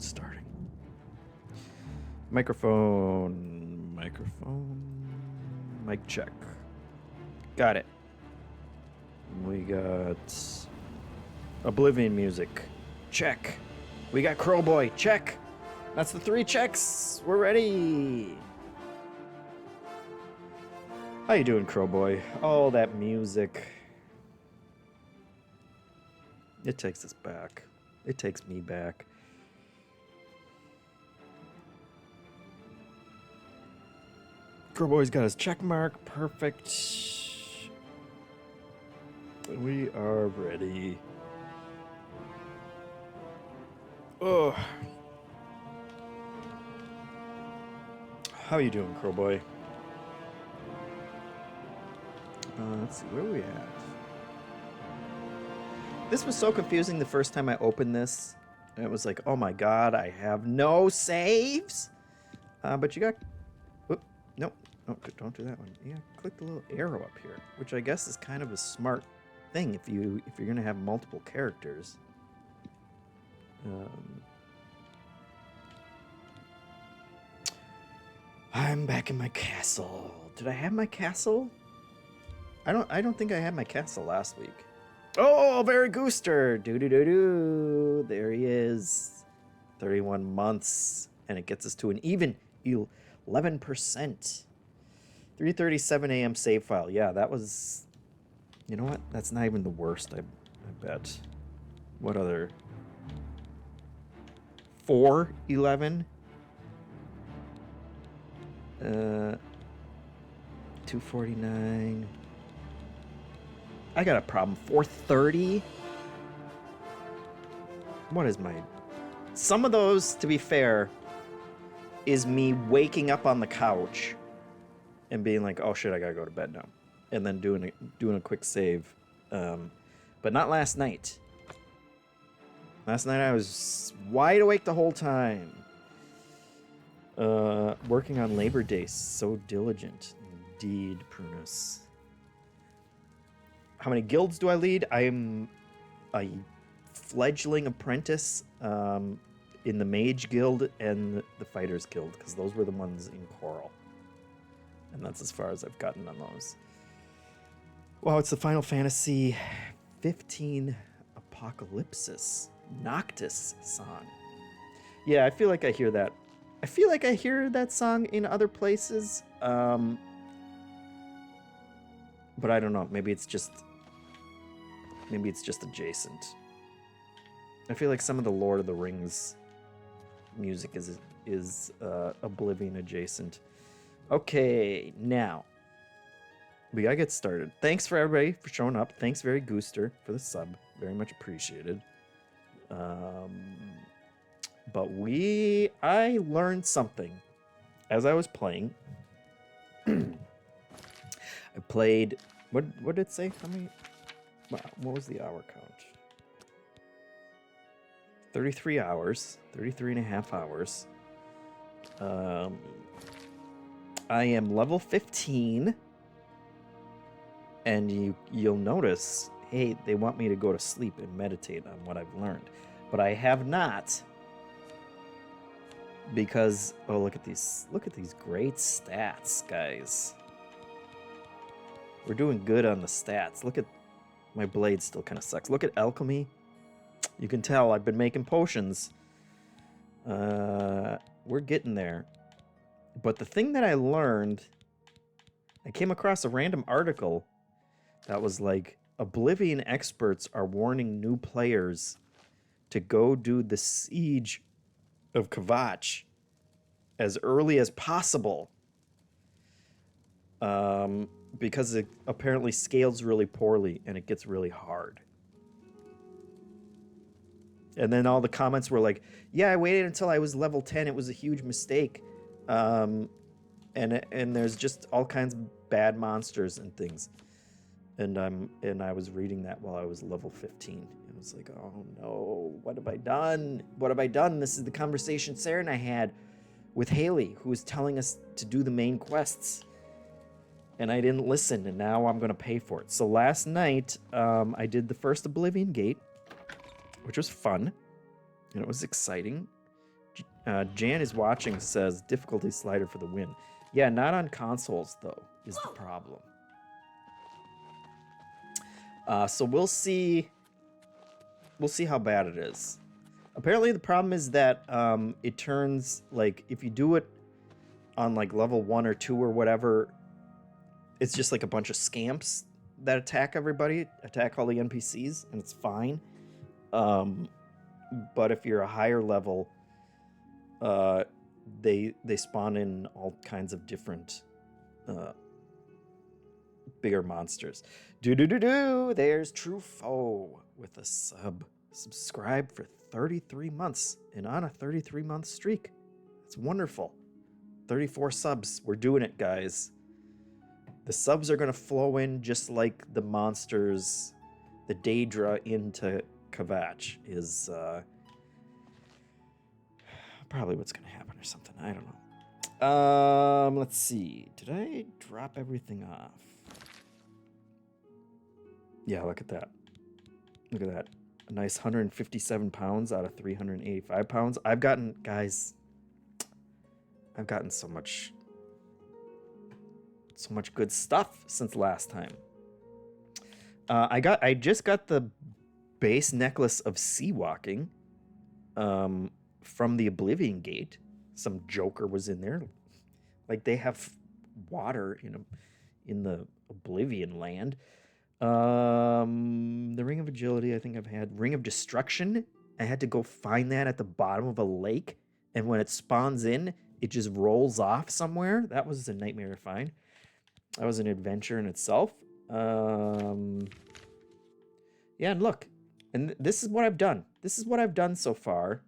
it's starting. Microphone. Mic check. Got it. We got Oblivion music. Check. We got Crowboy. Check. That's the 3 checks. We're ready. How you doing, Crowboy? Oh, that music. It takes us back. It takes me back. Crowboy's got his check mark. Perfect. We are ready. Oh. How you doing, Crowboy? Let's see, where are we at? This was so confusing the first time I opened this. It was like, oh my god, I have no saves? But you got... Whoop, nope, don't do that one. Yeah, click the little arrow up here, which I guess is kind of a smart thing if you're going to have multiple characters. I'm back in my castle. Did I have my castle? I don't think I had my castle last week. Oh, Barry Gooster! Doo-doo-doo-doo. There he is. 31 months. And it gets us to an even 11%. 3:37 a.m. save file. Yeah, that was... You know what? That's not even the worst, I bet. What other... 4:11? 2:49... I got a problem. 4:30? What is my... Some of those, to be fair, is me waking up on the couch and being like, oh shit, I gotta go to bed now. And then doing a quick save. But not last night. Last night I was wide awake the whole time. Working on Labor Day. So diligent. Indeed, Prunus. How many guilds do I lead? I am a fledgling apprentice in the Mage Guild and the Fighters Guild, because those were the ones in Coral. And that's as far as I've gotten on those. Wow, it's the Final Fantasy 15 Apocalypsis Noctis song. Yeah, I feel like I hear that. I feel like I hear that song in other places. But I don't know. Maybe it's just adjacent. I feel like some of the Lord of the Rings music is Oblivion adjacent. Okay, now we gotta get started. Thanks for everybody for showing up. Thanks very Gooster for the sub. Very much appreciated. But I learned something as I was playing. I played, what did it say? How many? What was the hour count? 33 hours, 33 and a half hours. I am level 15, and you'll notice, hey, they want me to go to sleep and meditate on what I've learned, but I have not, because look at these great stats, guys. We're doing good on the stats. Look at my blade still kind of sucks. Look at alchemy. You can tell I've been making potions. We're getting there. But the thing that I learned, I came across a random article that was like, Oblivion experts are warning new players to go do the siege of Kvatch as early as possible. Because it apparently scales really poorly and it gets really hard. And then all the comments were like, yeah, I waited until I was level 10. It was a huge mistake. And there's just all kinds of bad monsters and things. And I was reading that while I was level 15. It was like, oh no, what have I done? What have I done? This is the conversation Sarah and I had with Haley, who was telling us to do the main quests. And I didn't listen, and now I'm going to pay for it. So last night, I did the first Oblivion Gate, which was fun, and it was exciting. Jan is watching, says difficulty slider for the win. Yeah, not on consoles though is the problem. So we'll see. We'll see how bad it is. Apparently, the problem is that it turns like if you do it on like level 1 or 2 or whatever, it's just like a bunch of scamps that attack everybody, attack all the NPCs, and it's fine. But if you're a higher level, they spawn in all kinds of different bigger monsters. There's Truffaut with a sub. Subscribe for 33 months and on a 33-month streak. It's wonderful. 34 subs. We're doing it, guys. The subs are going to flow in just like the monsters, the Daedra into Kvatch is probably what's going to happen or something. I don't know. Let's see. Did I drop everything off? Yeah, look at that. Look at that. A nice 157 pounds out of 385 pounds. I've gotten so much good stuff since last time. I just got the base necklace of sea walking from the Oblivion gate. Some joker was in there. Like they have water in the Oblivion land. The Ring of Agility, I think I've had. Ring of Destruction, I had to go find that at the bottom of a lake, and when it spawns in, it just rolls off somewhere. That was a nightmare to find. That was an adventure in itself. Yeah, and look, and this is what I've done. This is what I've done so far.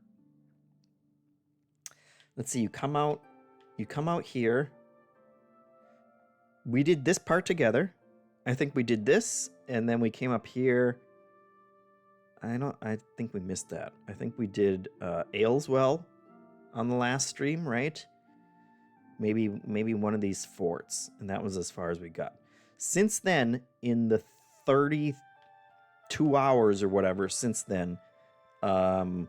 Let's see, you come out here. We did this part together. I think we did this, and then we came up here. I think we missed that. I think we did Ayleswell on the last stream, right? Maybe one of these forts, and that was as far as we got. Since then, in the 32 hours or whatever, since then, I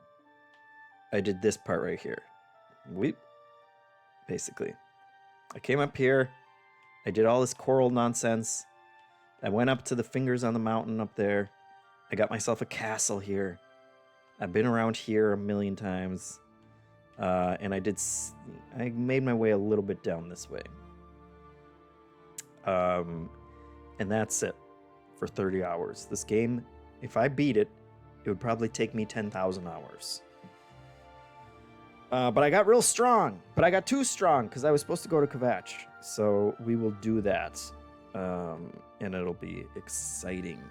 did this part right here. Basically. I came up here. I did all this coral nonsense. I went up to the fingers on the mountain up there. I got myself a castle here. I've been around here a million times. And I made my way a little bit down this way. And that's it for 30 hours. This game, if I beat it, it would probably take me 10,000 hours. But I got real strong. But I got too strong because I was supposed to go to Kvatch. So we will do that. And it'll be exciting.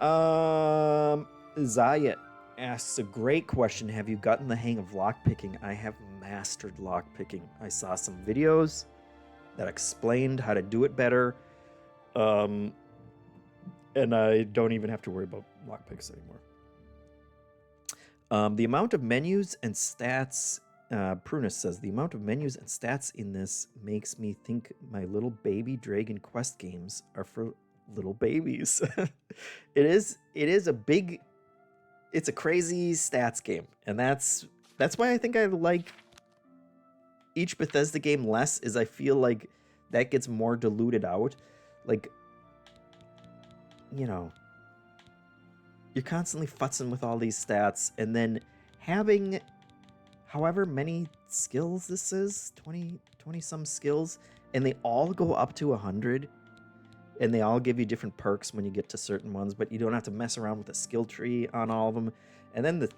Zayat asks a great question. Have you gotten the hang of lockpicking? I have mastered lockpicking. I saw some videos that explained how to do it better. And I don't even have to worry about lockpicks anymore. The amount of menus and stats, Prunus says, the amount of menus and stats in this makes me think my little baby Dragon Quest games are for little babies. It's a crazy stats game. And that's why I think I like each Bethesda game less, is I feel like that gets more diluted out. Like, you're constantly futzing with all these stats, and then having however many skills this is, 20 some skills, and they all go up to 100, and they all give you different perks when you get to certain ones, but you don't have to mess around with the skill tree on all of them. And then the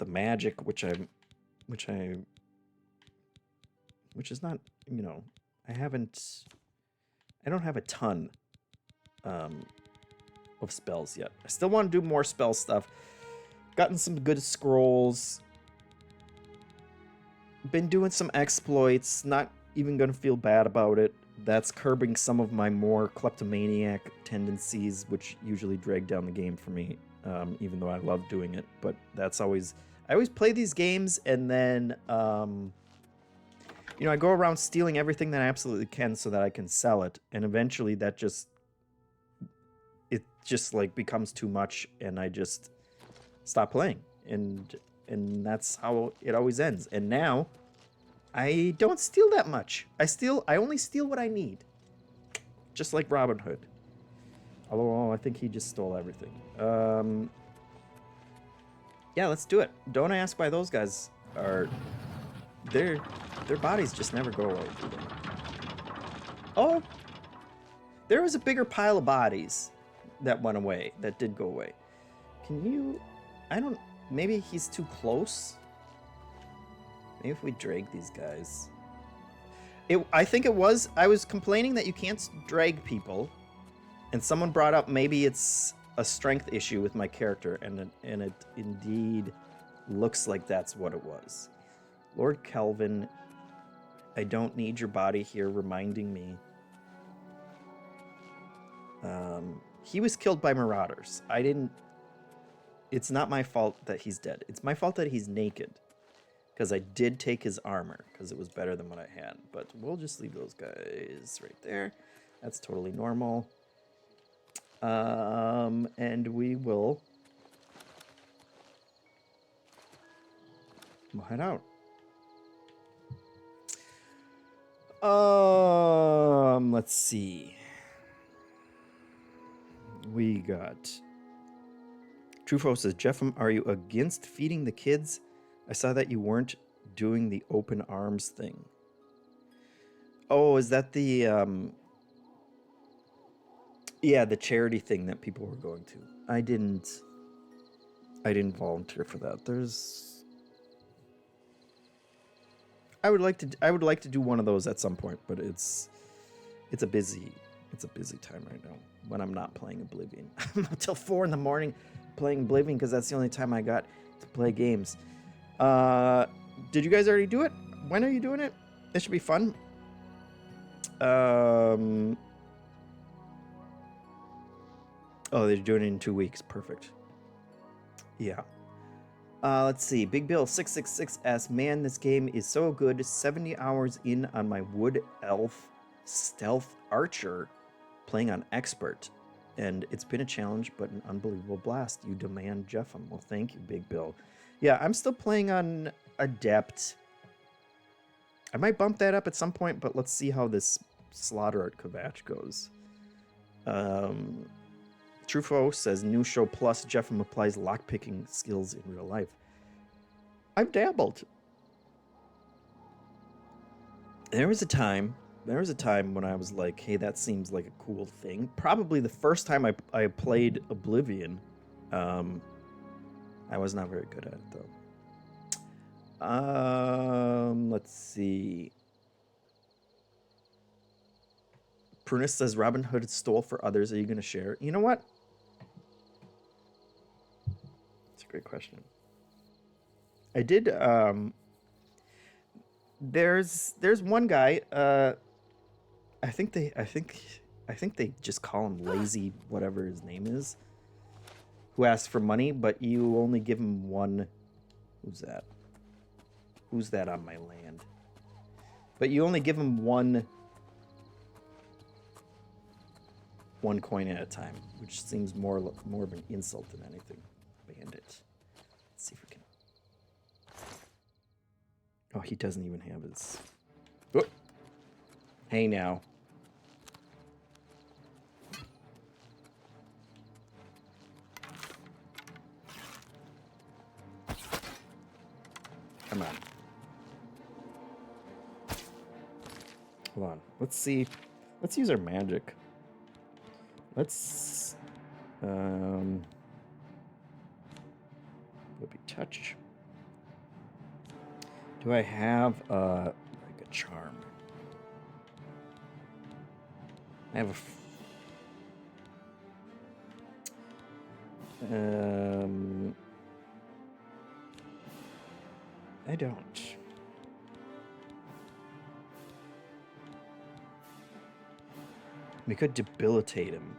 magic, which is not, I don't have a ton of spells yet. I still want to do more spell stuff. Gotten some good scrolls. Been doing some exploits. Not even gonna feel bad about it. That's curbing some of my more kleptomaniac tendencies, which usually drag down the game for me, even though I love doing it. But that's always... I always play these games, and then, I go around stealing everything that I absolutely can so that I can sell it. And eventually that just... It just, like, becomes too much, and I just stop playing, and that's how it always ends. And now, I don't steal that much. I only steal what I need, just like Robin Hood. Although I think he just stole everything. Yeah, let's do it. Don't ask why those guys are. Their bodies just never go away. Oh, there was a bigger pile of bodies that went away. That did go away. Can you? I don't. Maybe he's too close. Maybe if we drag these guys. I think it was. I was complaining that you can't drag people, and someone brought up maybe it's a strength issue with my character, and it indeed looks like that's what it was. Lord Kelvin, I don't need your body here reminding me. He was killed by marauders. It's not my fault that he's dead. It's my fault that he's naked, because I did take his armor because it was better than what I had. But we'll just leave those guys right there. That's totally normal. And we will we'll head out. Let's see. We got Trufo says, JeffM, are you against feeding the kids? I saw that you weren't doing the open arms thing. Oh, is that the yeah, the charity thing that people were going to. I didn't volunteer for that. I would like to do one of those at some point, but it's a busy time right now when I'm not playing Oblivion. I'm up till 4 a.m. playing Oblivion because that's the only time I got to play games. Did you guys already do it? When are you doing it? It should be fun. Oh, they're doing it in 2 weeks. Perfect. Yeah. Let's see. Big Bill 666 asks, man, this game is so good. 70 hours in on my Wood Elf Stealth Archer playing on Expert. And it's been a challenge, but an unbelievable blast. You demand JeffM. Well, thank you, Big Bill. Yeah, I'm still playing on Adept. I might bump that up at some point, but let's see how this Slaughter at Kvatch goes. Trufo says, new show plus JeffM applies lockpicking skills in real life. I've dabbled. There was a time when I was like, hey, that seems like a cool thing. Probably the first time I played Oblivion. I was not very good at it, though. Let's see. Prunus says, Robin Hood stole for others. Are you going to share? You know what? It's a great question. I did. There's one guy. I think they just call him Lazy, whatever his name is, who asks for money, but you only give him one. Who's that? Who's that on my land? But you only give him one coin at a time, which seems more of an insult than anything. Bandit. Let's see if we can. Oh, he doesn't even have his. Whoop. Hey now. Come on. Hold on. Let's see. Let's use our magic. Let's Would be touch. Do I have like a charm? I have I don't. We could debilitate him.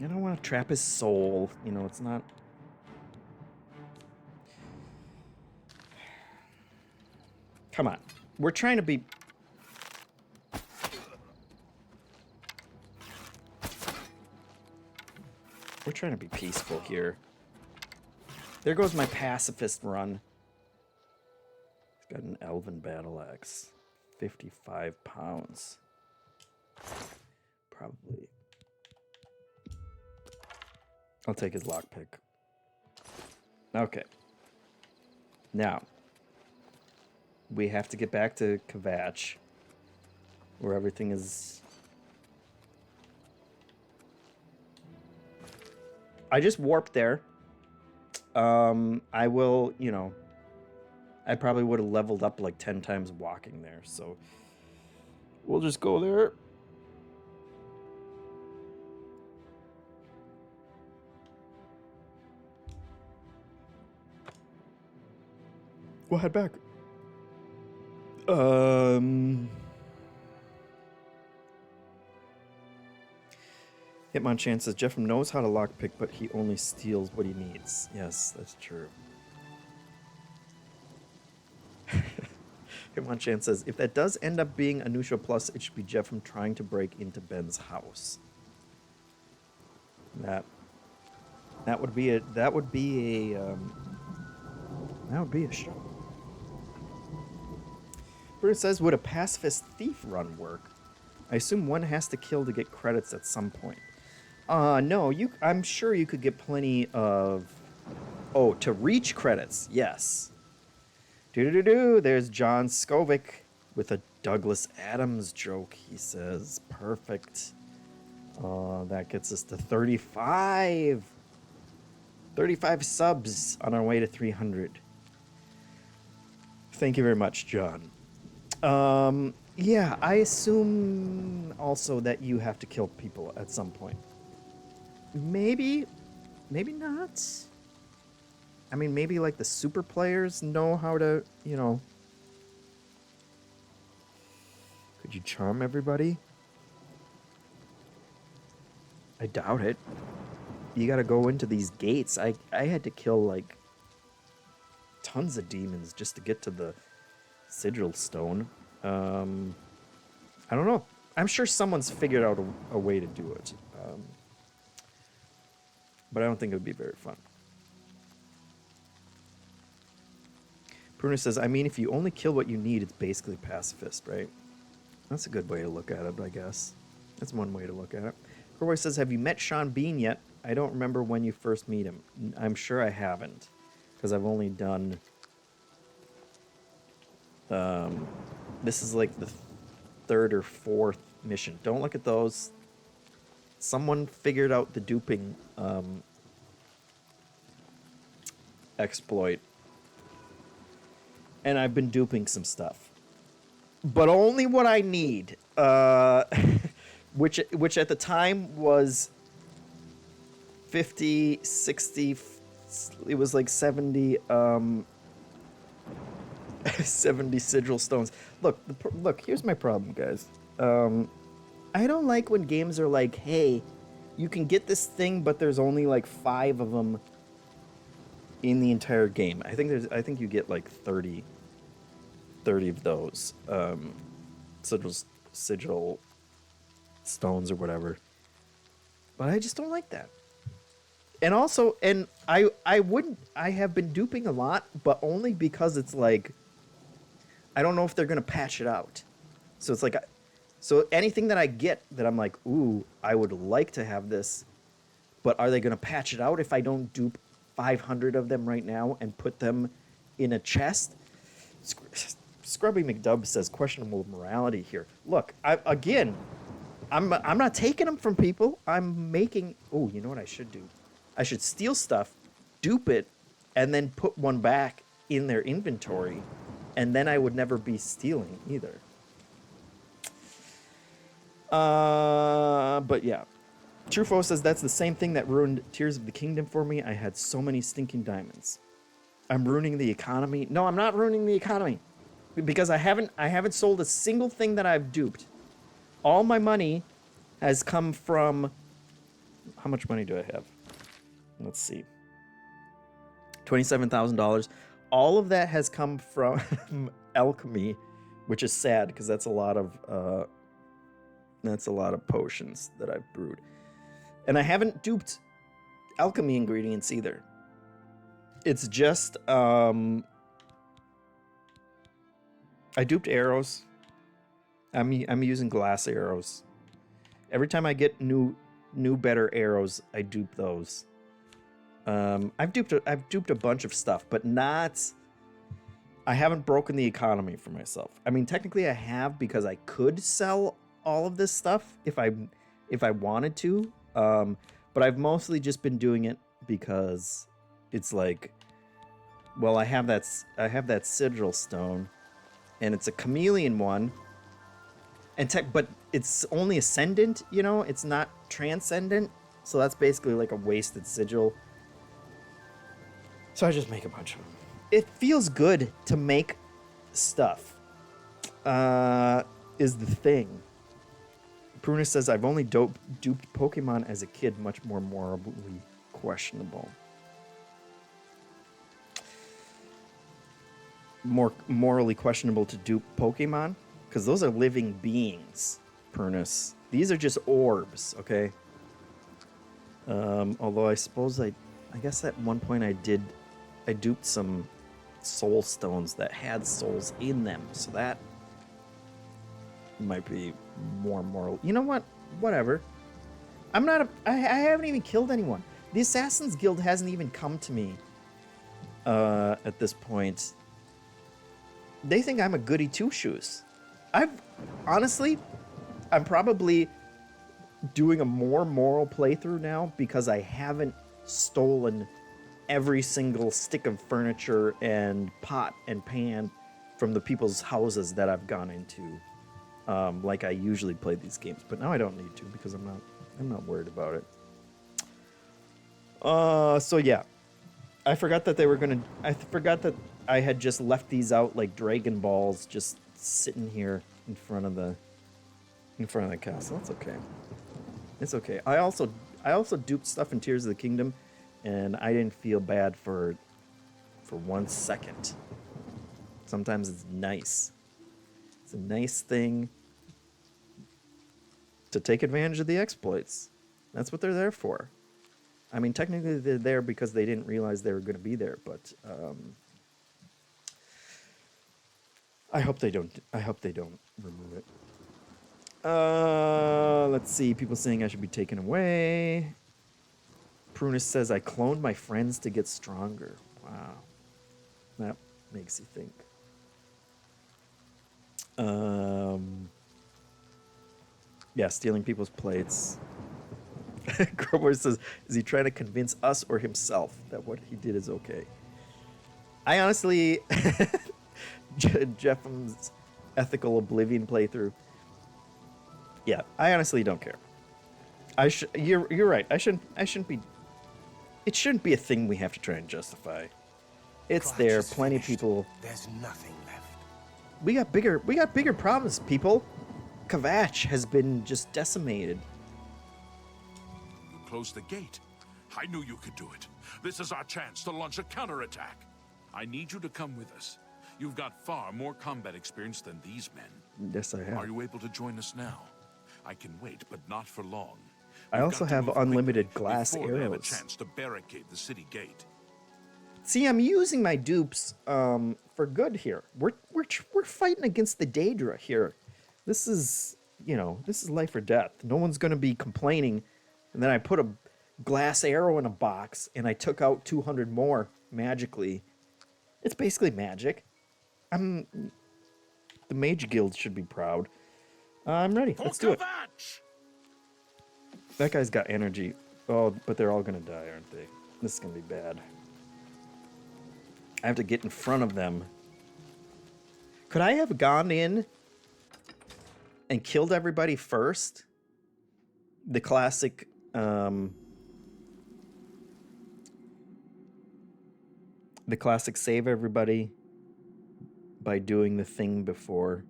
I don't want to trap his soul. You know, it's not... Come on. We're trying to be... We're trying to be peaceful here. There goes my pacifist run. He's got an elven battle axe. 55 pounds. Probably. I'll take his lockpick. Okay. Now, we have to get back to Kvatch, where everything is... I just warped there. I will, you know, I probably would have leveled up like 10 times walking there, so we'll just go there. We'll head back. Hitmonchan says, JeffM knows how to lockpick, but he only steals what he needs. Yes, that's true. Hitmonchan says, if that does end up being a neutral plus, it should be JeffM trying to break into Ben's house. That would be a show. Bruce says, would a pacifist thief run work? I assume one has to kill to get credits at some point. No, I'm sure you could get plenty of... Oh, to reach credits, yes. There's John Skovic with a Douglas Adams joke, he says. Perfect. That gets us to 35. 35 subs on our way to 300. Thank you very much, John. Yeah, I assume also that you have to kill people at some point. Maybe not. I mean, maybe like the super players know how to, you know. Could you charm everybody? I doubt it. You gotta go into these gates. I had to kill like tons of demons just to get to the sigil stone. I don't know. I'm sure someone's figured out a way to do it. But I don't think it would be very fun. Bruno says, I mean, if you only kill what you need, it's basically pacifist, right? That's a good way to look at it, I guess. That's one way to look at it. Corboy says, have you met Sean Bean yet? I don't remember when you first meet him. I'm sure I haven't, because I've only done... this is like the third or fourth mission. Don't look at those. Someone figured out the duping exploit. And I've been duping some stuff. But only what I need. Which at the time was 50, 60, it was like 70, 70 sigil stones. Look, here's my problem, guys. I don't like when games are like, hey, you can get this thing, but there's only like 5 of them in the entire game. I think you get like 30 of those sigil stones or whatever. But I just don't like that. And also, I have been duping a lot, but only because it's like, I don't know if they're gonna patch it out. So it's like, so anything that I get that I'm like, ooh, I would like to have this, but are they gonna patch it out if I don't dupe 500 of them right now and put them in a chest? Scrubby McDub says, questionable morality here. Look, I'm not taking them from people. I'm making... Oh, you know what I should do? I should steal stuff, dupe it, and then put one back in their inventory, and then I would never be stealing either. But yeah. Trufo says, that's the same thing that ruined Tears of the Kingdom for me. I had so many stinking diamonds. I'm ruining the economy. No, I'm not ruining the economy. Because I haven't sold a single thing that I've duped. All my money has come from... How much money do I have? Let's see. $27,000. All of that has come from alchemy, which is sad because that's a lot of potions that I've brewed. And I haven't duped alchemy ingredients either. It's just I duped arrows. I'm using glass arrows. Every time I get new better arrows, I dupe those. I've duped a bunch of stuff, but not. I haven't broken the economy for myself. I mean, technically I have, because I could sell all of this stuff if I wanted to. But I've mostly just been doing it because it's like, well, I have that sigil stone, and it's a chameleon one. But it's only ascendant, you know? It's not transcendent. So that's basically like a wasted sigil. So I just make a bunch of them. It feels good to make stuff. Is the thing. Prunus says, I've only duped Pokemon as a kid, much more morally questionable. More morally questionable to dupe Pokemon? Because those are living beings, Prunus. These are just orbs, okay? Although I suppose I guess at one point I duped some soul stones that had souls in them, so that might be more moral. You know what? Whatever. I haven't even killed anyone. The Assassin's Guild hasn't even come to me at this point. They think I'm a goody two-shoes. I'm probably doing a more moral playthrough now because I haven't stolen every single stick of furniture and pot and pan from the people's houses that I've gone into, like I usually play these games. But now I don't need to because I'm not worried about it. So yeah, I forgot that I forgot that I had just left these out like Dragon Balls, just sitting here in front of the castle. That's okay. It's okay. I also duped stuff in Tears of the Kingdom, and I didn't feel bad for 1 second. Sometimes it's nice. It's a nice thing to take advantage of the exploits. That's what they're there for. I mean, technically they're there because they didn't realize they were going to be there, but I hope they don't remove it. Let's see. People saying I should be taken away. Prunus says I cloned my friends to get stronger. Wow. That makes you think. Yeah, stealing people's plates. Grobler says, is he trying to convince us or himself that what he did is okay? I honestly, JeffM's ethical Oblivion playthrough. Yeah, I honestly don't care. You're right. I shouldn't be. It shouldn't be a thing we have to try and justify. It's Kvatch there. is Plenty finished. of people. There's nothing left. We got bigger problems, people. Kvatch has been just decimated. You closed the gate. I knew you could do it. This is our chance to launch a counterattack. I need you to come with us. You've got far more combat experience than these men. Yes, I have. Are you able to join us now? I can wait, but not for long. I We've also got to have move unlimited quickly glass before they have a arrows. chance to barricade the city gate. See, I'm using my dupes for good here. We're fighting against the Daedra here. This is life or death. No one's gonna be complaining. And then I put a glass arrow in a box and I took out 200 more magically. It's basically magic. The Mage Guild should be proud. I'm ready. Let's do it. Kvatch! That guy's got energy. Oh, but they're all gonna die, aren't they? This is gonna be bad. I have to get in front of them. Could I have gone in and killed everybody first? The classic, save everybody by doing the thing before.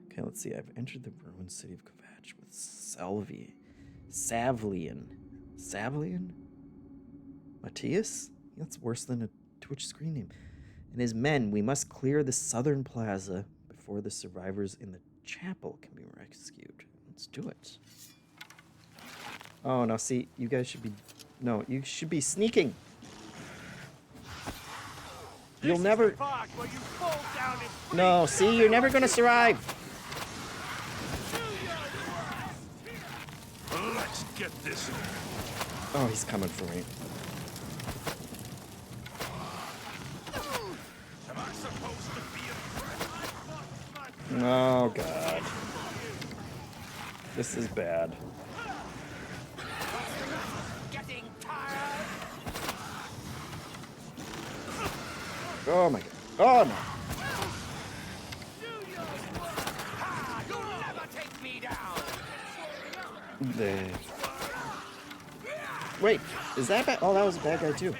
Okay, let's see. I've entered the ruined city of Kvatch with Savlian? Matthias? That's worse than a Twitch screen name. And his men, we must clear the southern plaza before the survivors in the chapel can be rescued. Let's do it. Oh, now see, you guys should be No, you should be sneaking. You'll never... No, see, you're never gonna survive. Let's get this. Oh, he's coming for me. Am I supposed to be a Oh, God. This is bad. Getting tired. Oh, my God. Oh, no. You'll never take me down. There. Wait, is that bad? Oh, that was a bad guy, too.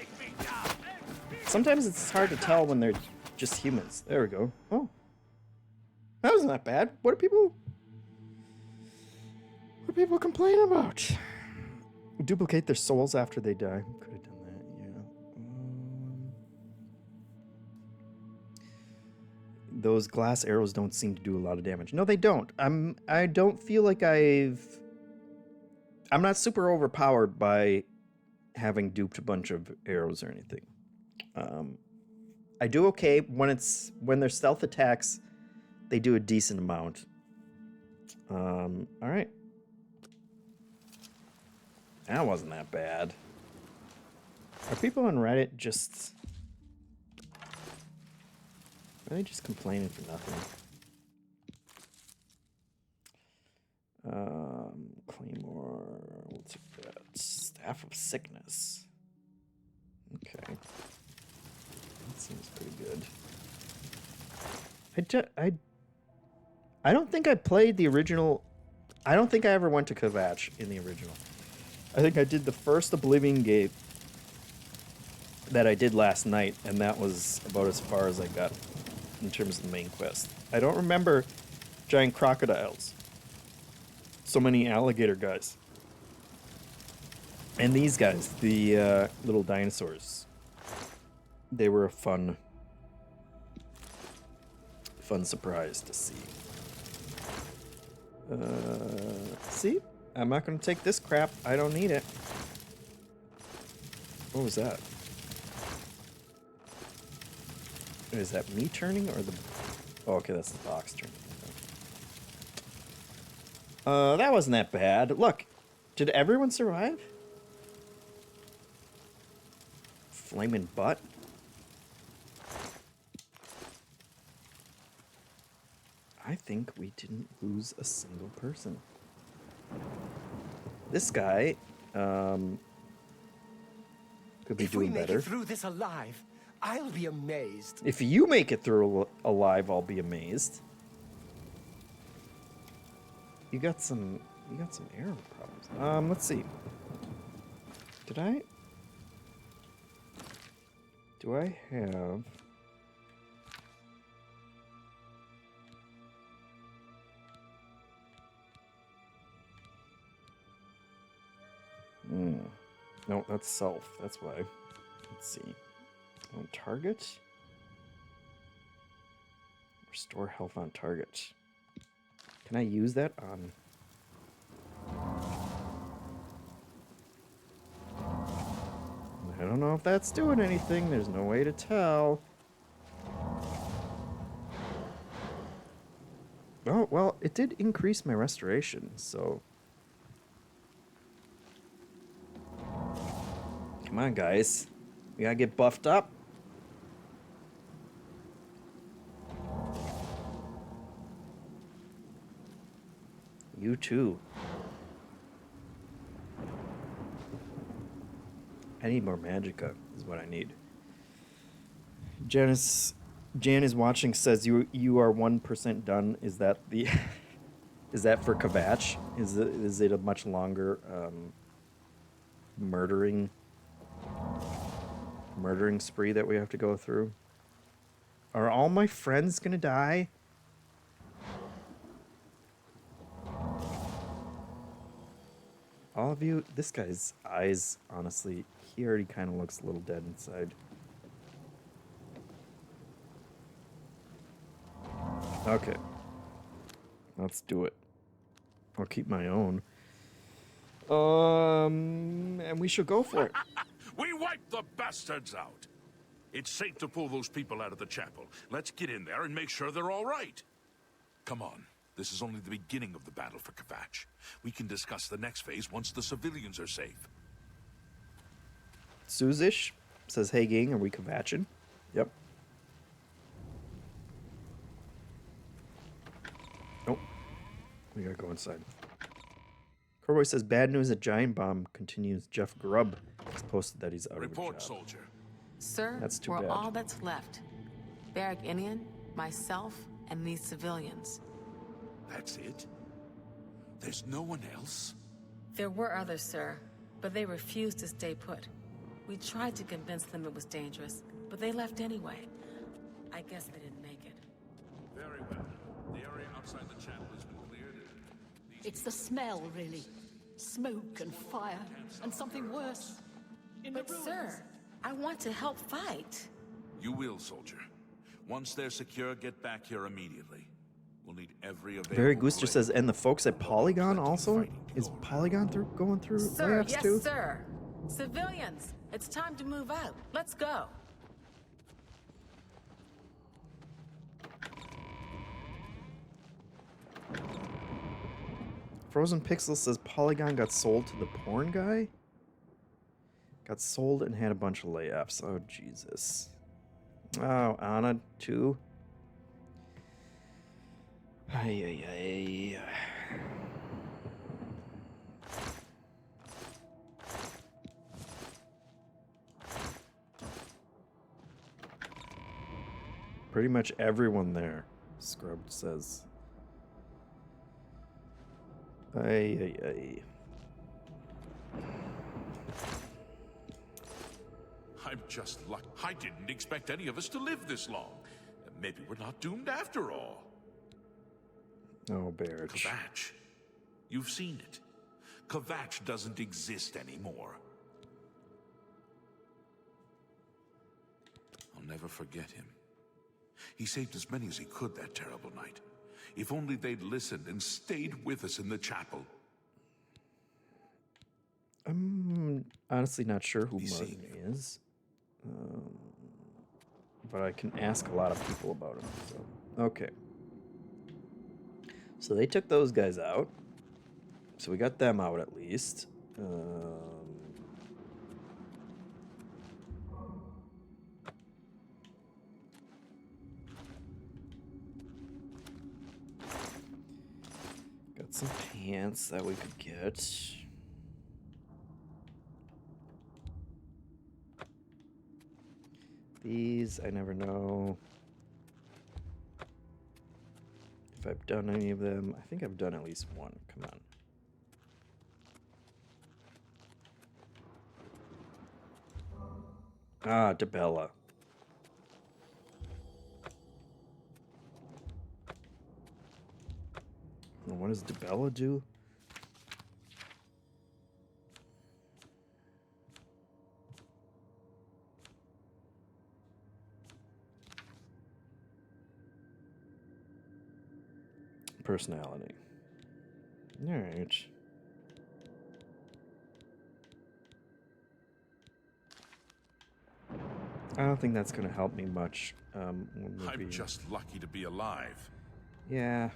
Sometimes it's hard to tell when they're just humans. There we go. Oh. That wasn't that bad. What do people complain about? Duplicate their souls after they die. Could have done that, yeah. Those glass arrows don't seem to do a lot of damage. No, they don't. I don't feel like I'm not super overpowered by having duped a bunch of arrows or anything. I do okay when they're stealth attacks. They do a decent amount. All right. That wasn't that bad. Are people on Reddit just... Are they just complaining for nothing? Claymore... What's it got? Staff of Sickness. Okay. That seems pretty good. I don't think I played the original... I don't think I ever went to Kvatch in the original. I think I did the first Oblivion gate that I did last night, and that was about as far as I got in terms of the main quest. I don't remember giant crocodiles. So many alligator guys. And these guys, the little dinosaurs. They were a fun surprise to see. See? I'm not going to take this crap. I don't need it. What was that? Is that me turning or the... Oh, okay, that's the box turning. That wasn't that bad. Look, did everyone survive? Flaming butt? I think we didn't lose a single person. This guy, could be doing better. If we make it through this alive, I'll be amazed. If you make it through alive, I'll be amazed. You got some arrow problems. Let's see. Do I have... No, that's self. That's why. Let's see. On target. Restore health on target. Can I use that on... I don't know if that's doing anything. There's no way to tell. Oh, well, it did increase my restoration, so... Come on, guys. We gotta get buffed up. You too. I need more magicka, is what I need. Jan is watching, says you are 1% done. Is that the is that for Kvatch? Is it a much longer murdering spree that we have to go through? Are all my friends gonna die? All of you? This guy's eyes, honestly, he already kind of looks a little dead inside. Okay. Let's do it. I'll keep my own. And we should go for it. We wiped the bastards out. It's safe to pull those people out of the chapel. Let's get in there and make sure they're all right. Come on. This is only the beginning of the battle for Kvatch. We can discuss the next phase once the civilians are safe. Suzish says, hey gang, are we Kvatchin? Yep. Nope. We gotta go inside. Corboy says, bad news at Giant Bomb continues. Jeff Grubb has posted that he's out Report, of a job. soldier. Sir, That's too we're bad. all that's left. Barrack Inian, myself, and these civilians. That's it? There's no one else? There were others, sir, but they refused to stay put. We tried to convince them it was dangerous, but they left anyway. I guess they didn't make it. Very well. The area outside the chapel has been cleared. It's the smell, really. Smoke and fire, and something worse. But sir, I want to help fight. You will, soldier. Once they're secure, get back here immediately. We'll need every available Barry Gooster blade. says, and the folks at Polygon Plenty also? fighting to Is go around. Polygon going through Sir, layoffs yes, too? sir. Civilians, it's time to move out. Let's go. Frozen Pixel says Polygon got sold to the porn guy? Got sold and had a bunch of layoffs. Oh, Jesus. Oh, Anna, too? Ay, ay, ay. Pretty much everyone there, Scrubbed says. Ay, ay, ay. I'm just lucky. I didn't expect any of us to live this long. Maybe we're not doomed after all. Oh, Barrett. Kvatch. You've seen it. Kvatch doesn't exist anymore. I'll never forget him. He saved as many as he could that terrible night. If only they'd listened and stayed with us in the chapel. I'm honestly not sure who Be Martin seeing you. is. But I can ask a lot of people about him. So. Okay. So they took those guys out. So we got them out at least. Got some pants that we could get. These, I never know if I've done any of them. I think I've done at least one. Come on. Ah, DeBella. Well, what does DeBella do? Personality. All right. I don't think that's going to help me much. When we'll I'm be... just lucky to be alive. Yeah.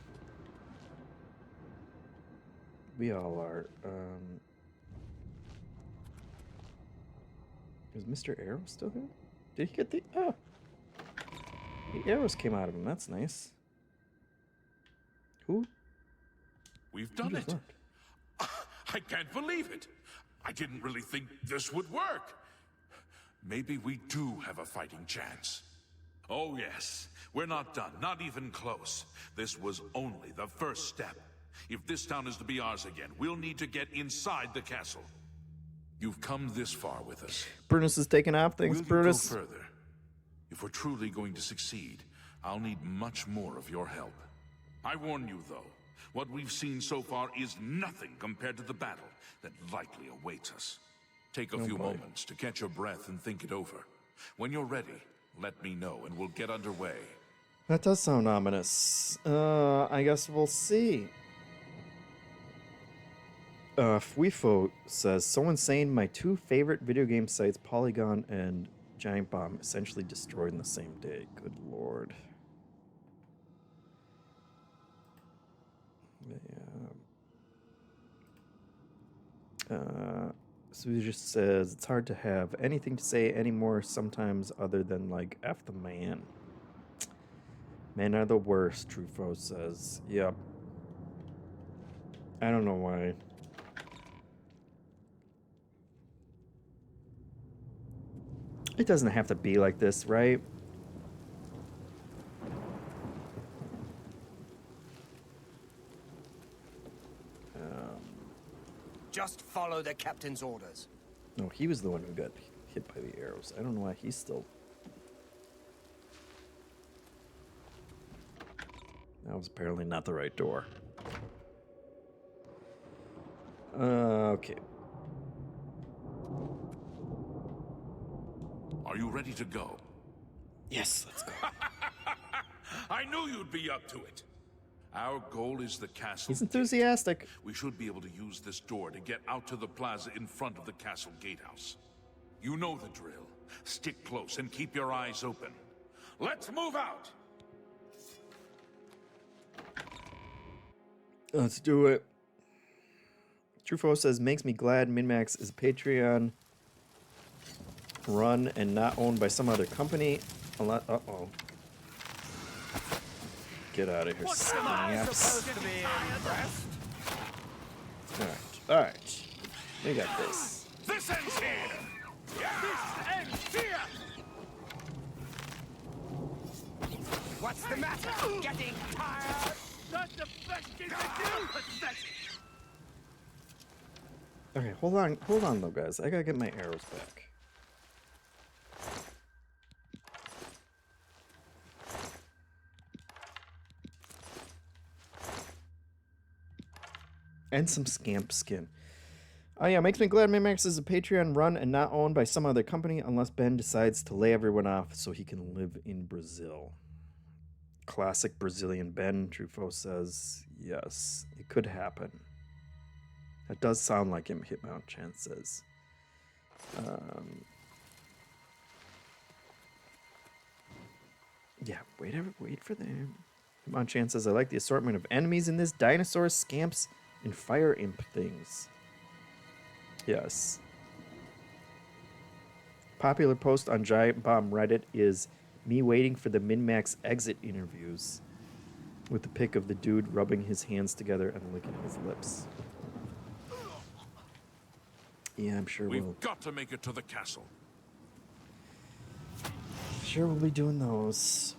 We all are. Is Mr. Arrow still here? Did he get the... Oh. The arrows came out of him. That's nice. Who? We've done just it. left? I can't believe it. I didn't really think this would work. Maybe we do have a fighting chance. Oh yes, we're not done, not even close. This was only the first step. If this town is to be ours again, we'll need to get inside the castle. You've come this far with us. Brutus is taking off. Thanks, Will you Brutus. go further? If we're truly going to succeed, I'll need much more of your help. I warn you, though, what we've seen so far is nothing compared to the battle that likely awaits us. Take a few moments to catch your breath and think it over. When you're ready, let me know and we'll get underway. That does sound ominous. I guess we'll see. Fuifo says, someone saying my two favorite video game sites, Polygon and Giant Bomb, essentially destroyed in the same day. Good lord. Sue just says, it's hard to have anything to say anymore sometimes other than, like, F the man. Men are the worst, Truffaut says. Yep. I don't know why. It doesn't have to be like this, right? Just follow the captain's orders. No, he was the one who got hit by the arrows. I don't know why he's still... That was apparently not the right door. Okay. Are you ready to go? Yes, let's go. I knew you'd be up to it. Our goal is the castle. He's enthusiastic. We should be able to use this door to get out to the plaza in front of the castle gatehouse. You know the drill. Stick close and keep your eyes open. Let's move out! Let's do it. Truffaut says, makes me glad MinMax is a Patreon run and not owned by some other company. Uh-oh. Get out of here, snaps. Alright. We got this. This ends here! This ends here! What's the matter? Getting tired? Not the best you can do, pathetic! Okay, hold on though, guys. I gotta get my arrows back. And some scamp skin. Oh yeah, makes me glad Mimax is a Patreon run and not owned by some other company unless Ben decides to lay everyone off so he can live in Brazil. Classic Brazilian Ben, Truffaut says. Yes, it could happen. That does sound like him, Hitmount Chan says. Yeah, wait for them. Hitmount Chan says, I like the assortment of enemies in this. Dinosaurs, scamps, and fire imp things. Yes. Popular post on Giant Bomb Reddit is me waiting for the MinMax exit interviews with the pic of the dude rubbing his hands together and licking his lips. Yeah, I'm sure We've got to make it to the castle. Sure we'll be doing those.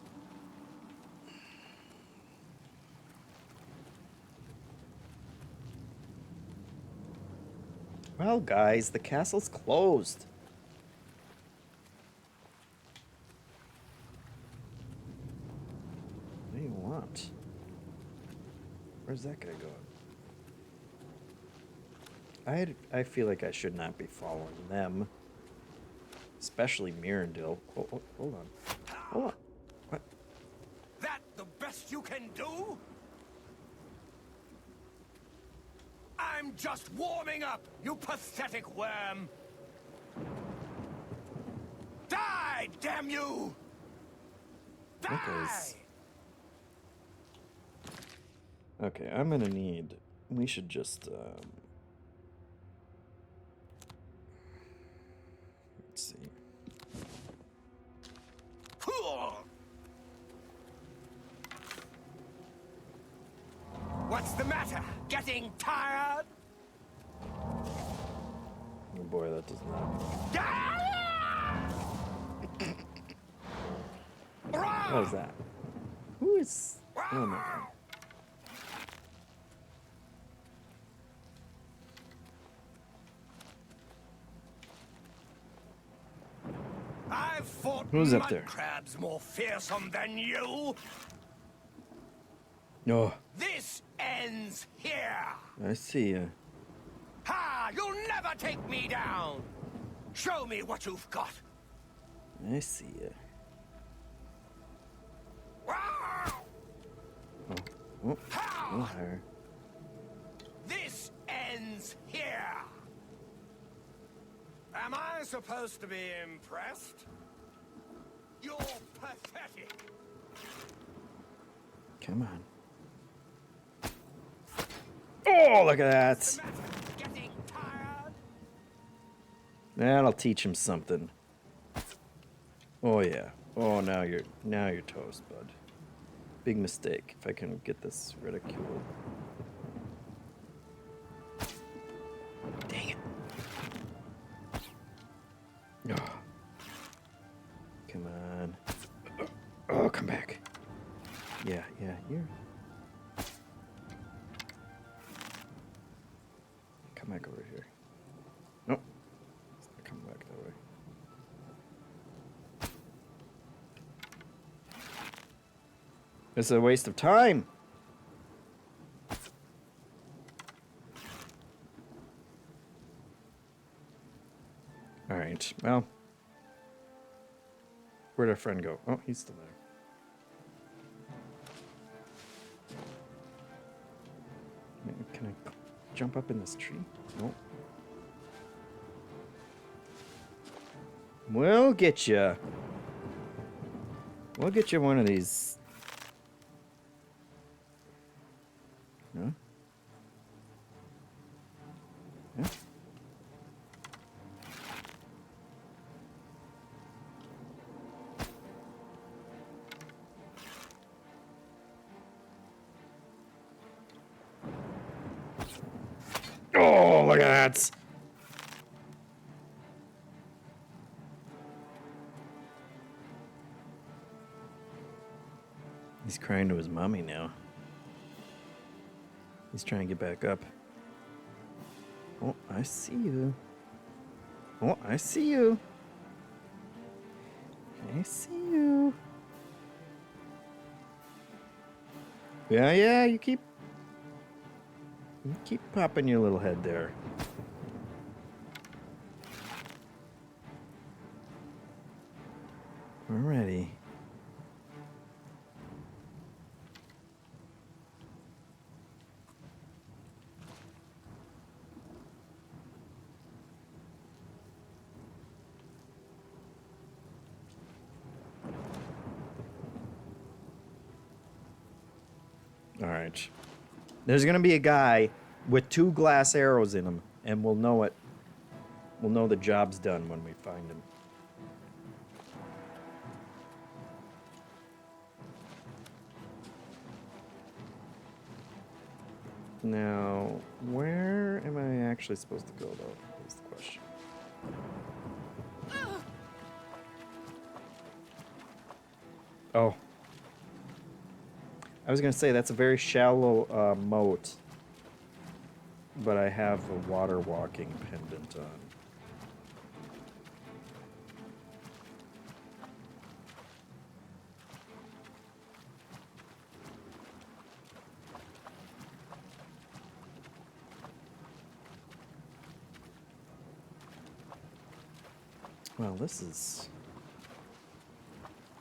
Well, guys, the castle's closed. What do you want? Where's that guy going? I feel like I should not be following them. Especially Mirandil. Oh, hold on. Hold on. What? That the best you can do? I'm just warming up, you pathetic worm! Die, damn you! Die! Okay, I'm gonna need... We should just, let's see. What's the matter? Getting tired? Oh boy, that does not... What was that? Who is... Oh my god. I've fought Who's up mud there? crabs more fearsome than you. Oh, This ends here. I see ya. Ha! You'll never take me down. Show me what you've got. I see ya. Oh, oh, Ha! oh, her. This ends ends here. Am I supposed to be impressed? You're pathetic. Come on. Oh, look at that. What's the matter? Getting tired? That'll teach him something. Oh yeah. Oh, now you're toast, bud. Big mistake. If I can get this ridiculed. Dang it. Oh. Come on. Oh, come back. Yeah, here. Come back over here. Nope. It's not coming back that way. This is a waste of time. All right. Well, where'd our friend go? Oh, he's still there. Can I jump up in this tree? Nope. We'll get you. We'll get you one of these. No? Yeah? Oh, look at that. He's crying to his mommy now. He's trying to get back up. Oh, I see you. Oh, I see you. I see you. Yeah, you keep popping your little head there. We're ready. All right. There's gonna be a guy with 2 glass arrows in him, and we'll know it. We'll know the job's done when we find him. Now, where am I actually supposed to go, though? Is the question. Oh. I was going to say, that's a very shallow moat. But I have a water walking pendant on. Well, this is...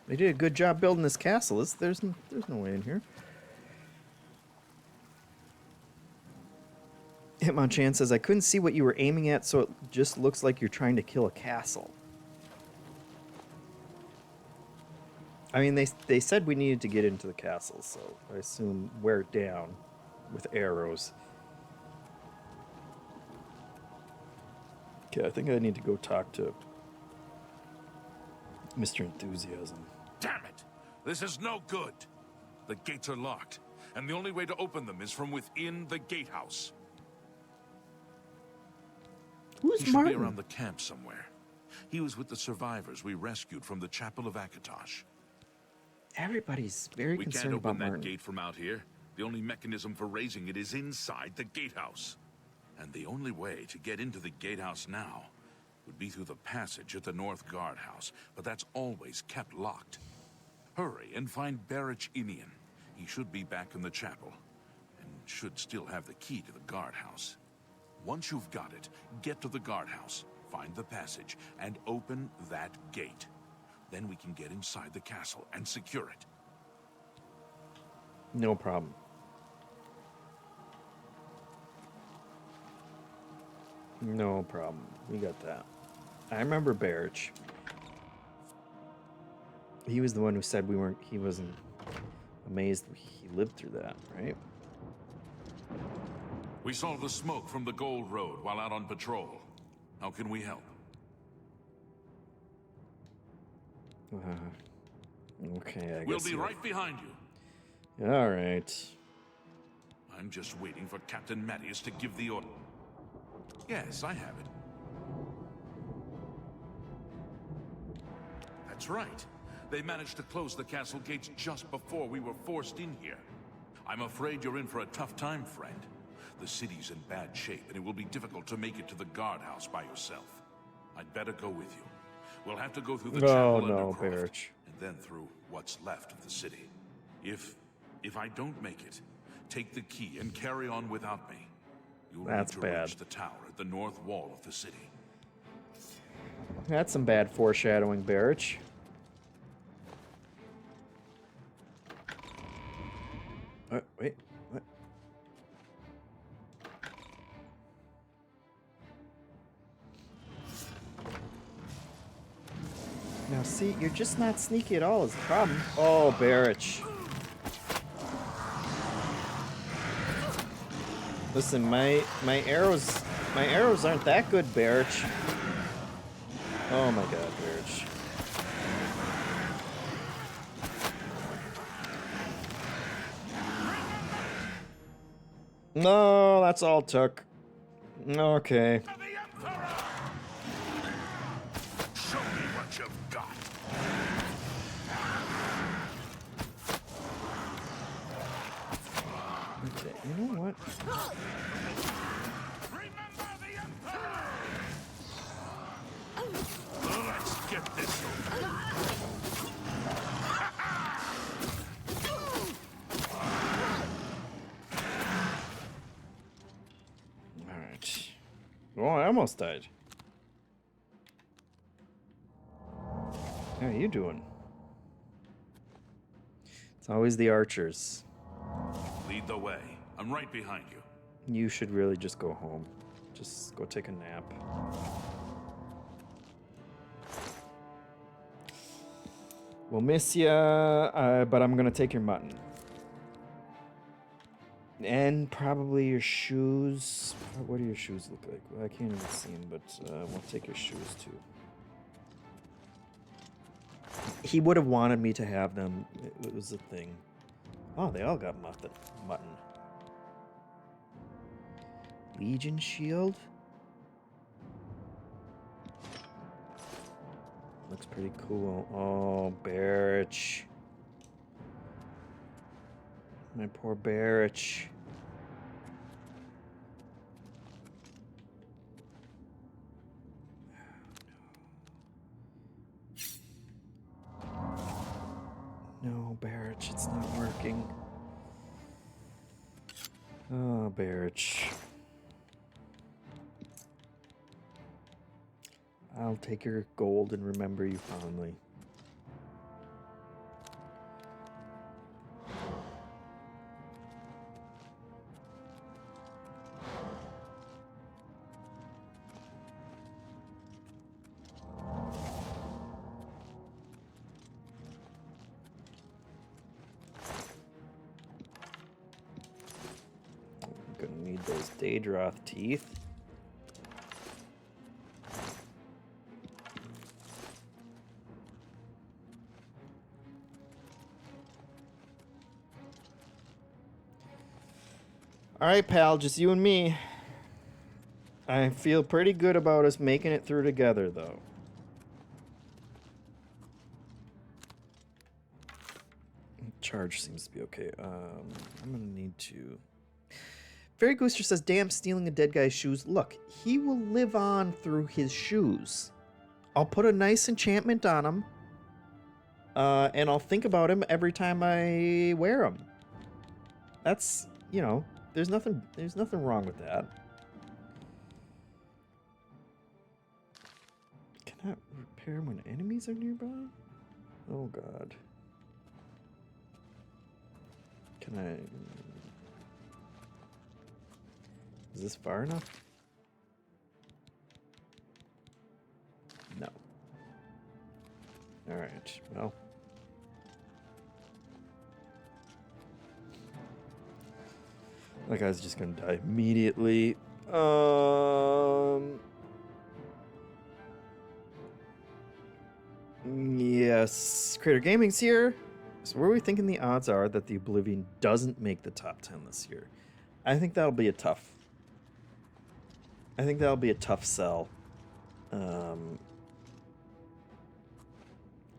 They did a good job building this castle. There's no way in here. Hitmonchan says, I couldn't see what you were aiming at, so it just looks like you're trying to kill a castle. I mean, they said we needed to get into the castle, so I assume wear it down with arrows. Okay, I think I need to go talk to Mr. Enthusiasm. Damn it! This is no good. The gates are locked, and the only way to open them is from within the gatehouse. Who's He should Martin? be around the camp somewhere. He was with the survivors we rescued from the Chapel of Kvatch. Everybody's very We can't concerned about open that Martin. gate from out here. The only mechanism for raising it is inside the gatehouse. And the only way to get into the gatehouse now would be through the passage at the North Guardhouse, but that's always kept locked. Hurry and find Barrich Inian. He should be back in the chapel, and should still have the key to the guardhouse. Once you've got it, get to the guardhouse, find the passage, and open that gate. Then we can get inside the castle and secure it. No problem. No problem. We got that. I remember Barrich. He was the one who said he wasn't amazed he lived through that, right? We saw the smoke from the Gold Road while out on patrol. How can we help? Okay, I guess. We'll be right behind you. All right. I'm just waiting for Captain Mattias to give the order. Yes, I have it. That's right. They managed to close the castle gates just before we were forced in here. I'm afraid you're in for a tough time, friend. The city's in bad shape, and it will be difficult to make it to the guardhouse by yourself. I'd better go with you. We'll have to go through the chapel undercroft, and then through what's left of the city. If I don't make it, take the key and carry on without me. You'll need to reach the tower at the north wall of the city. That's some bad foreshadowing, Barrich. Wait, what? Now see, you're just not sneaky at all is the problem. Oh, Barrich. Listen, my arrows aren't that good, Barrich. Oh my god, Barrich. No, that's all it took. Okay. Show me what you've got. Okay, you know what? Remember the Emperor! Let's get this over. Alright. Oh, I almost died. How are you doing? It's always the archers. Lead the way. I'm right behind you. You should really just go home. Just go take a nap. We'll miss ya, but I'm gonna take your mutton. And probably your shoes. What do your shoes look like? Well, I can't even see them, but we'll take your shoes too. He would have wanted me to have them. It was a thing. Oh, they all got mutton. Legion shield? Looks pretty cool. Oh, Barrich. My poor Barrich. No, Barrich, it's not working. Oh, Barrich. I'll take your gold and remember you fondly. I'm gonna need those Daedroth teeth. Alright, pal, just you and me. I feel pretty good about us making it through together, though. Charge seems to be okay. I'm gonna need to... Fairy Gooster says, damn, stealing a dead guy's shoes. Look, he will live on through his shoes. I'll put a nice enchantment on him. And I'll think about him every time I wear them. That's, you know... There's nothing wrong with that. Cannot repair when enemies are nearby? Oh god. Can I... Is this far enough? No. Alright, well. That guy's just gonna die immediately. Yes. Creator Gaming's here. So where are we thinking the odds are that the Oblivion doesn't make the top 10 this year? I think that'll be a tough sell.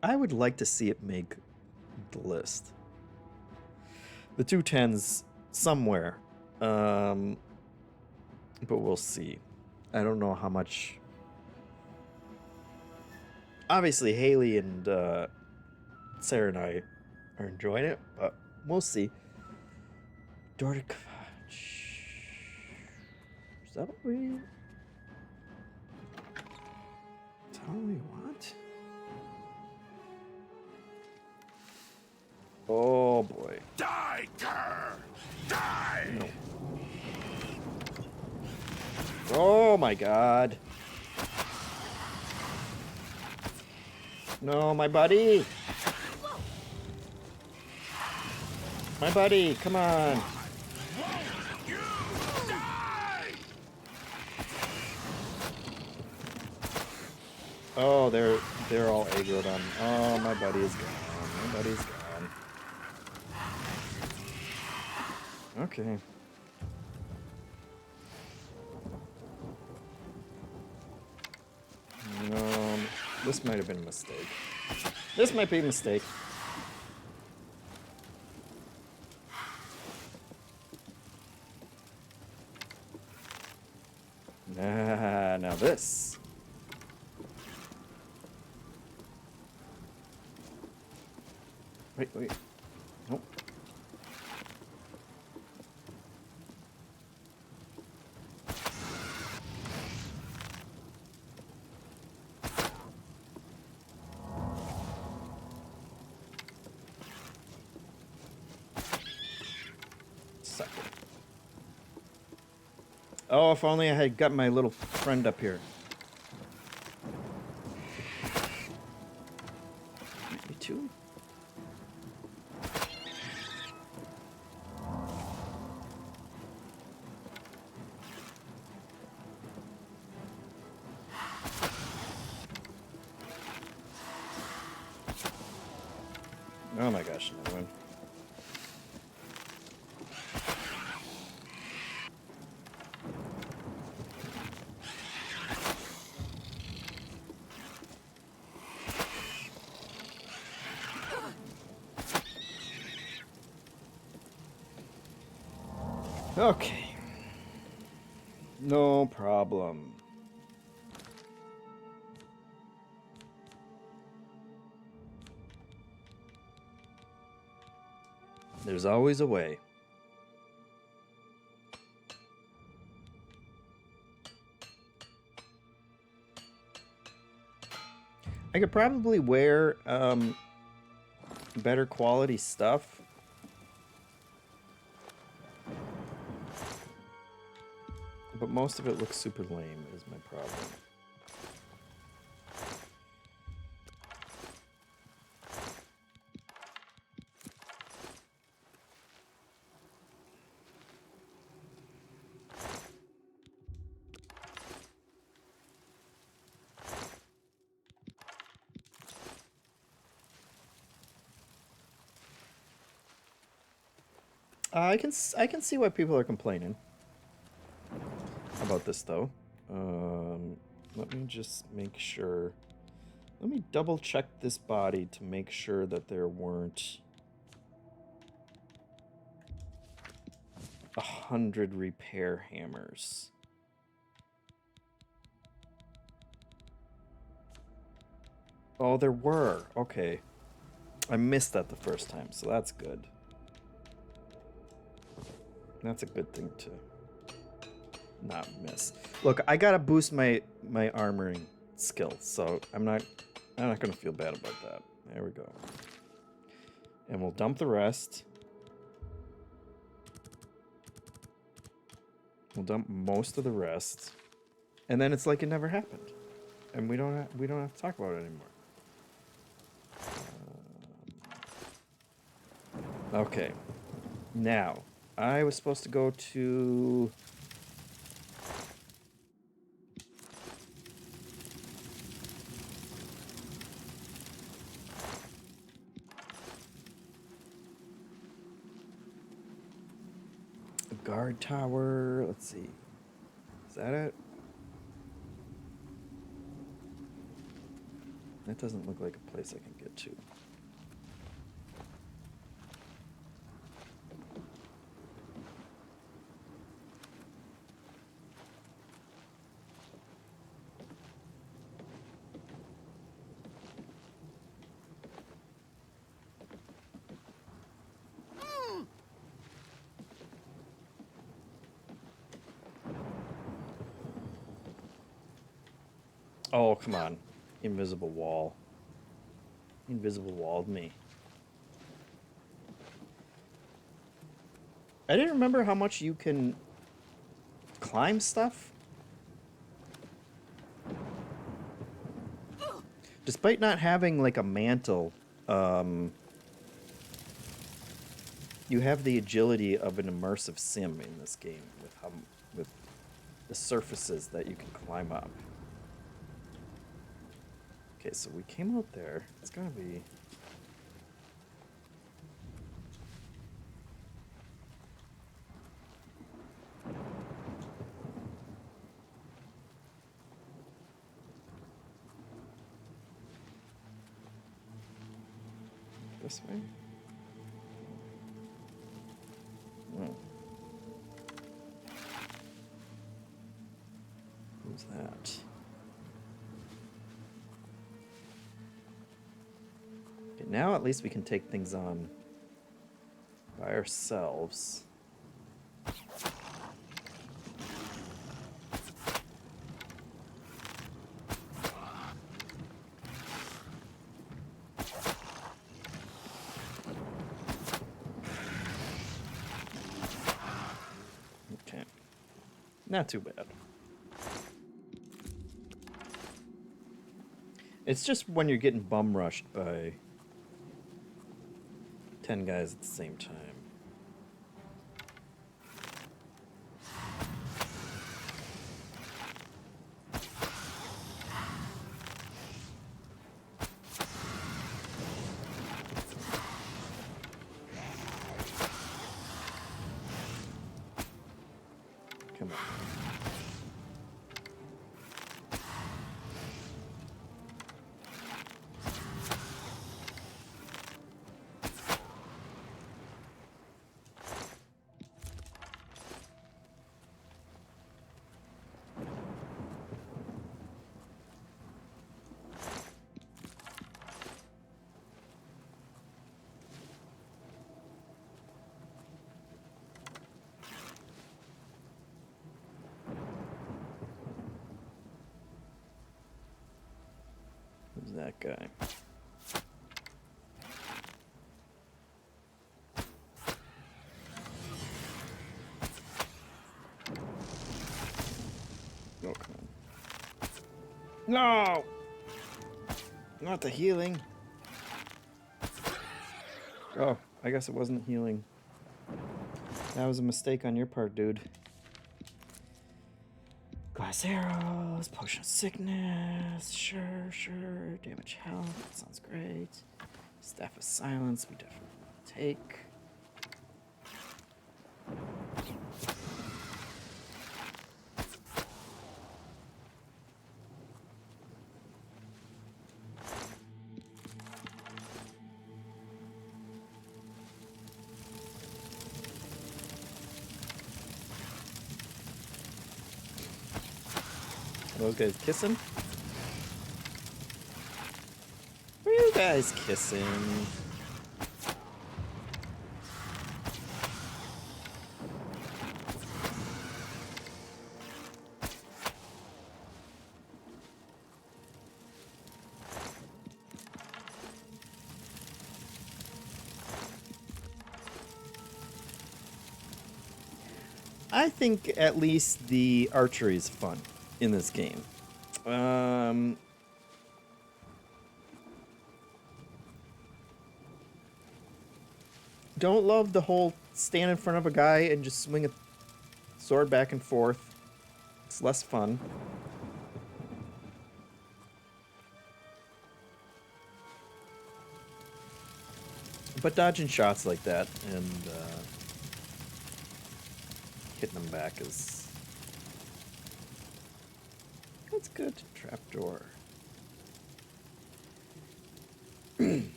I would like to see it make the list. The 210s somewhere. But we'll see. I don't know how much. Obviously, Haley and Sarah and I are enjoying it, but we'll see. Door to Kvatch. Is that what we? Is that what we want? Oh boy. Die, Kerr! Die! No. Oh my god. No, my buddy. My buddy, come on. You die! Oh, they're all aggroed on. Oh, my buddy is gone. My buddy's gone. Okay. This might have been a mistake. This might be a mistake. Now this. Wait. Nope. Oh, if only I had got my little friend up here. Me too. Oh my gosh, another one. Okay. No problem. There's always a way. I could probably wear better quality stuff. But most of it looks super lame, is my problem. I can see why people are complaining about this though. Let me just make sure. Let me double check this body to make sure that there weren't 100 repair hammers. Oh, there were. Okay. I missed that the first time, so that's good. That's a good thing to not miss. Look, I gotta boost my armoring skill, so I'm not gonna feel bad about that. There we go. And we'll dump the rest. We'll dump most of the rest. And then it's like it never happened. And we don't have to talk about it anymore. Okay. Now, I was supposed to go to... a guard tower. Let's see. Is that it? That doesn't look like a place I can get to. Oh, come on. Invisible wall. Invisible walled me. I didn't remember how much you can climb stuff. Despite not having like a mantle, you have the agility of an immersive sim in this game with the surfaces that you can climb up. Okay, so we came out there. It's gotta be... this way? Oh. Who's that? Okay, now at least we can take things on by ourselves. Okay. Not too bad. It's just when you're getting bum rushed by 10 guys at the same time. Come on. Who's that guy? Oh, come on. No! Not the healing. Oh, I guess it wasn't healing. That was a mistake on your part, dude. Glass arrows, potion of sickness, sure. Damage health, that sounds great. Staff of silence, we definitely want to take. Are those guys kissing? Where are you guys kissing? I think at least the archery is fun in this game. Don't love the whole stand in front of a guy and just swing a sword back and forth. It's less fun. But dodging shots like that and hitting them back is... That's good. Trapdoor.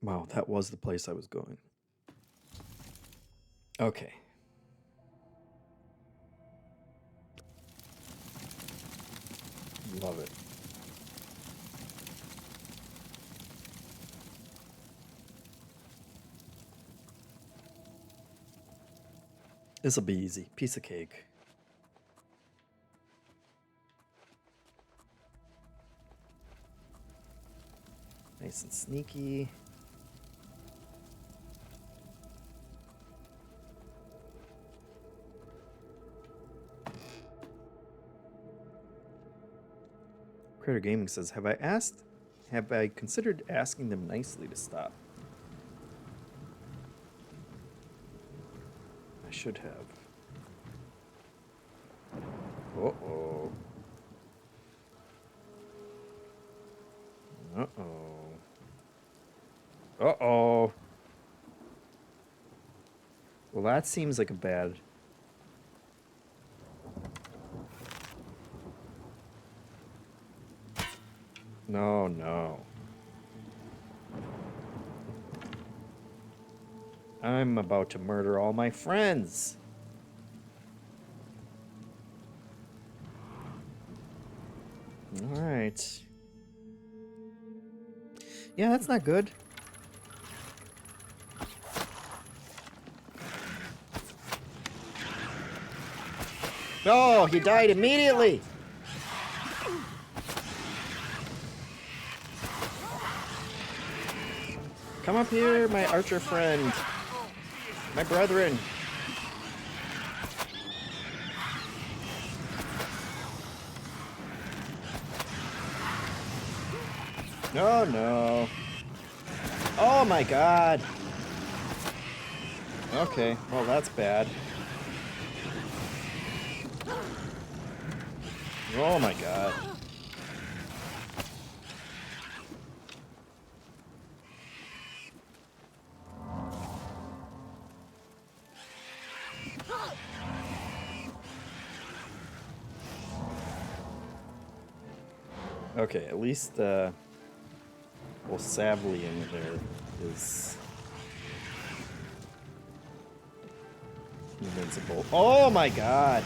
Wow, that was the place I was going. Okay. Love it. This'll be easy. Piece of cake. Nice and sneaky. Critter Gaming says, have I considered asking them nicely to stop? I should have. Uh-oh. Uh-oh. Uh-oh. Well, that seems like a bad... No, no. I'm about to murder all my friends. All right. Yeah, that's not good. Oh, he died immediately. Come up here, my archer friend. My brethren. No, no. Oh my god. Okay, well that's bad. Oh my god. Okay, at least well, Savly in there is invincible. Oh my god!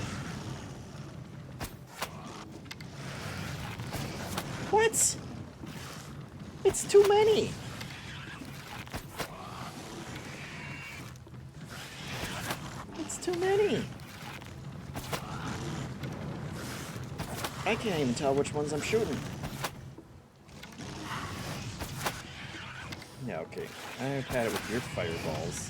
What? It's too many! It's too many! I can't even tell which ones I'm shooting. Yeah, okay. I've had it with your fireballs.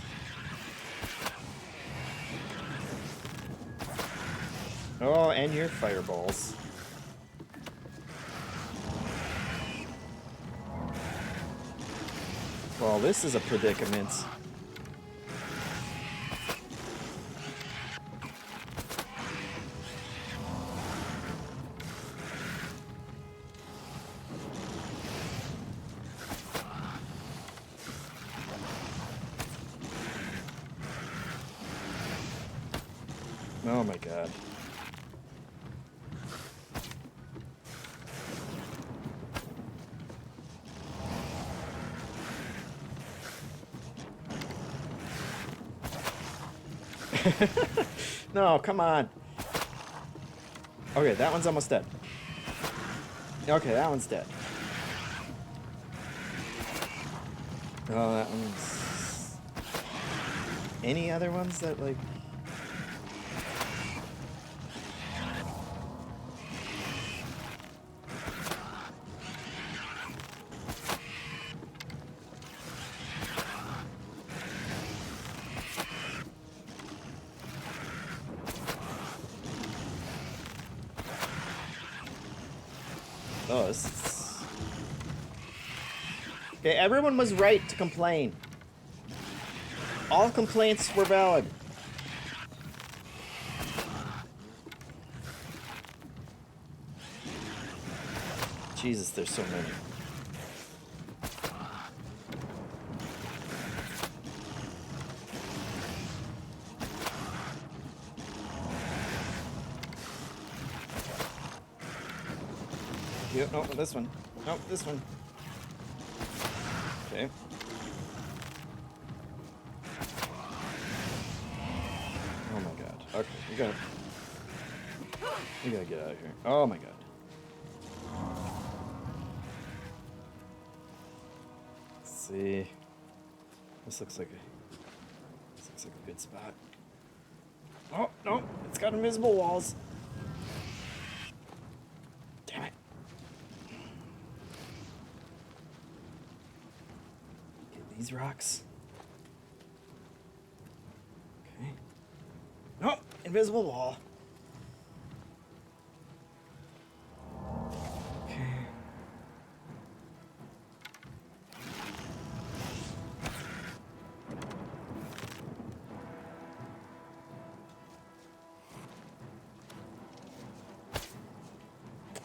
Oh, and your fireballs. Well, this is a predicament. Oh my god. No, come on. Okay, that one's almost dead. Okay, that one's dead. Oh, that one's... Any other ones that, like... Oh, this is... Okay, everyone was right to complain. All complaints were valid. Jesus, there's so many. Yep, no, this one. No, this one. Okay. Oh my god. Okay, we gotta get out of here. Oh my god. Let's see. This looks like a good spot. Oh no, it's got invisible walls. Damn it. Get these rocks. Okay. No, invisible wall. Okay.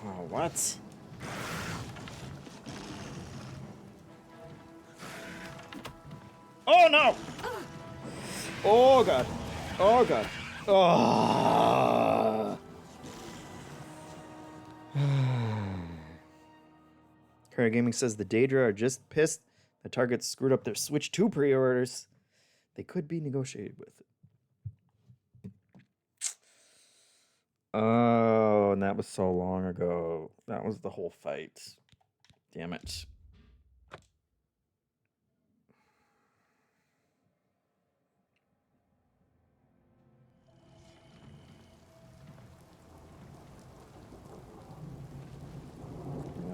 Oh, what? Oh no! Oh god. Oh god. Oh. Current Gaming says the Daedra are just pissed the Target screwed up their Switch 2 pre-orders. They could be negotiated with. Oh, and that was so long ago. That was the whole fight. Damn it.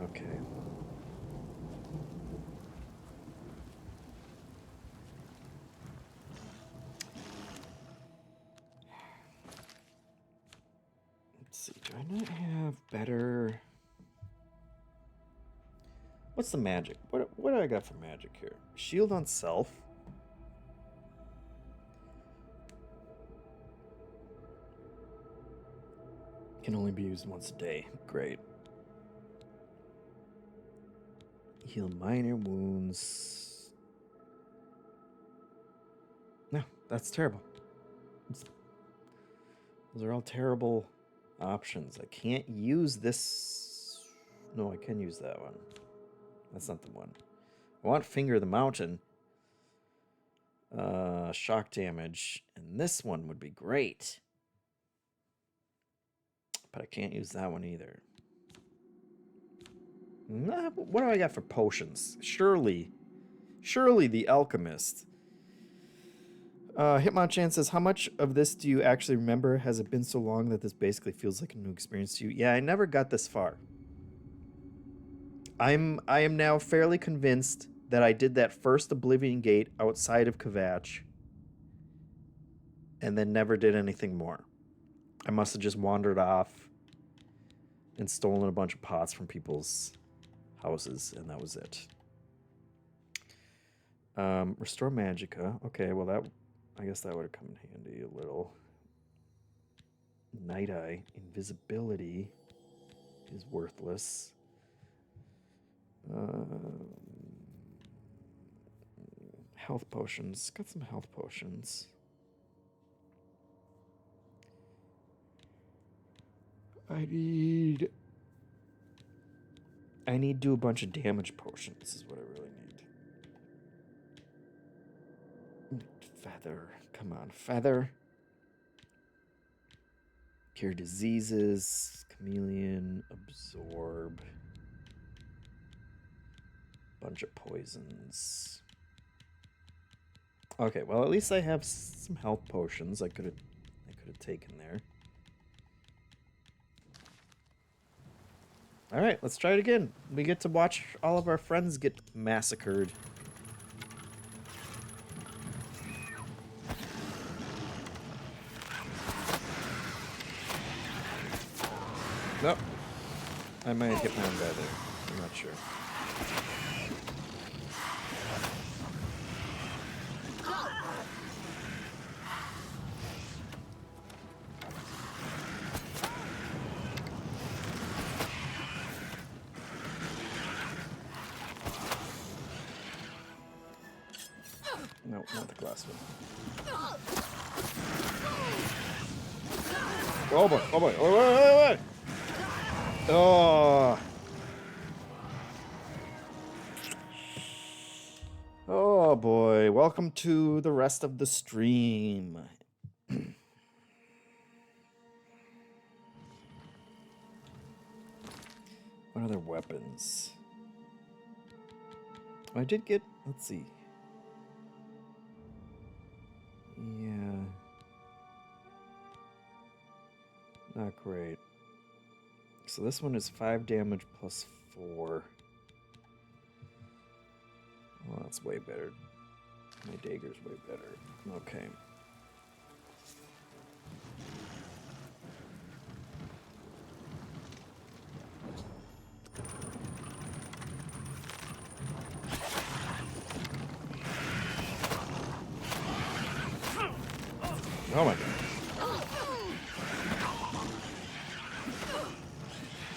Okay. Let's see, do I not have better... What's the magic? What do I got for magic here? Shield on self. Can only be used once a day. Great. Heal minor wounds. No, that's terrible. Those are all terrible options. I can't use this. No, I can use that one. That's not the one. I want Finger of the Mountain. Shock damage. And this one would be great. But I can't use that one either. Nah, what do I got for potions? Surely the Alchemist. Hitmonchan says, how much of this do you actually remember? Has it been so long that this basically feels like a new experience to you? Yeah, I never got this far. I am now fairly convinced that I did that first Oblivion gate outside of Kvatch and then never did anything more. I must have just wandered off and stolen a bunch of pots from people's houses, and that was it. Restore Magicka. Okay, well that, I guess that would have come in handy a little. Night Eye. Invisibility is worthless. Health potions. Got some health potions. I need to do a bunch of damage potions is what I really need. Feather. Come on, feather. Cure diseases. Chameleon. Absorb. Bunch of poisons. Okay, well at least I have some health potions I could have taken there. All right, let's try it again. We get to watch all of our friends get massacred. Nope. I might hit my own guy there. I'm not sure. No, not the glass one. Oh boy, oh boy, oh, wait, wait, wait. Oh. Oh boy, welcome to the rest of the stream. What other weapons? I did get, let's see. Yeah. Not great. So this one is 5 damage plus 4. Well, that's way better. My dagger's way better. Okay. Oh my god.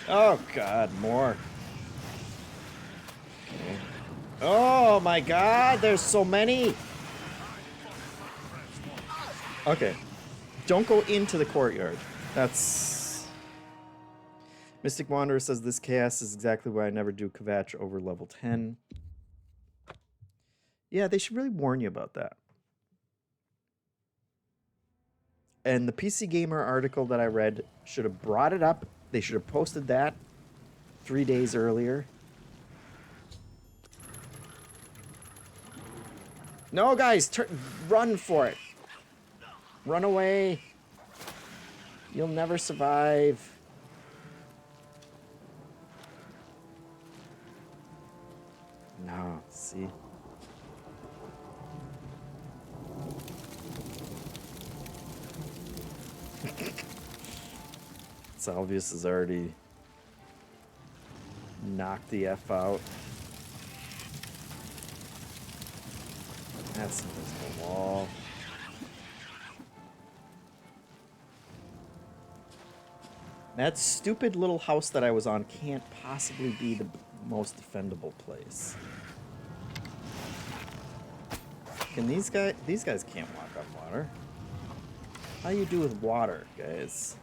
Oh god, more. Okay. Oh my god, there's so many. Okay. Don't go into the courtyard. That's... Mystic Wanderer says this chaos is exactly why I never do Kvatch over level 10. Yeah, they should really warn you about that. And the PC Gamer article that I read should have brought it up. They should have posted that 3 days earlier. No, guys, run for it. Run away. You'll never survive. No, see? Salvius has already knocked the F out. That's an invisible wall. That stupid little house that I was on can't possibly be the most defendable place. Can these guys can't walk on water. How do you do with water, guys?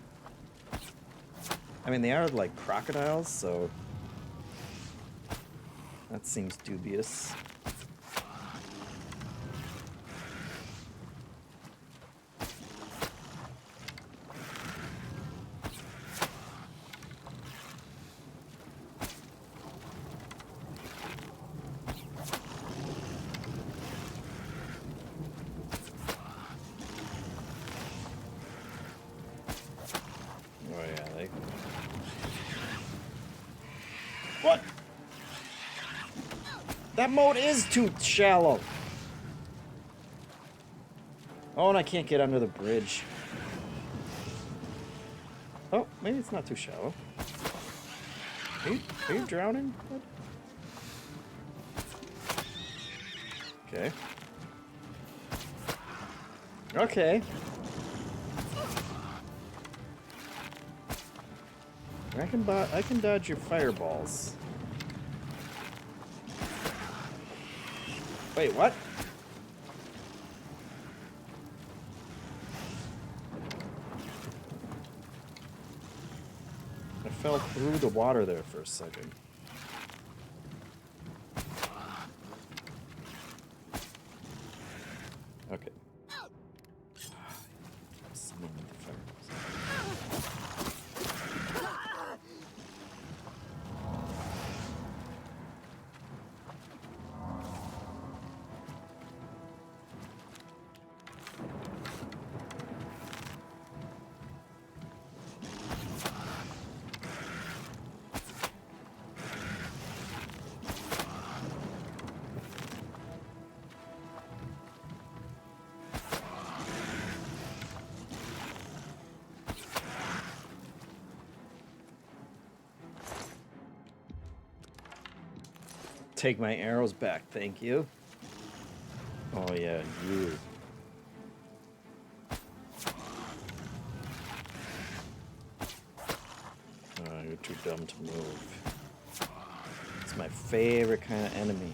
I mean, they are like crocodiles, so that seems dubious. What? That moat is too shallow. Oh, and I can't get under the bridge. Oh, maybe it's not too shallow. Are you drowning? What? Okay. Okay. I can dodge your fireballs. Wait, what? I fell through the water there for a second. Okay. take my arrows back, thank you. Oh yeah, you. Oh, you're too dumb to move. It's my favorite kind of enemy.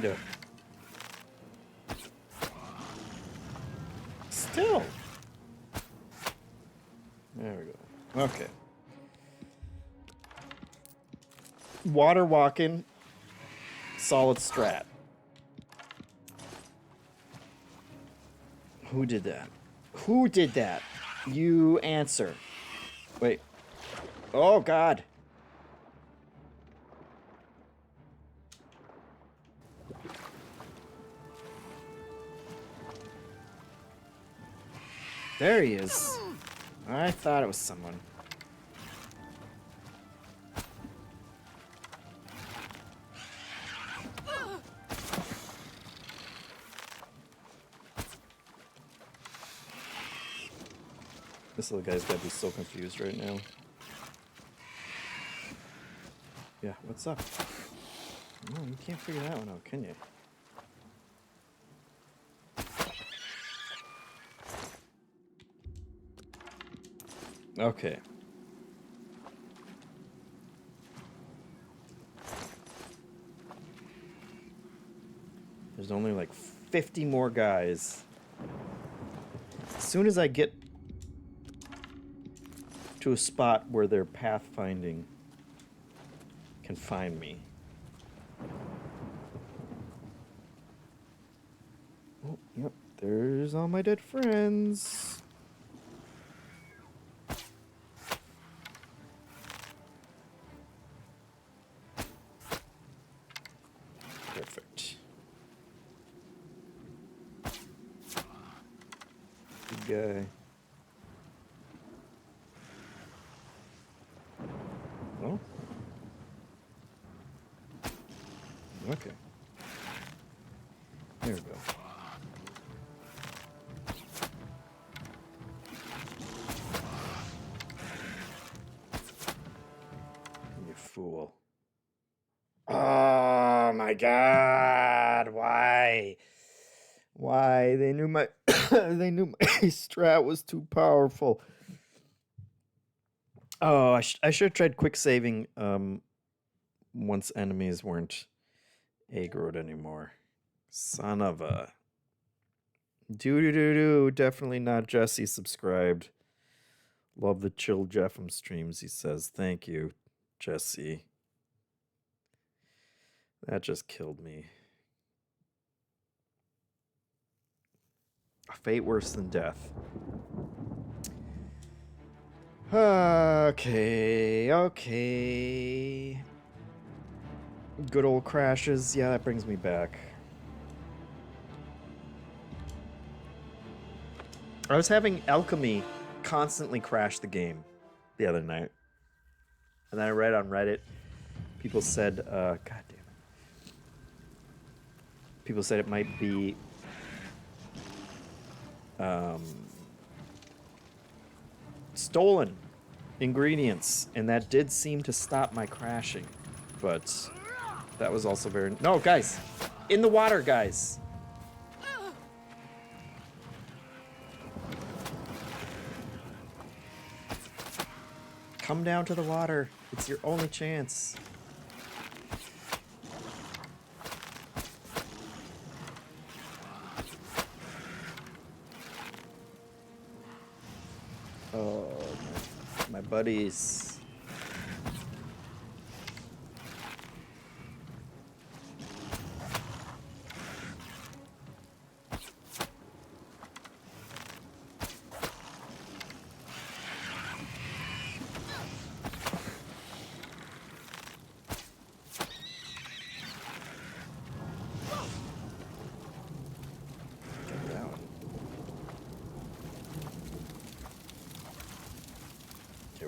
Yeah. Still. There we go. Okay. Water walking. Solid strat. Who did that? Who did that? You answer. Wait. Oh, God. There he is. I thought it was someone. This little guy's gotta be so confused right now. Yeah, what's up? Oh, you can't figure that one out, can you? Okay. There's only like 50 more guys. As soon as I get to a spot where their pathfinding can find me. Oh, yep. There's all my dead friends. Perfect. Good guy. Oh. Okay. There we go. You fool. Oh my God. Why? Why? They knew my they knew my strat was too powerful. Oh, I should have tried quick saving once enemies weren't aggroed anymore. Son of a doo. Definitely not Jesse subscribed. Love the chill JeffM streams, he says. Thank you, Jesse. That just killed me. A fate worse than death. Okay. Good old crashes. Yeah, that brings me back. I was having alchemy constantly crash the game the other night. And then I read on Reddit, people said, God damn it. People said it might be stolen ingredients, and that did seem to stop my crashing. But that was also very... No, guys! In the water, guys! Come down to the water. It's your only chance. Oh, my buddies.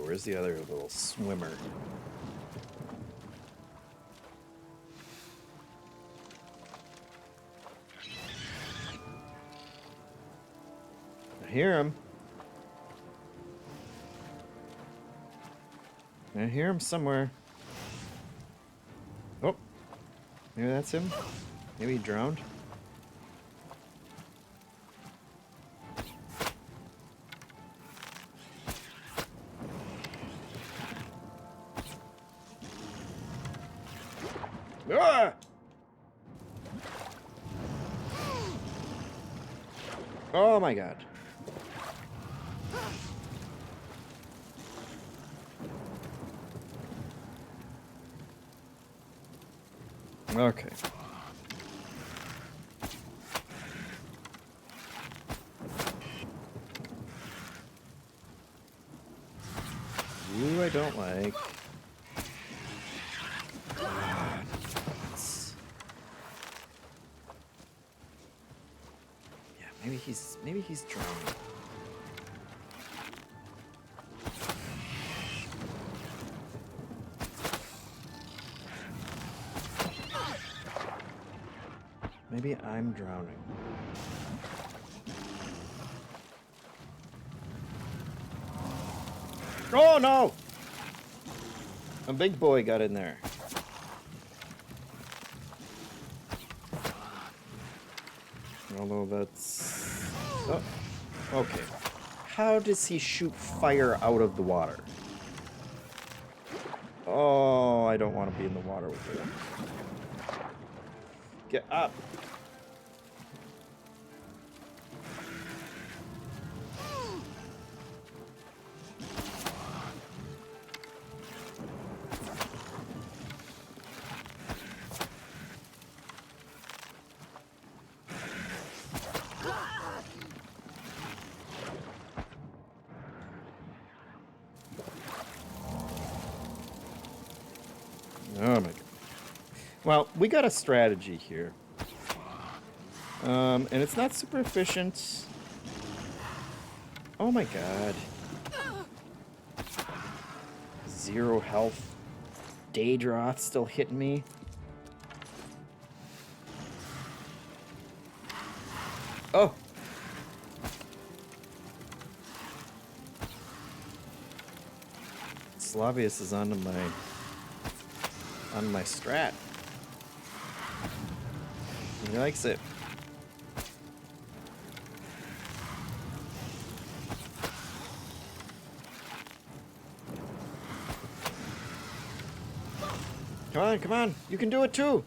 where's the other little swimmer? I hear him. I hear him somewhere. Oh, maybe that's him. Maybe he drowned. Ah! Oh my god. Okay. You I don't like. Yeah, maybe he's drowning. Maybe I'm drowning. Oh no! A big boy got in there. Although that's... Oh, okay. How does he shoot fire out of the water? Oh, I don't want to be in the water with you. Get up! Oh my god. Well, we got a strategy here. And it's not super efficient. Oh my god. 0 health. Daedroth still hitting me. Oh! Slavius is on my strat. He likes it. Come on, come on. You can do it too.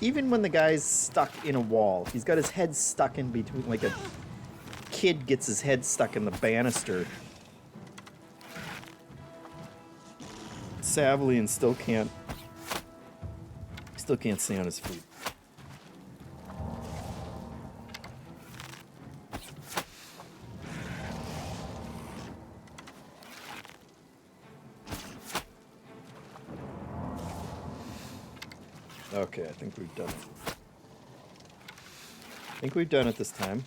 Even when the guy's stuck in a wall, he's got his head stuck in between, like a kid gets his head stuck in the banister. Savalian still can't stay on his feet. Okay, I think we've done it. I think we've done it this time.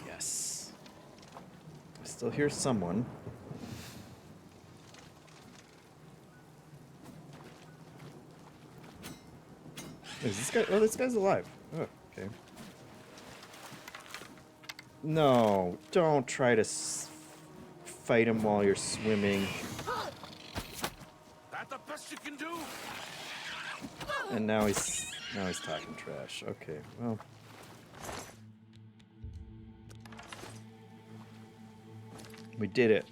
Yes. I still hear someone. Is this guy? Oh, this guy's alive. Oh, okay. No, don't try to fight him while you're swimming. That the best you can do? And now he's talking trash. Okay, well. We did it.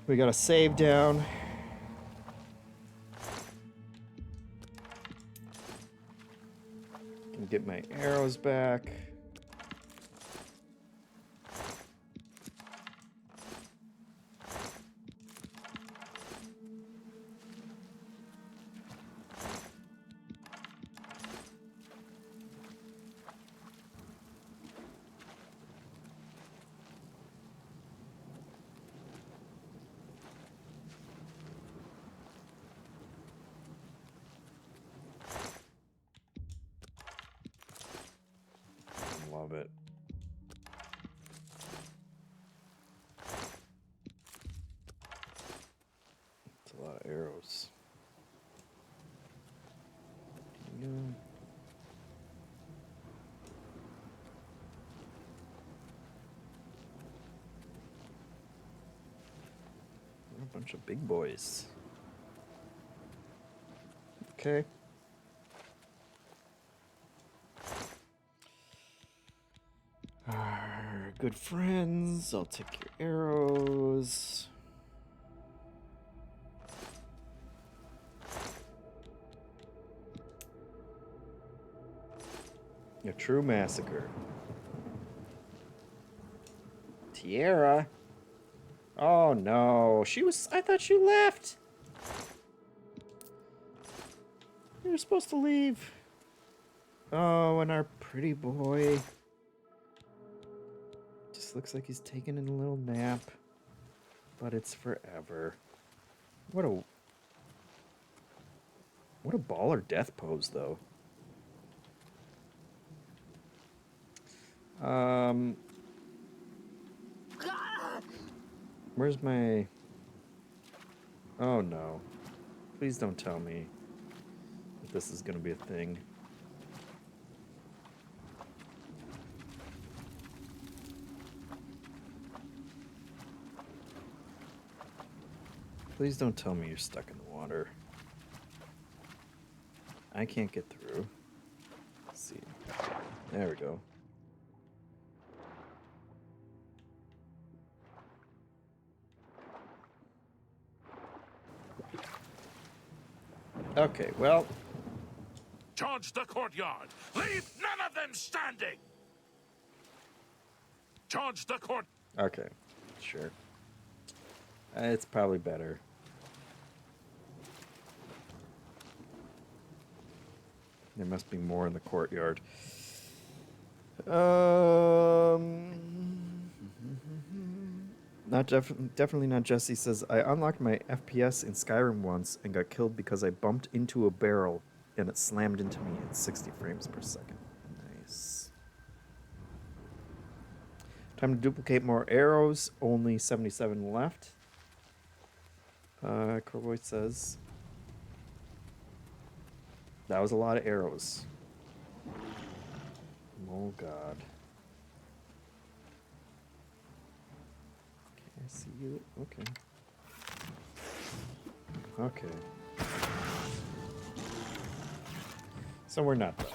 We got a save down. Can Get my arrows back. Love it. It's a lot of arrows. Yeah. We're a bunch of big boys. Okay. Our good friends. I'll take your arrows. A true massacre. Tierra. Oh no. I thought she left. You were supposed to leave. Oh, and our pretty boy. Just looks like he's taking a little nap. But it's forever. What a baller death pose, though. Where's my... Oh, no. Please don't tell me that this is going to be a thing. Please don't tell me you're stuck in the water. I can't get through. Let's see. There we go. Okay, well. Charge the courtyard. Leave none of them standing. Charge the court. Okay, sure. It's probably better. There must be more in the courtyard. Definitely not Jesse says, I unlocked my FPS in Skyrim once and got killed because I bumped into a barrel and it slammed into me at 60 frames per second. Nice. Time to duplicate more arrows. Only 77 left. Corvoy says, that was a lot of arrows. Oh god. I see you. Okay. Okay. So we're not done.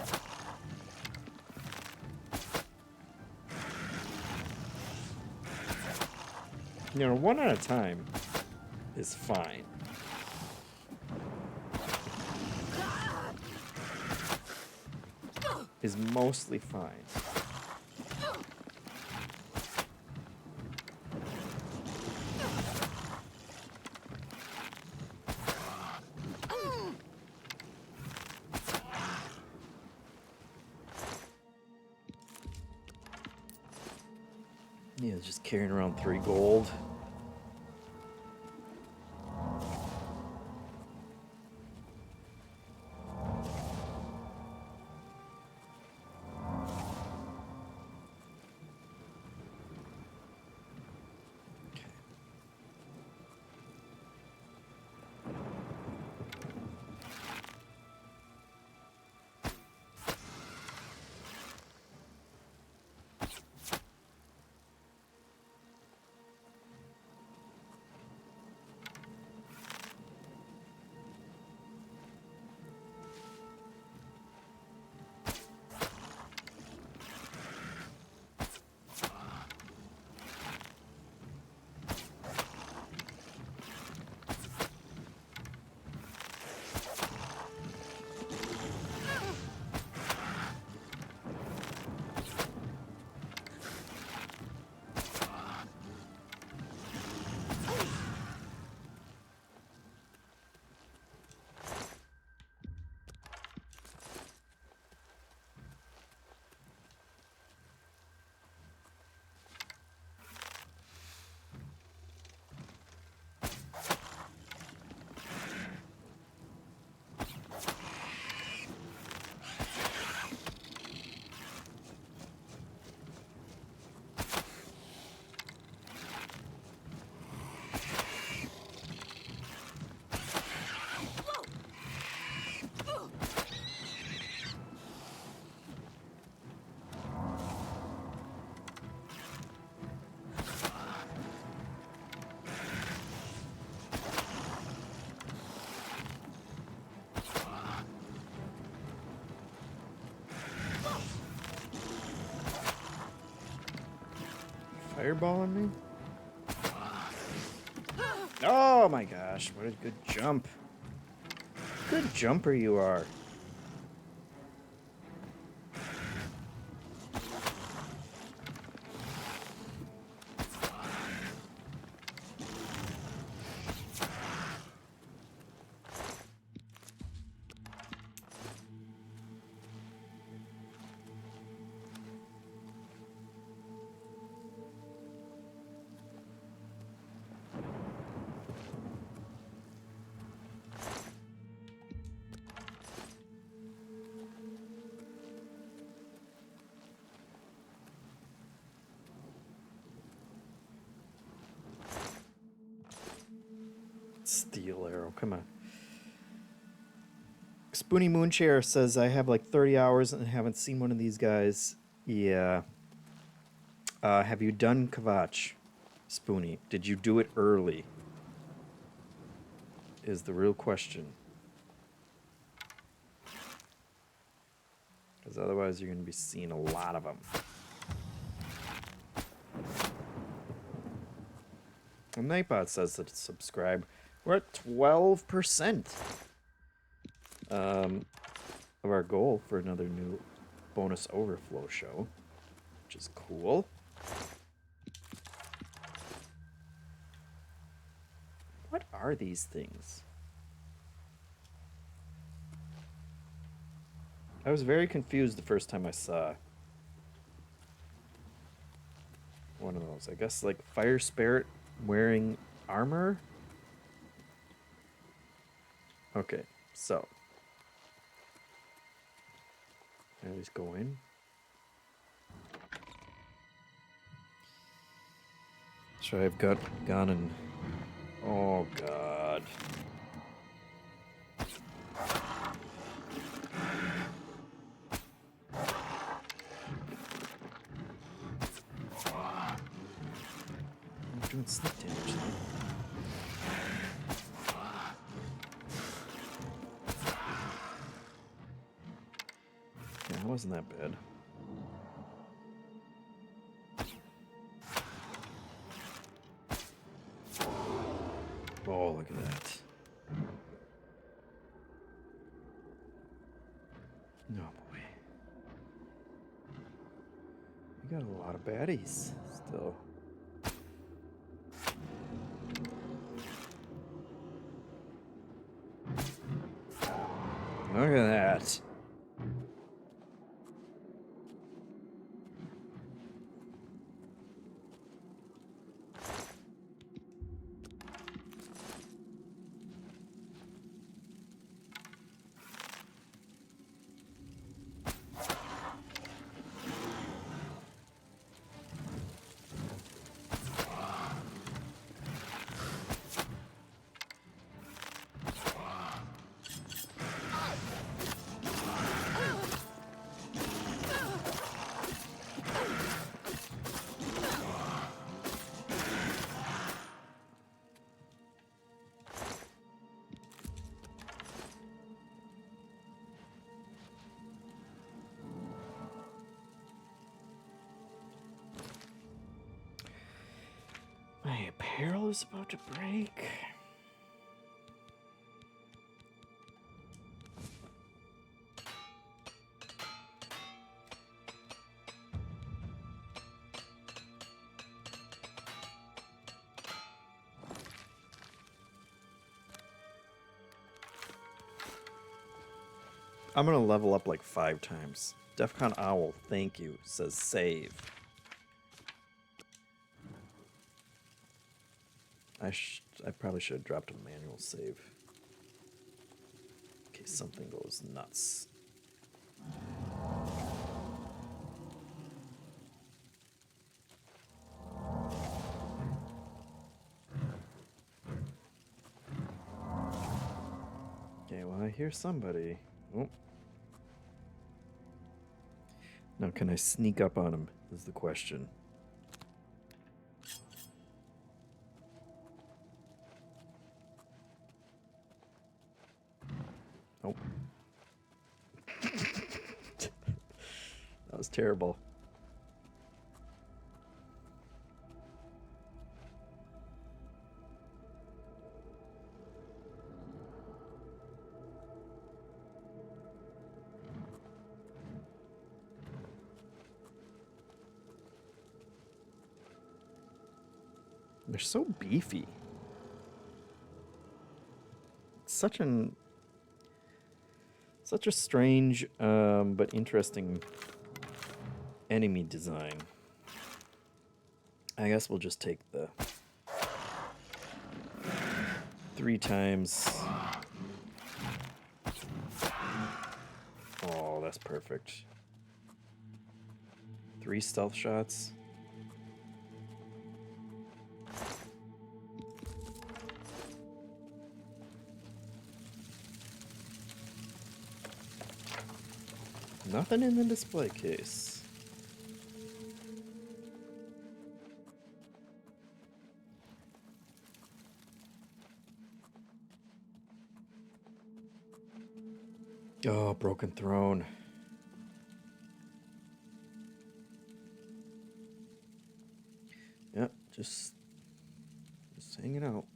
You know, one at a time is fine. Is mostly fine. Yeah, just carrying around 3 gold. fireball on me? Oh my gosh, what a good jump. Good jumper you are. Steel arrow, come on. Spoony Moonchair says, I have like 30 hours and haven't seen one of these guys. Yeah. Have you done Kvatch, Spoony? Did you do it early? Is the real question. Because otherwise you're going to be seeing a lot of them. And Nightbot says to subscribe. We're at 12% of our goal for another new bonus overflow show, which is cool. What are these things? I was very confused the first time I saw one of those. I guess like fire spirit wearing armor. Okay, so I just go in. So I've got gone and oh god. I'm doing sneak damage though. Yeah, it wasn't that bad. Oh, look at that. No boy. We got a lot of baddies still. Look at that. My apparel is about to break. I'm gonna level up like 5 times. Defcon Owl, thank you, says save. I probably should have dropped a manual save. In case something goes nuts. Okay, well I hear somebody. Oh. Now can I sneak up on him is the question. Nope. That was terrible. They're so beefy. Such a strange but interesting enemy design. I guess we'll just take the 3 times. Oh, that's perfect. 3 stealth shots. Nothing in the display case. Oh, broken throne. Yep, just hanging out.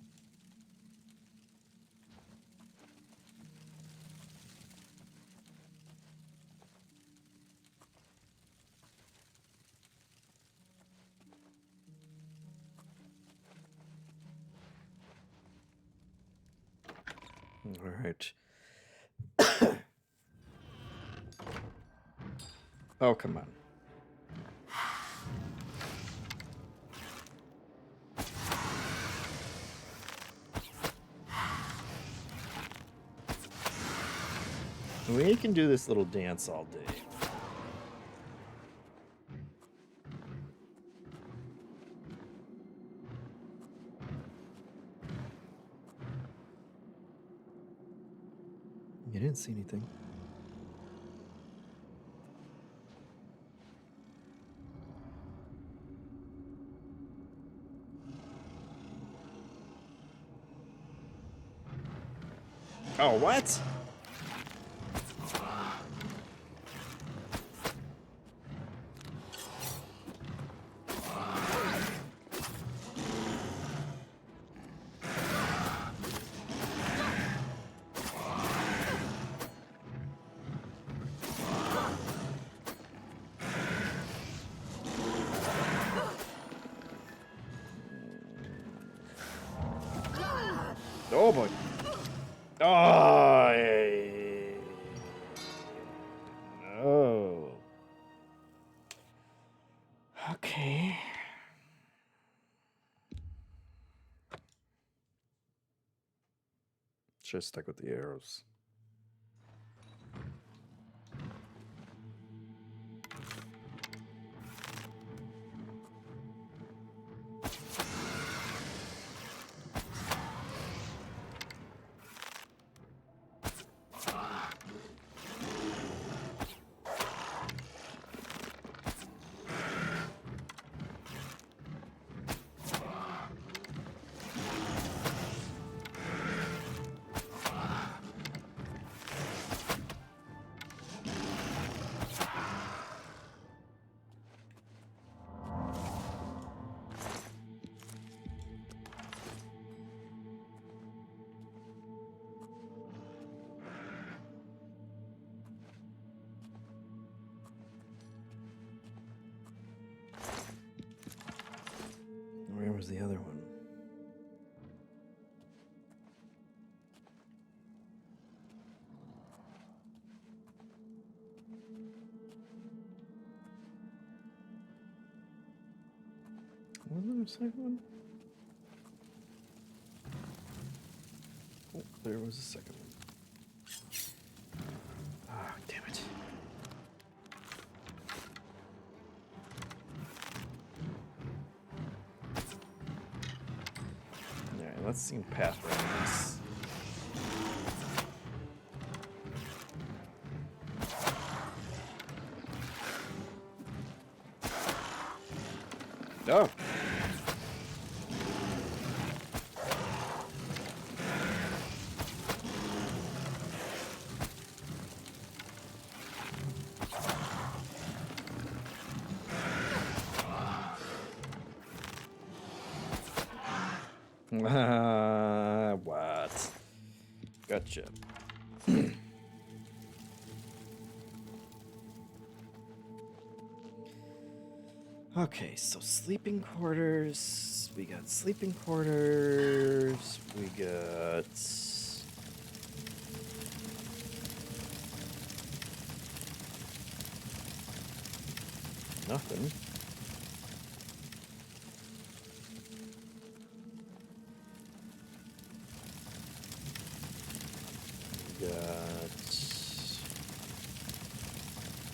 All right. Oh, come on. We can do this little dance all day. You didn't see anything. Oh, what? Oh boy. Oh. Oh. Okay. Should have stuck with the arrows. Where was the other one? Wasn't there a second one? Oh, there was a second one. Ah, damn it. Alright, let's see path around this. Oh. What? Gotcha. Okay, so sleeping quarters. We got sleeping quarters. We got nothing. We got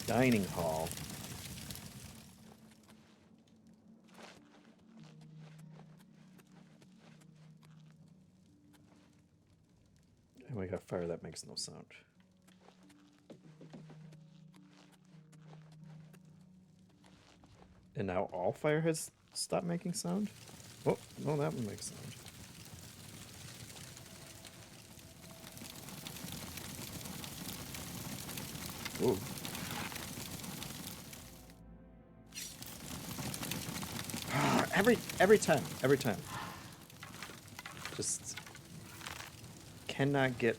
dining hall. And we got fire that makes no sound. And now all fire has stopped making sound? Oh, no, that one makes sound. Whoa. Every time. Just cannot get.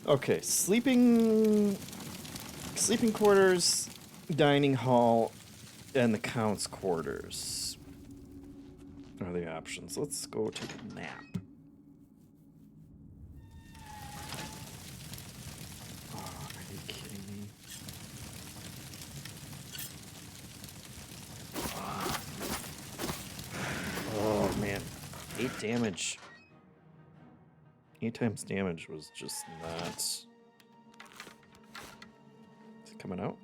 Okay, sleeping quarters, dining hall, and the count's quarters are the options. Let's go take a nap. Oh, are you kidding me? Oh man, 8 damage. 8 times damage was just not. Is it coming out?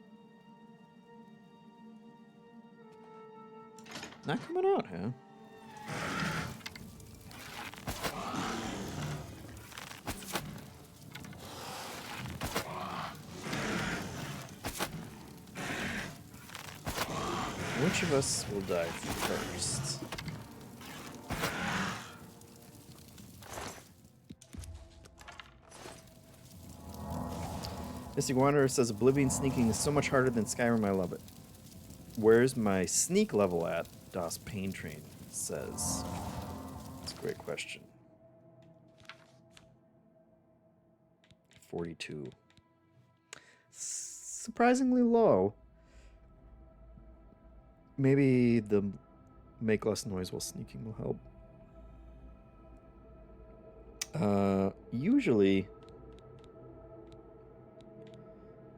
Not coming out, huh? Which of us will die first? Mystic Wanderer says Oblivion sneaking is so much harder than Skyrim. I love it. Where's my sneak level at? Das Pain Train says. That's a great question. 42. Surprisingly low. Maybe the make less noise while sneaking will help. Usually,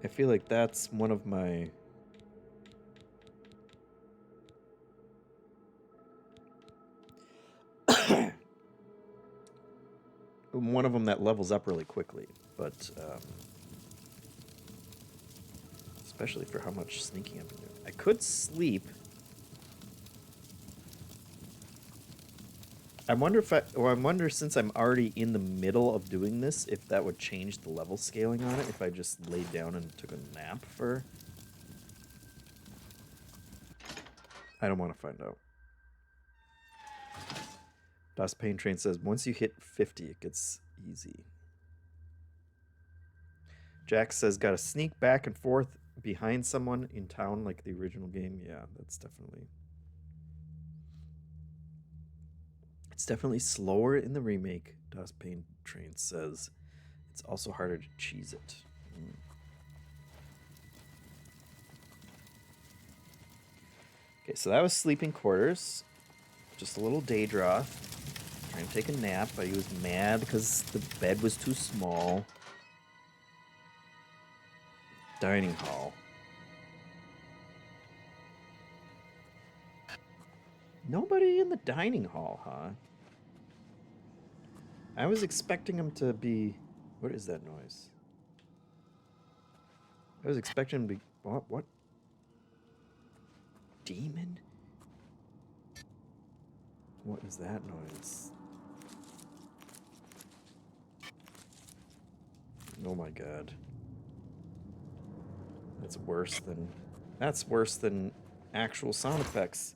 I feel like that's one of my... one of them that levels up really quickly, but especially for how much sneaking I've been doing. I could sleep. I wonder since I'm already in the middle of doing this, if that would change the level scaling on it, if I just laid down and took a nap for... I don't want to find out. Das Pain Train says, once you hit 50, it gets easy. Jack says, gotta sneak back and forth behind someone in town like the original game. Yeah, that's definitely... It's definitely slower in the remake, Das Pain Train says. It's also harder to cheese it. Okay, so that was sleeping quarters. Just a little day draw. Trying to take a nap, but he was mad because the bed was too small. Dining hall. Nobody in the dining hall, huh? I was expecting him to be... What is that noise? I was expecting him to be... What? Demon? What is that noise? Oh my god. That's worse than actual sound effects.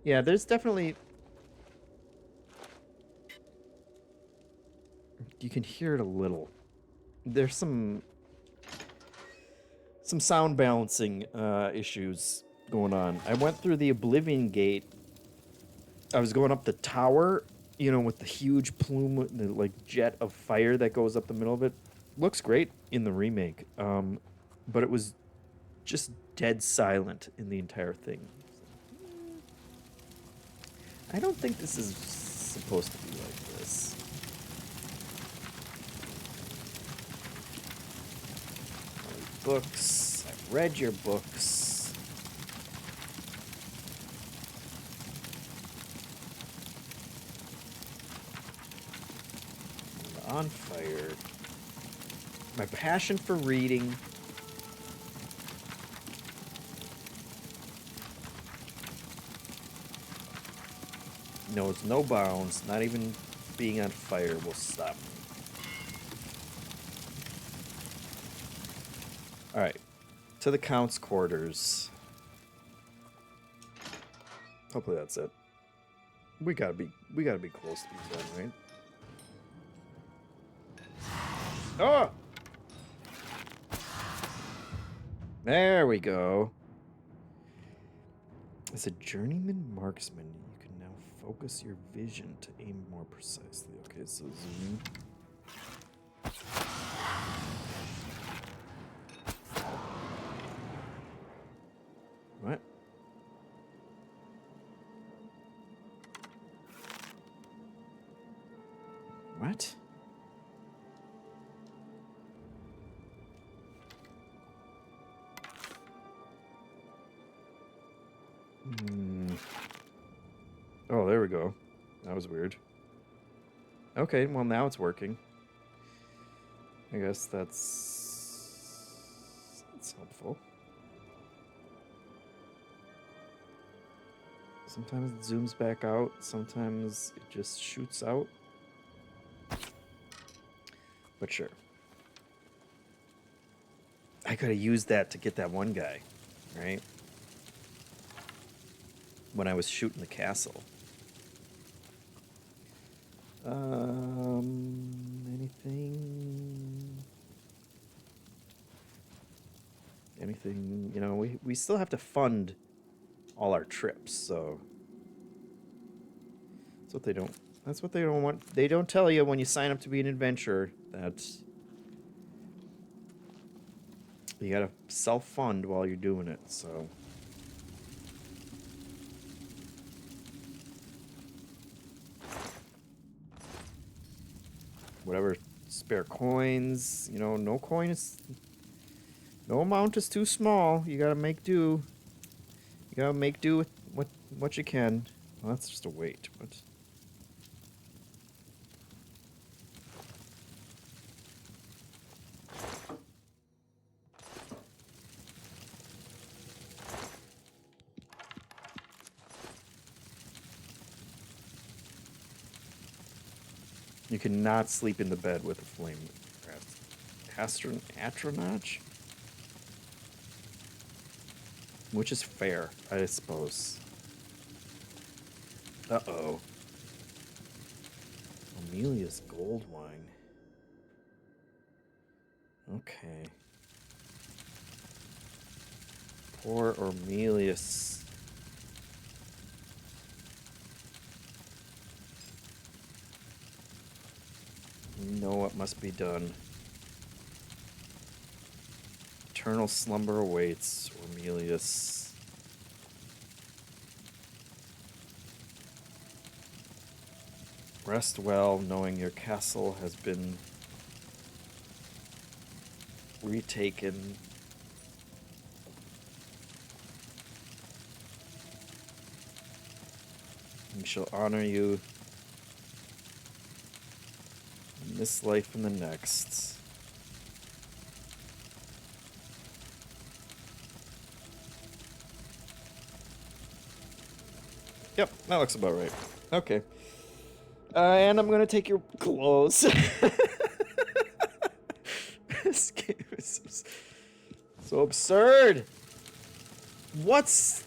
Yeah, there's definitely... You can hear it a little. There's some sound balancing issues going on. I went through the Oblivion gate. I was going up the tower, you know, with the huge plume, the like jet of fire that goes up the middle of it. Looks great in the remake, but it was just dead silent in the entire thing. I don't think this is supposed to be like this. Books. I've read your books. I'm on fire. My passion for reading. Knows no bounds. Not even being on fire will stop me. All right, to the Count's quarters. Hopefully that's it. We gotta be close to being done, right? Oh! There we go. As a journeyman marksman, you can now focus your vision to aim more precisely. Okay, so zoom. What? What? Oh, there we go. That was weird. Okay, well now it's working. I guess that's helpful. Sometimes it zooms back out, sometimes it just shoots out. But sure. I could have used that to get that one guy, right? When I was shooting the castle. Anything, you know, we still have to fund all our trips, so that's what they don't want. They don't tell you when you sign up to be an adventurer that you gotta self-fund while you're doing it, so. Whatever spare coins, you know, no amount is too small. You gotta make do. You gotta make do with what you can. Well, that's just a weight, but. You cannot sleep in the bed with a flame. Astronach? Which is fair, I suppose. Uh-oh. Amelia's gold wine. Okay. Poor Ormelius. You know what must be done. Eternal slumber awaits Ormelius. Rest well, knowing your castle has been retaken. We shall honor you in this life and the next. Yep, that looks about right. Okay. And I'm gonna take your clothes. This game is so absurd. What's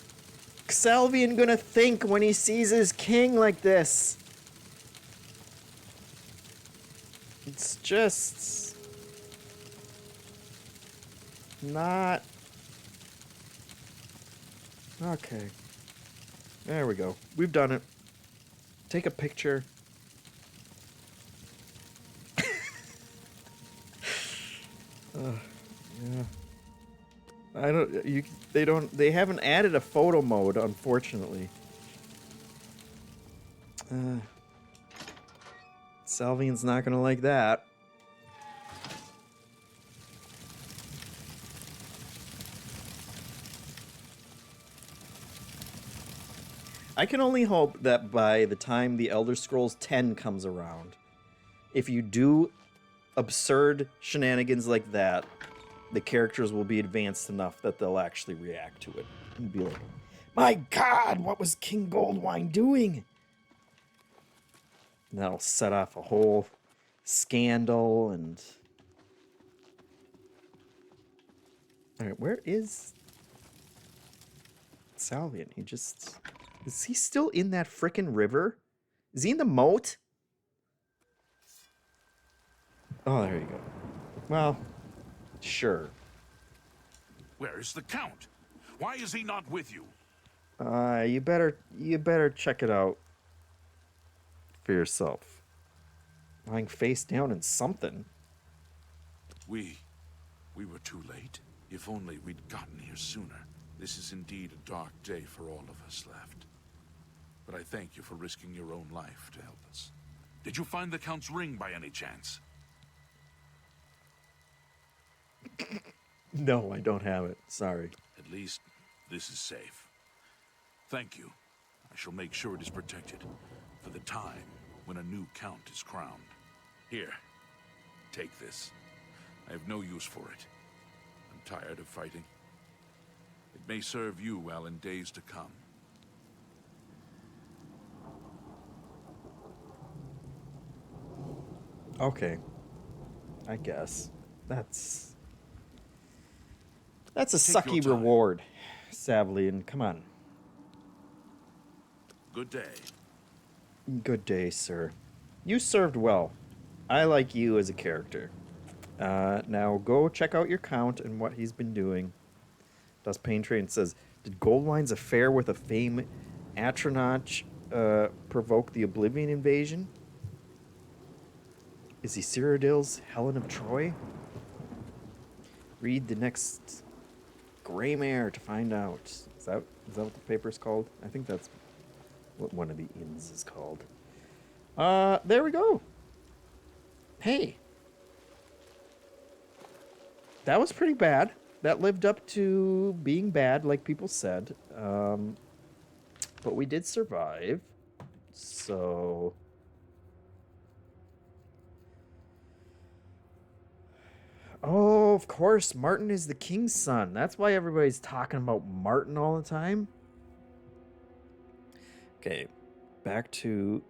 Salvian gonna think when he sees his king like this? It's just not okay. There we go. We've done it. Take a picture. Yeah. I don't. You. They don't. They haven't added a photo mode, unfortunately. Salvian's not gonna like that. I can only hope that by the time the Elder Scrolls 10 comes around, if you do absurd shenanigans like that, the characters will be advanced enough that they'll actually react to it and be like, "My God, what was King Goldwine doing?" And that'll set off a whole scandal and... Alright, where is Salvian? He just... Is he still in that frickin' river? Is he in the moat? Oh, there you go. Well, sure. Where is the Count? Why is he not with you? You better check it out for yourself. Lying face down in something. We were too late. If only we'd gotten here sooner. This is indeed a dark day for all of us left. But I thank you for risking your own life to help us. Did you find the Count's ring by any chance? No, I don't have it. Sorry. At least, this is safe. Thank you. I shall make sure it is protected for the time when a new Count is crowned. Here, take this. I have no use for it. I'm tired of fighting. It may serve you well in days to come. Okay. I guess. That's a Take your sucky time. reward, Savlian. Come on. Good day. Good day, sir. You served well. I like you as a character. Now go check out your Count and what he's been doing. Dust Pain Train says, did Goldwine's affair with a famed Atronach provoke the Oblivion invasion? Is he Cyrodiil's Helen of Troy? Read the next Greymare to find out. Is that what the paper's called? I think that's what one of the inns is called. There we go. Hey. That was pretty bad. That lived up to being bad, like people said. But we did survive. So... Oh, of course. Martin is the king's son. That's why everybody's talking about Martin all the time. Okay. Back to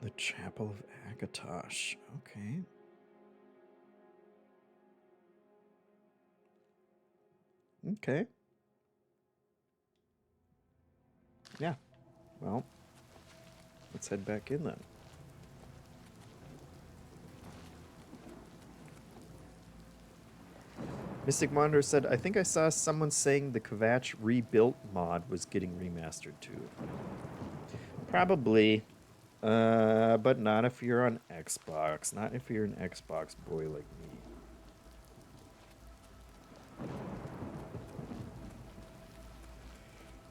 the Chapel of Akatosh. Okay. Okay. Yeah. Well, let's head back in then. Mystic Wanderer said, I think I saw someone saying the Kvatch rebuilt mod was getting remastered too. Probably. But not if you're on Xbox. Not if you're an Xbox boy like me.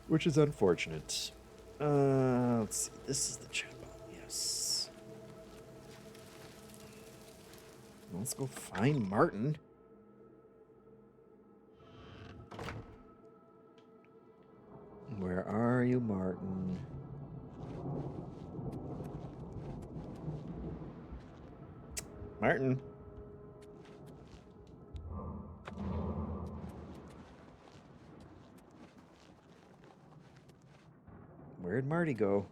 Which is unfortunate. Let's see. This is the chapel. Yes. Let's go find Martin. Where are you, Martin? Martin. Where'd Marty go?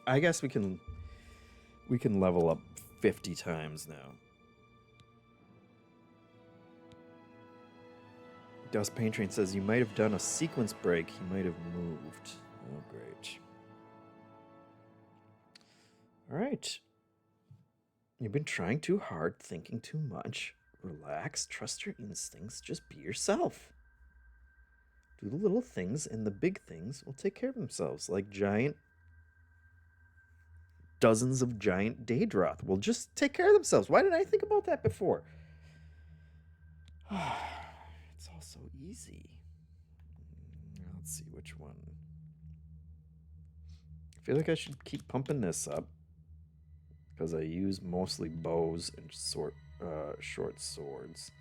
I guess we can level up 50 times now. Dust Paint Train says you might have done a sequence break. He might have moved. Oh, great. All right. You've been trying too hard, thinking too much. Relax, trust your instincts, just be yourself. Do the little things, and the big things will take care of themselves, like dozens of giant Daedroth will just take care of themselves. Why didn't I think about that before? It's all so easy. Let's see which one. I feel like I should keep pumping this up because I use mostly bows and short swords.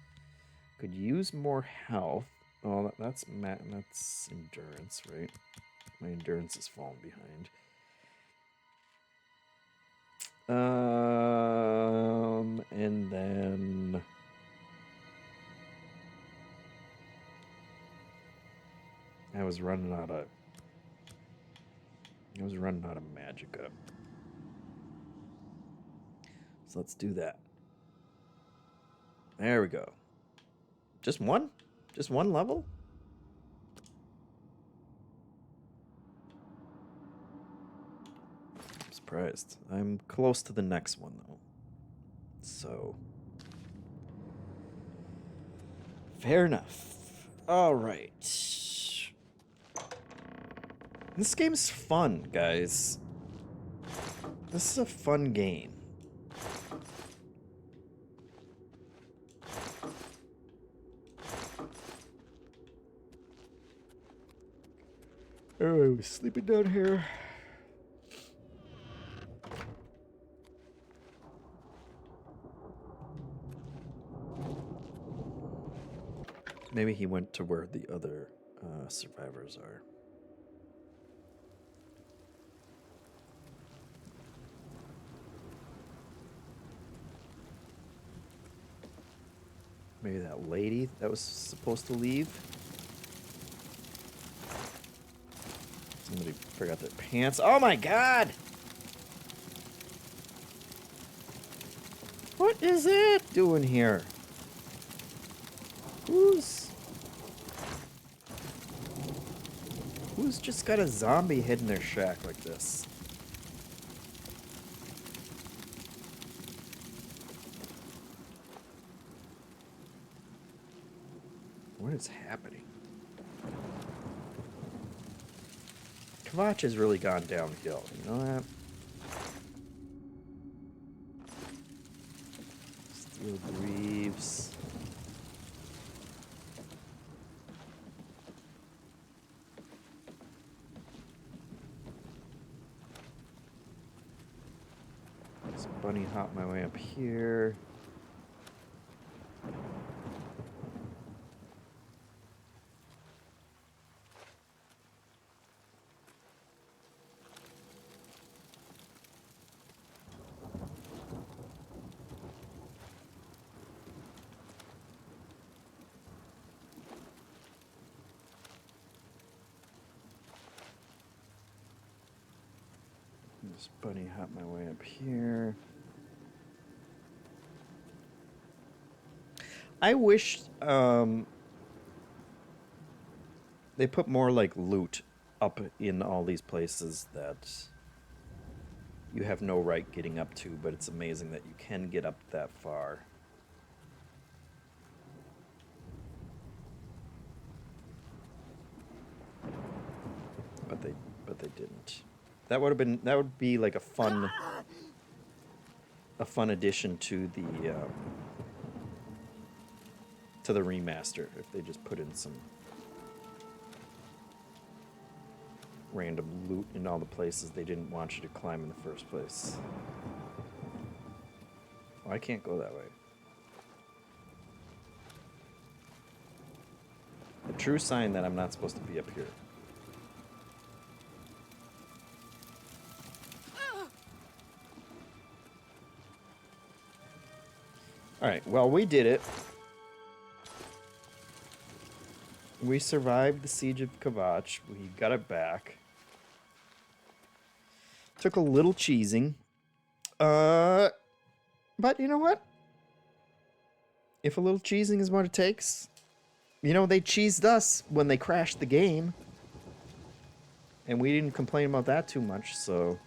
Could use more health. Oh, that's endurance, right? My endurance is falling behind. And then I was running out of magicka. So let's do that. There we go. Just one? Just one level? I'm surprised. I'm close to the next one, though. So. Fair enough. Alright. This game's fun, guys. This is a fun game. Oh, I was sleeping down here. Maybe he went to where the other survivors are. Maybe that lady that was supposed to leave. Somebody forgot their pants. Oh my god! What is it doing here? Who's just got a zombie hid in their shack like this? What is happening? Kvatch has really gone downhill, you know that? Steel Greaves. Let's bunny hop my way up here. Just bunny hop my way up here. I wish they put more like loot up in all these places that you have no right getting up to, but it's amazing that you can get up that far. But they didn't. That would be like a fun addition to the remaster if they just put in some random loot in all the places they didn't want you to climb in the first place. Oh, I can't go that way. A true sign that I'm not supposed to be up here. Alright, well, we did it. We survived the siege of Kvatch. We got it back. Took a little cheesing. But you know what? If a little cheesing is what it takes, you know, they cheesed us when they crashed the game. And we didn't complain about that too much, so...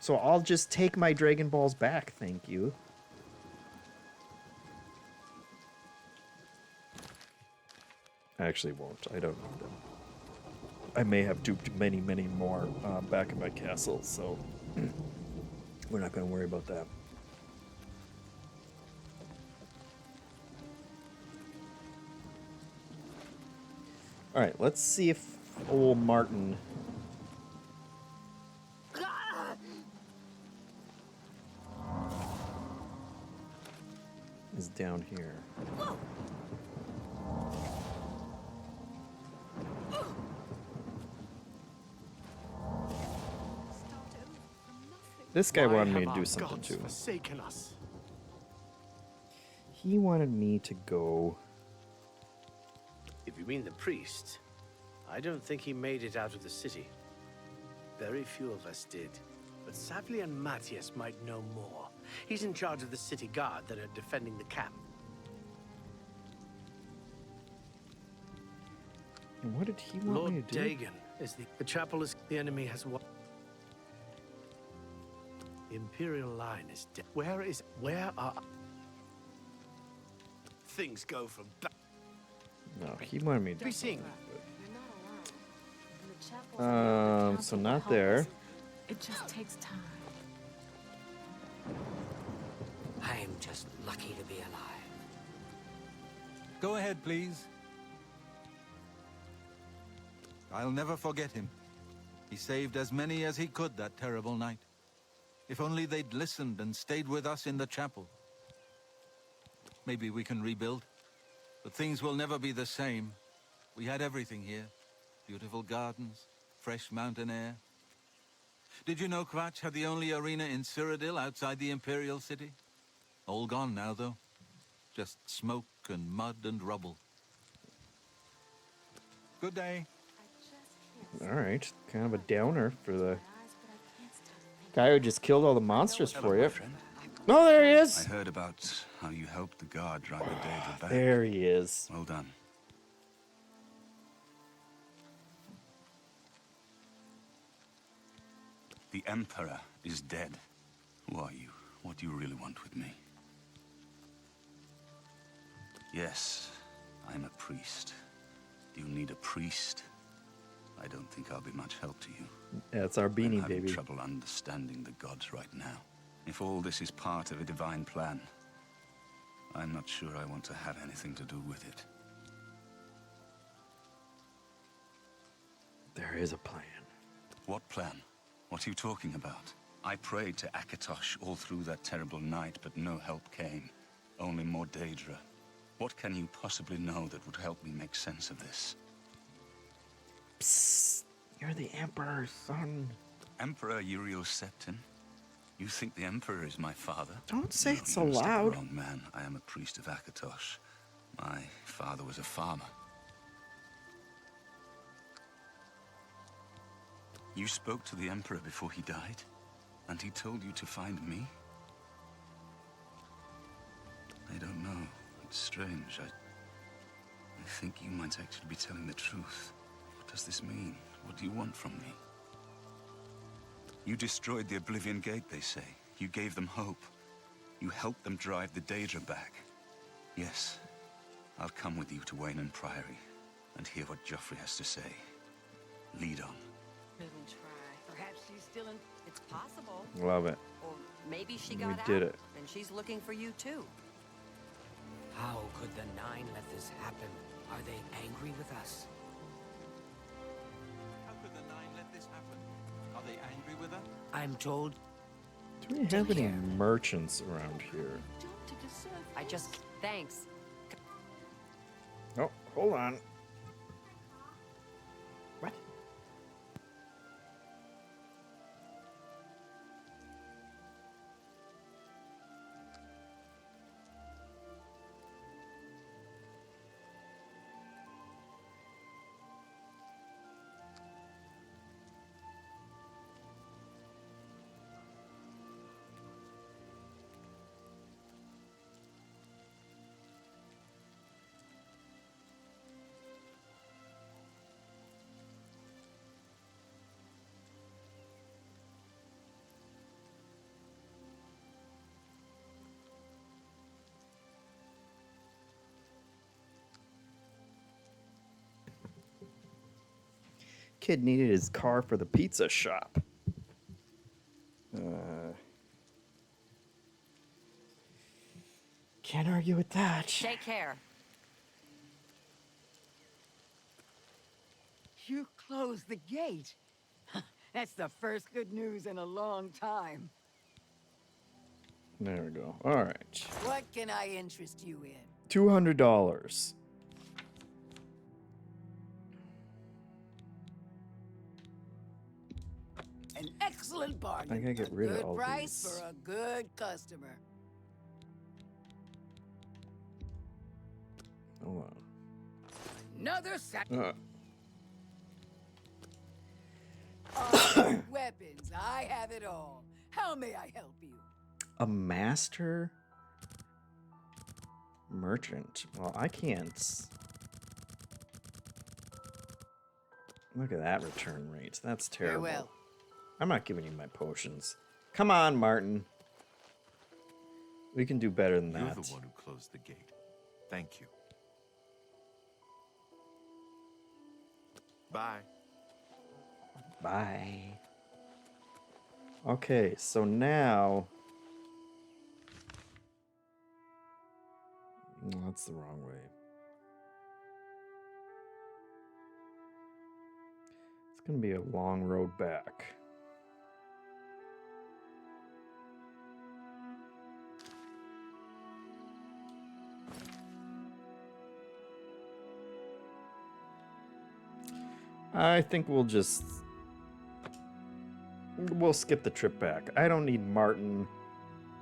So I'll just take my Dragon Balls back, thank you. I actually won't. I don't need them. I may have duped many, many more back in my castle, so... We're not going to worry about that. Alright, let's see if old Martin is down here. This guy wanted me to do something too. Forsaken us? He wanted me to go... If you mean the priest, I don't think he made it out of the city. Very few of us did. But Savli and Matthias might know more. He's in charge of the city guard that are defending the camp. And what did he want Lord me to do? Dagon is the chapel is the enemy has won. The Imperial line is dead. Where are things go from back? No, he wanted me to Be seeing. so not there. It just takes time. I am just lucky to be alive. Go ahead, please. I'll never forget him. He saved as many as he could that terrible night. If only they'd listened and stayed with us in the chapel. Maybe we can rebuild. But things will never be the same. We had everything here. Beautiful gardens, fresh mountain air. Did you know Kvatch had the only arena in Cyrodiil outside the Imperial city? All gone now, though. Just smoke and mud and rubble. Good day. Alright, kind of a downer for the guy who just killed all the monsters for you. Oh, there he is! I heard about how you helped the guard drive the Daedra back. There he is. Well done. The Emperor is dead. Who are you? What do you really want with me? Yes, I'm a priest. Do you need a priest? I don't think I'll be much help to you. Yeah, it's our I'm beanie having baby. trouble understanding the gods right now. If all this is part of a divine plan, I'm not sure I want to have anything to do with it. There is a plan. What plan? What are you talking about? I prayed to Akatosh all through that terrible night, but no help came. Only more Daedra. What can you possibly know that would help me make sense of this? Psst. You're the Emperor's son. Emperor Uriel Septim? You think the Emperor is my father? Don't say it so you must have the loud. wrong man. I am a priest of Akatosh. My father was a farmer. You spoke to the Emperor before he died? And he told you to find me? I don't know. It's strange. I think you might actually be telling the truth. What does this mean? What do you want from me? You destroyed the Oblivion Gate, they say. You gave them hope. You helped them drive the Daedra back. Yes, I'll come with you to Wayne Priory and hear what Joffrey has to say. Lead on. Didn't try. Perhaps she's still in. It's possible. Love it. Or maybe she We got out. did it. And she's looking for you too. How could the Nine let this happen? Are they angry with us? How could the Nine let this happen? Are they angry with us? I'm told. Do we have any merchants around here? I just. Thanks. Oh, hold on. What? Kid needed his car for the pizza shop. Can't argue with that. Take care. You closed the gate. That's the first good news in a long time. There we go. All right. What can I interest you in? $200. An excellent bargain. I gotta get rid of all good price these. for a good customer. Hold on. Another set. Weapons. I have it all. How may I help you? A master merchant. Well, I can't. Look at that return rate. That's terrible. Very well. I'm not giving you my potions. Come on, Martin. We can do better than You're that. the one who closed the gate. Thank you. Bye. Bye. Okay, so now... No, that's the wrong way. It's gonna be a long road back. I think we'll skip the trip back. I don't need Martin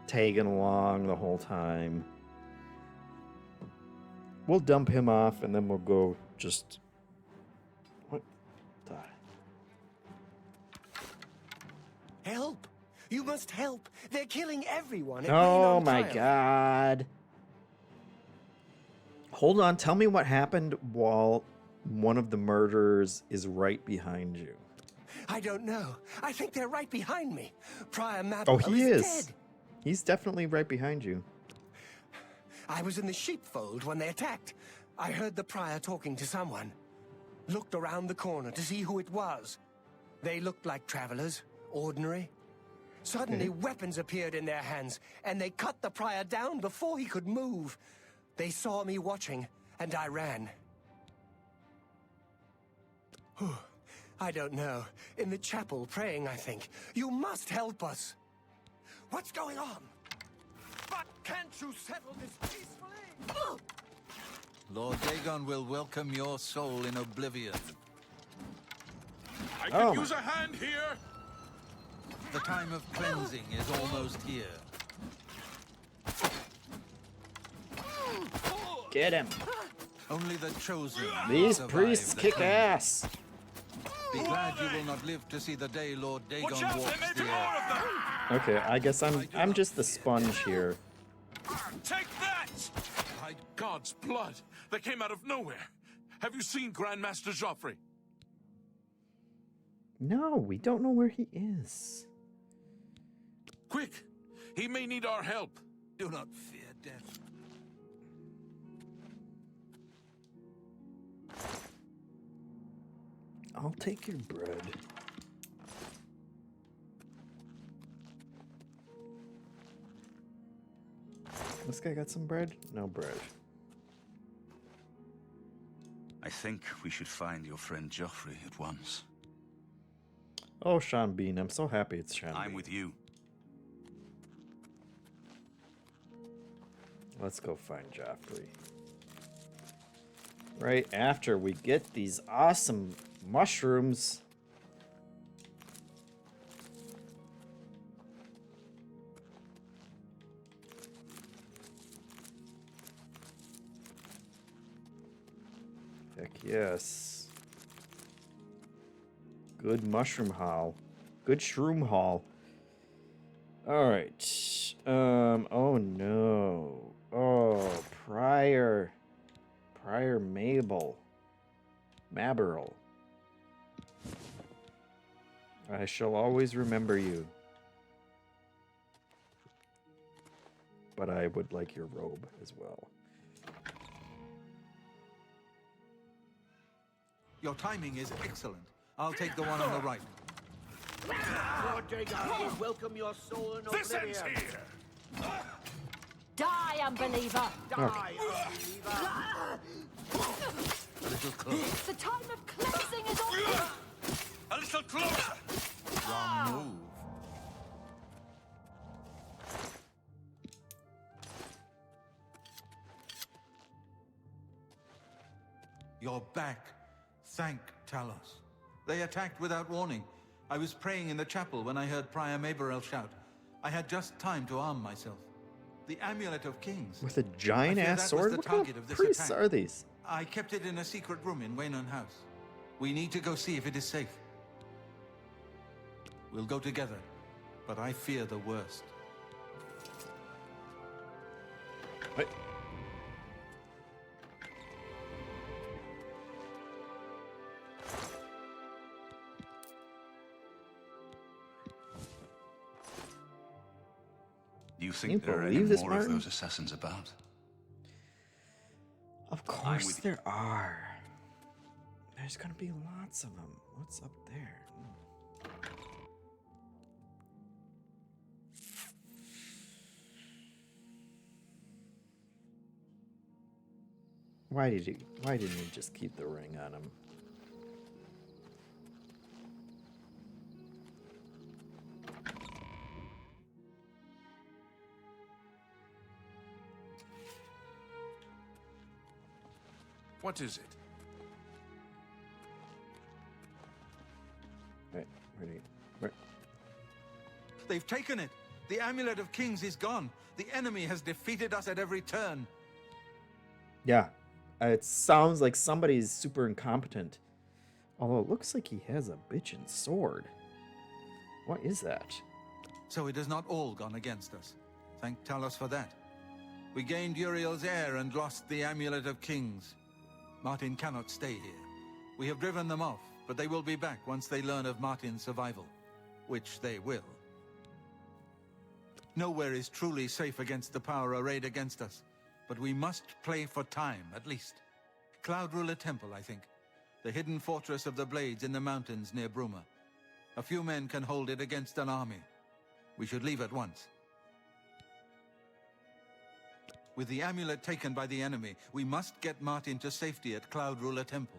tagging along the whole time. We'll dump him off and then we'll go just... What the... Help! You must help! They're killing everyone. Oh my god. Hold on, tell me what happened while one of the murderers is right behind you. I don't know. I think they're right behind me. Prior Mabel Oh, he is. dead. He's definitely right behind you. I was in the sheepfold when they attacked. I heard the prior talking to someone. Looked around the corner to see who it was. They looked like travelers, ordinary. Suddenly, weapons appeared in their hands, and they cut the prior down before he could move. They saw me watching, and I ran. I don't know. In the chapel, praying, I think. You must help us. What's going on? But can't you settle this peacefully? Lord Dagon will welcome your soul in Oblivion. I could use a hand here. The time of cleansing is almost here. Get him. Only the chosen. These survive priests the kick cleansing. ass. Be glad you will not live to see the day Lord Dagon walks the earth. Okay, I guess I'm just the sponge here. Take that! By God's blood, they came out of nowhere. Have you seen Grandmaster Joffrey? No, we don't know where he is. Quick! He may need our help. Do not fear death. I'll take your bread. This guy got some bread? No bread. I think we should find your friend Joffrey at once. Oh, Sean Bean. I'm so happy it's Sean I'm Bean. with you. Let's go find Joffrey. Right after we get these awesome mushrooms. Heck yes. Good mushroom haul. Good shroom haul. Alright. Oh no. Oh, Prior Maberl. I shall always remember you. But I would like your robe as well. Your timing is excellent. I'll take the one on the right. will welcome your soul in This Oblivion. ends here! Die, unbeliever! Die, unbeliever. A little close. The time of cleansing is over! A little closer! Wrong move. You're back. Thank Talos. They attacked without warning. I was praying in the chapel when I heard Prior Maberel shout. I had just time to arm myself. The Amulet of Kings. With a giant I fear ass that was sword? the What kind target of of this priests attack. are these? I kept it in a secret room in Waynon House. We need to go see if it is safe. We'll go together, but I fear the worst. What? Do you Can you think there are any believe this, more of Martin? those assassins about? Of course with you. there are. There's gonna be lots of them. What's up there? Why didn't you just keep the ring on him? What is it? Right, ready. Right. They've taken it. The Amulet of Kings is gone. The enemy has defeated us at every turn. Yeah, it sounds like somebody's super incompetent. Although it looks like he has a bitchin' sword. What is that? So it has not all gone against us. Thank Talos for that. We gained Uriel's heir and lost the Amulet of Kings. Martin cannot stay here. We have driven them off, but they will be back once they learn of Martin's survival. Which they will. Nowhere is truly safe against the power arrayed against us. But we must play for time, at least. Cloud Ruler Temple, I think. The hidden fortress of the Blades in the mountains near Bruma. A few men can hold it against an army. We should leave at once. With the amulet taken by the enemy, we must get Martin to safety at Cloud Ruler Temple.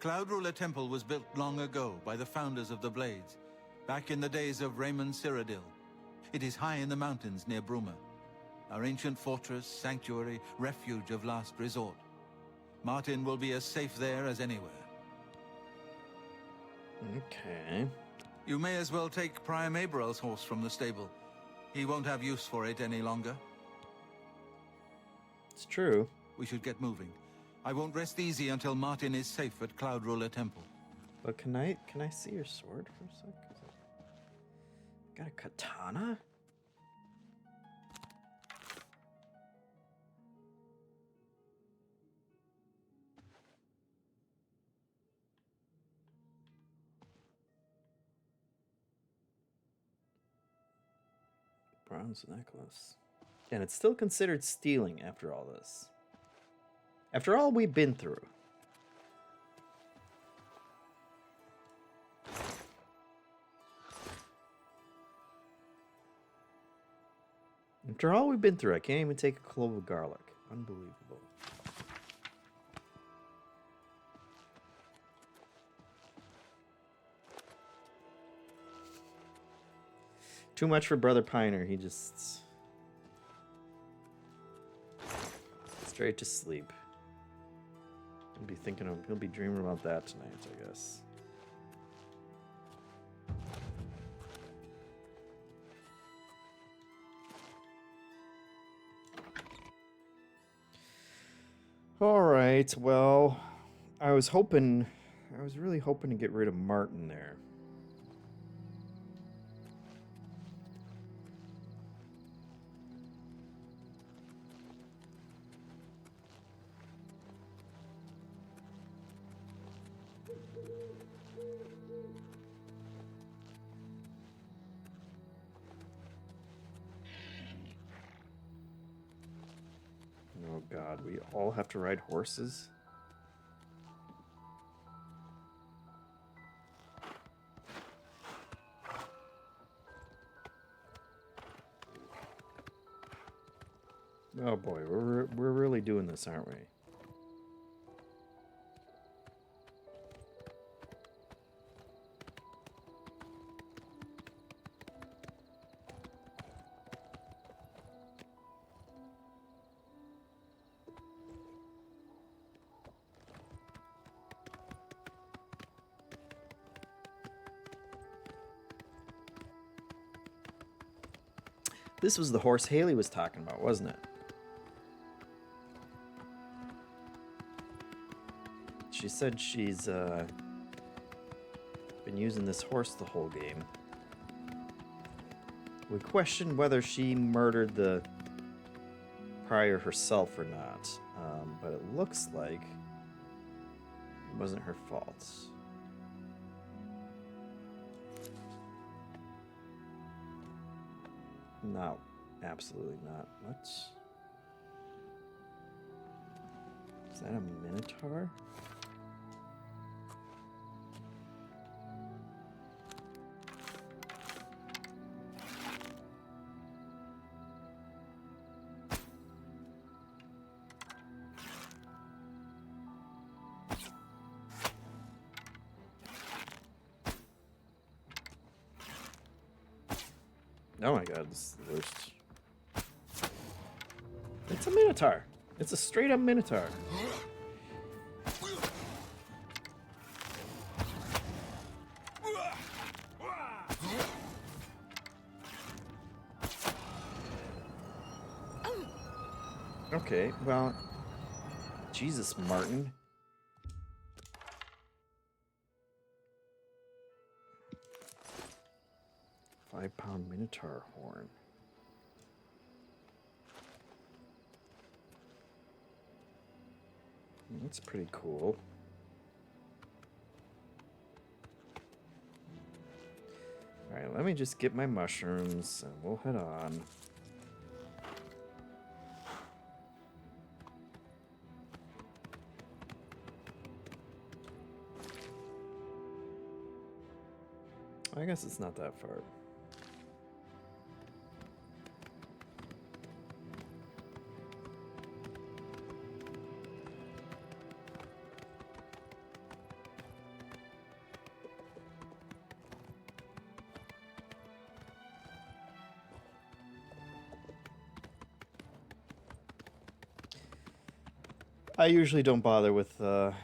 Cloud Ruler Temple was built long ago by the founders of the Blades, back in the days of Raymond Cyrodiil. It is high in the mountains near Bruma. Our ancient fortress, sanctuary, refuge of last resort. Martin will be as safe there as anywhere. Okay. You may as well take Prior Maberel's horse from the stable. He won't have use for it any longer. It's true. We should get moving. I won't rest easy until Martin is safe at Cloud Ruler Temple. But can I see your sword for a sec? Got a katana? Bronze necklace. And it's still considered stealing after all this. After all we've been through. After all we've been through, I can't even take a clove of garlic. Unbelievable. Too much for Brother Piner. He just... straight to sleep. He'll be dreaming about that tonight, I guess. All right, well, I was really hoping to get rid of Martin there. Oh God, we all have to ride horses? Oh boy, we're really doing this, aren't we? This was the horse Haley was talking about, wasn't it? She said she's been using this horse the whole game. We questioned whether she murdered the prior herself or not, but it looks like it wasn't her fault. No, absolutely not. What? Is that a minotaur? Oh my god, this is the worst. It's a minotaur. It's a straight up minotaur. Okay, well, Jesus, Martin. £5 minotaur horn. That's pretty cool. Alright, let me just get my mushrooms and we'll head on. I guess it's not that far. I usually don't bother with, oh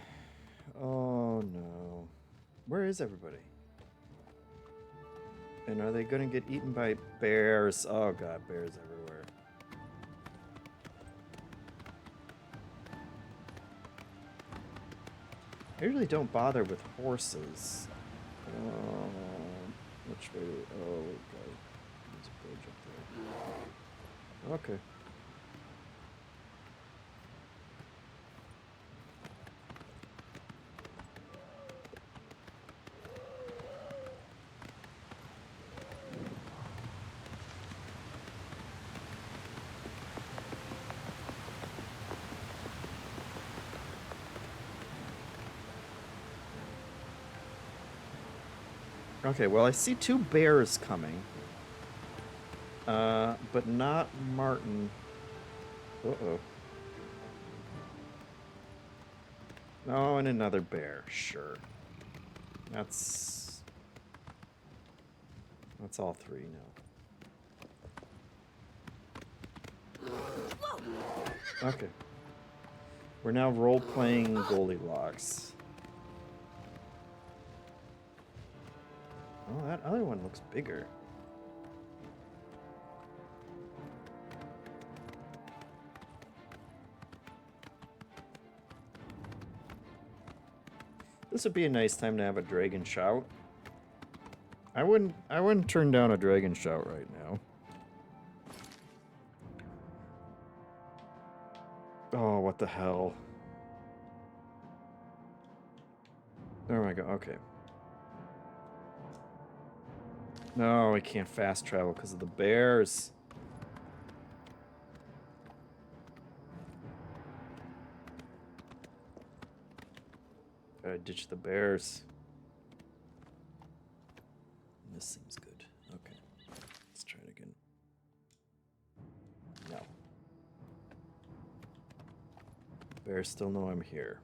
no. Where is everybody? And are they gonna get eaten by bears? Oh god, bears everywhere. I usually don't bother with horses. Which way? Oh, okay. There's a bridge up there. Okay. Okay, well, I see two bears coming. But not Martin. Uh-oh. Oh, and another bear. Sure. That's all three now. Okay. We're now role-playing Goldilocks. Oh, that other one looks bigger. This would be a nice time to have a dragon shout. I wouldn't turn down a dragon shout right now. Oh, what the hell? There we go. Okay. No, I can't fast travel because of the bears. Gotta ditch the bears. This seems good. Okay. Let's try it again. No. Bears still know I'm here.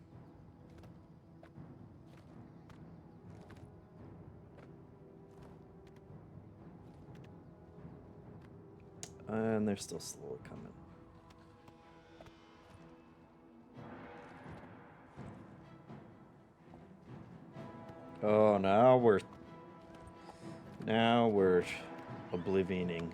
And they're still slowly coming. Oh, now we're oblivioning.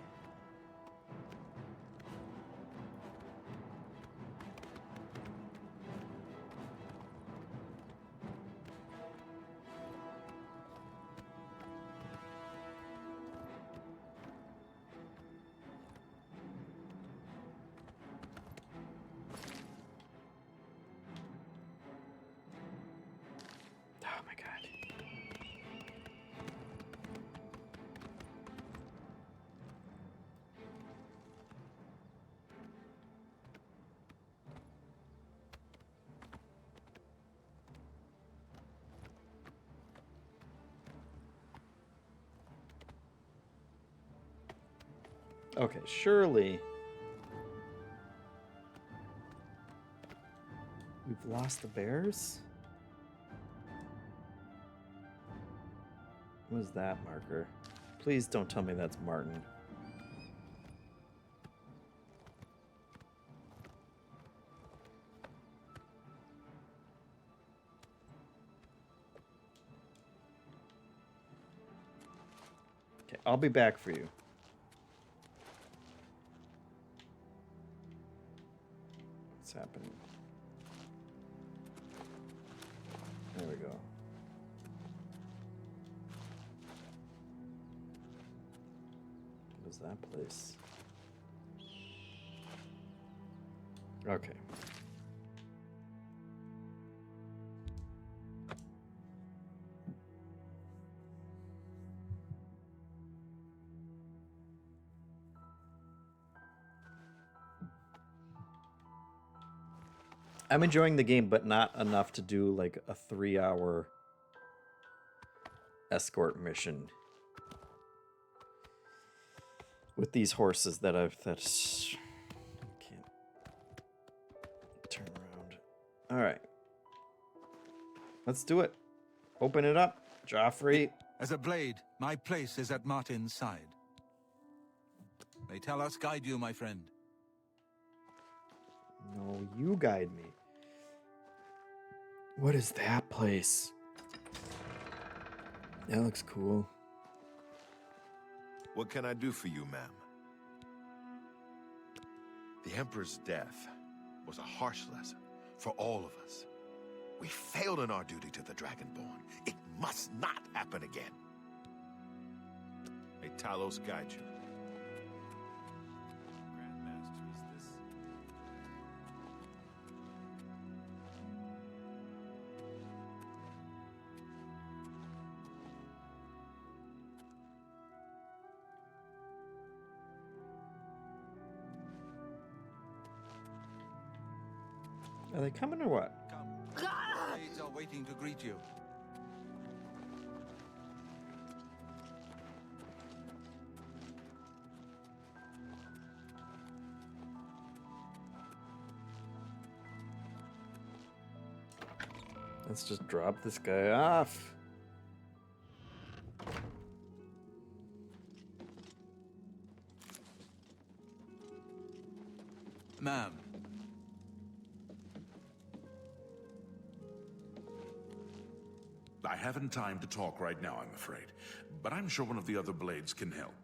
Oh my god. Okay, surely we've lost the bears? What is that marker? Please don't tell me that's Martin. Okay, I'll be back for you. What's happening? There we go. What is that place? Okay. I'm enjoying the game, but not enough to do like a 3-hour escort mission with these horses that I can't turn around. All right, let's do it. Open it up, Joffrey. As a blade, my place is at Martin's side. May Talos guide you, my friend. No, you guide me. What is that place? That looks cool. What can I do for you, ma'am? The Emperor's death was a harsh lesson for all of us. We failed in our duty to the Dragonborn. It must not happen again. May Talos guide you. Grandmaster, is this... Are they coming or what? Come. Blades are waiting to greet you. Let's just drop this guy off. Ma'am. I haven't time to talk right now, I'm afraid. But I'm sure one of the other blades can help.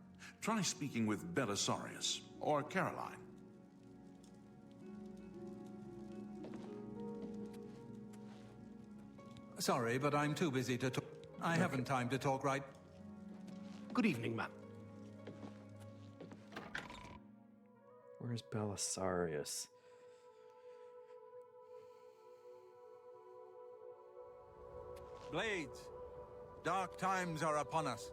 Try speaking with Belisarius or Caroline. Sorry, but I'm too busy to talk. I haven't time to talk right. Good evening, ma'am. Where's Belisarius? Blades, dark times are upon us.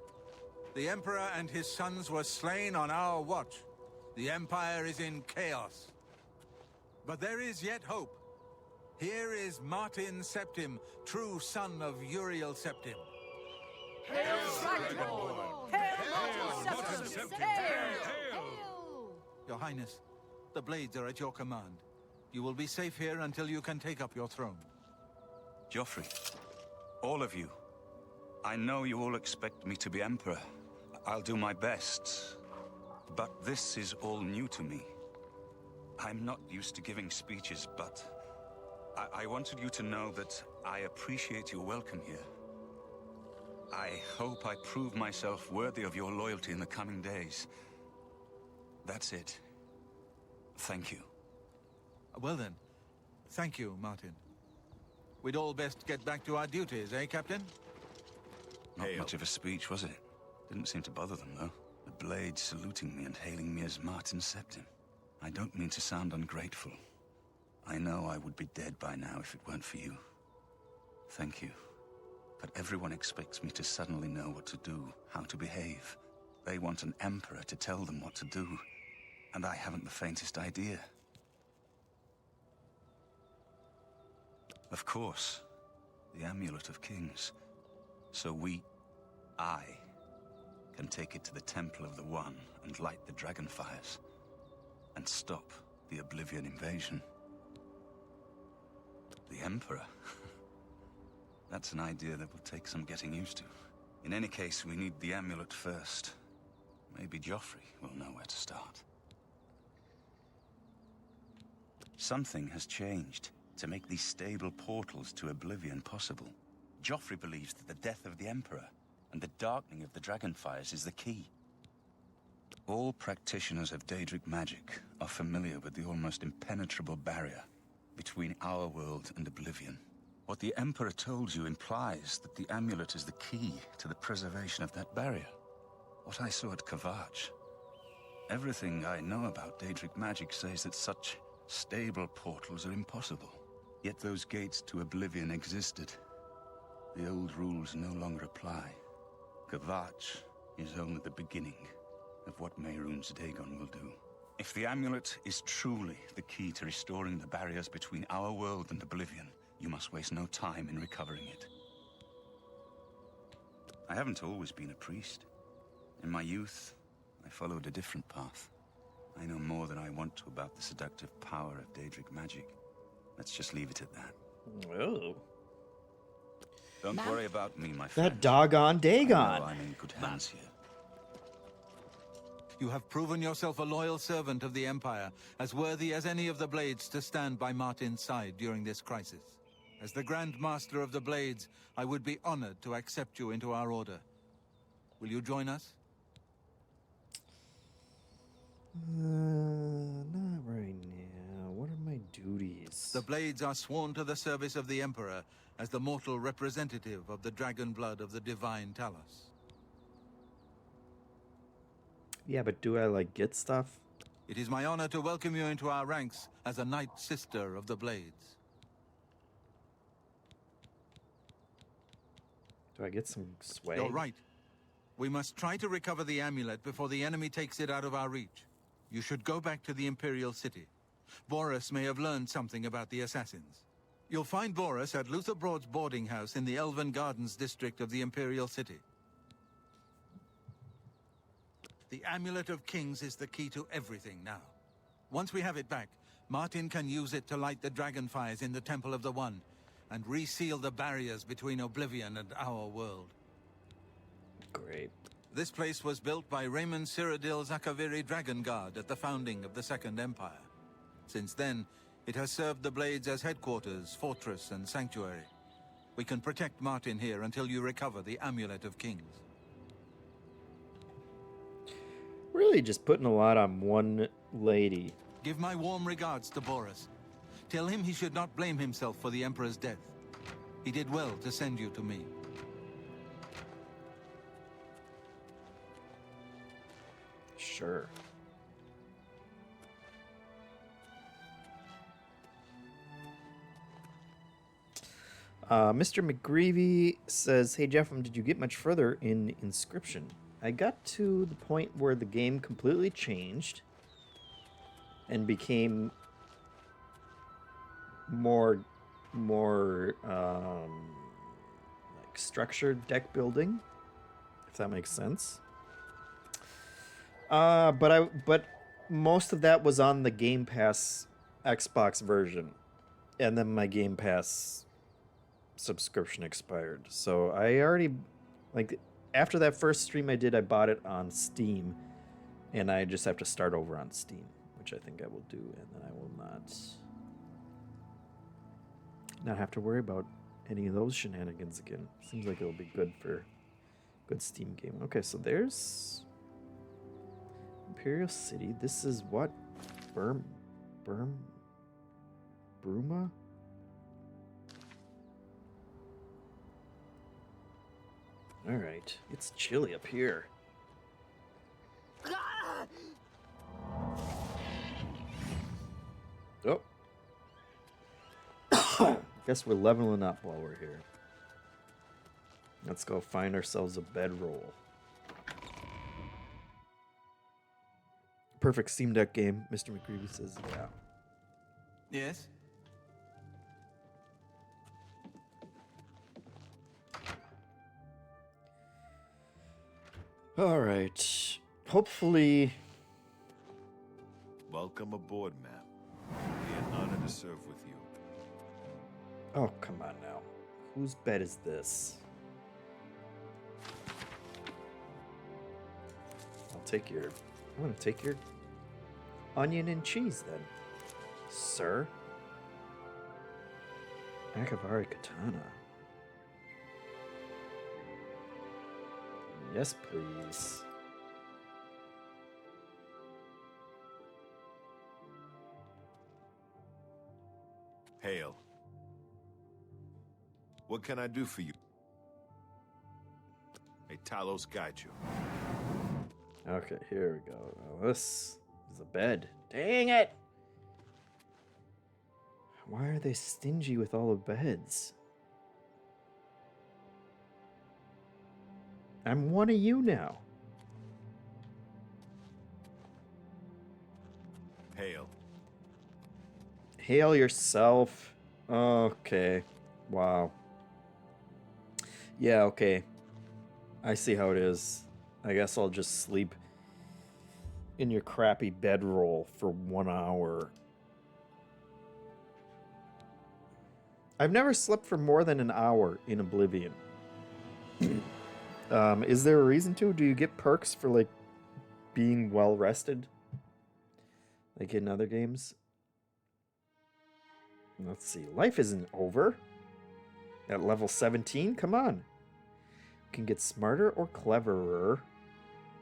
The Emperor and his sons were slain on our watch. The Empire is in chaos. But there is yet hope. Here is Martin Septim, true son of Uriel Septim. Hail, Dragonborn! Hail, Martin Septim! Hail! Your Highness, the Blades are at your command. You will be safe here until you can take up your throne. Joffrey, all of you, I know you all expect me to be Emperor. I'll do my best. But this is all new to me. I'm not used to giving speeches, but I wanted you to know that I appreciate your welcome here. I hope I prove myself worthy of your loyalty in the coming days. That's it. Thank you. Well then, thank you, Martin. We'd all best get back to our duties, eh, Captain? Not much of a speech, was it? Didn't seem to bother them, though. The Blades saluting me and hailing me as Martin Septim. I don't mean to sound ungrateful. I know I would be dead by now if it weren't for you. Thank you. But everyone expects me to suddenly know what to do, how to behave. They want an emperor to tell them what to do, and I haven't the faintest idea. Of course, the Amulet of Kings. So I, can take it to the Temple of the One and light the dragon fires, and stop the Oblivion invasion. The Emperor? That's an idea that will take some getting used to. In any case, we need the amulet first. Maybe Joffrey will know where to start. Something has changed to make these stable portals to Oblivion possible. Joffrey believes that the death of the Emperor and the darkening of the Dragonfires is the key. All practitioners of Daedric magic are familiar with the almost impenetrable barrier between our world and Oblivion. What the Emperor told you implies that the amulet is the key to the preservation of that barrier. What I saw at Kvatch. Everything I know about Daedric magic says that such stable portals are impossible. Yet those gates to Oblivion existed. The old rules no longer apply. Kvatch is only the beginning of what Mehrunes Dagon will do. If the amulet is truly the key to restoring the barriers between our world and Oblivion, you must waste no time in recovering it. I haven't always been a priest. In my youth, I followed a different path. I know more than I want to about the seductive power of Daedric magic. Let's just leave it at that. Oh. Don't worry about me, my friend. That doggone Dagon. I know I'm in good hands here. You have proven yourself a loyal servant of the Empire, as worthy as any of the Blades to stand by Martin's side during this crisis. As the Grand Master of the Blades, I would be honored to accept you into our order. Will you join us? Not right now. What are my duties? The Blades are sworn to the service of the Emperor as the mortal representative of the dragon blood of the divine Talos. Yeah, but do I, like, get stuff? It is my honor to welcome you into our ranks as a Knight Sister of the Blades. Do I get some sway? You're right. We must try to recover the amulet before the enemy takes it out of our reach. You should go back to the Imperial City. Boris may have learned something about the assassins. You'll find Boris at Luther Broad's boarding house in the Elven Gardens district of the Imperial City. The Amulet of Kings is the key to everything now. Once we have it back, Martin can use it to light the dragonfires in the Temple of the One and reseal the barriers between Oblivion and our world. Great. This place was built by Raymond Cyrodiil Zakaviri Dragon Guard at the founding of the Second Empire. Since then, it has served the Blades as headquarters, fortress, and sanctuary. We can protect Martin here until you recover the Amulet of Kings. Really just putting a lot on one lady. Give my warm regards to Boris. Tell him he should not blame himself for the Emperor's death. He did well to send you to me. Sure. Mr. McGreevy says, "Hey JeffM, did you get much further in Inscription? I got to the point where the game completely changed and became more like structured deck building, if that makes sense. But most of that was on the Game Pass Xbox version, and then my Game Pass subscription expired. So I already, like, after that first stream I did, I bought it on Steam, and I just have to start over on Steam, which I think I will do, and then I will not have to worry about any of those shenanigans again. Seems like it'll be good for good Steam game. Okay, so there's Imperial City. This is what? Bruma? Alright, it's chilly up here. Oh. Guess we're leveling up while we're here. Let's go find ourselves a bedroll. Perfect Steam Deck game, Mr. McGreevy says, yeah. Yes? All right. Hopefully. Welcome aboard, ma'am. It'll be an honor to serve with you. Oh, come on now. Whose bed is this? I'm gonna take your onion and cheese then, sir. Akavari katana. Yes, please. Hail. What can I do for you? May Talos guide you. Okay, here we go. Now this is a bed. Dang it! Why are they stingy with all the beds? I'm one of you now. Hail. Hail yourself. Okay. Wow. Yeah, okay. I see how it is. I guess I'll just sleep in your crappy bedroll for 1 hour. I've never slept for more than an hour in Oblivion. Is there a reason to? Do you get perks for, like, being well rested? Like in other games? Let's see. Life isn't over. At level 17? Come on. You can get smarter or cleverer,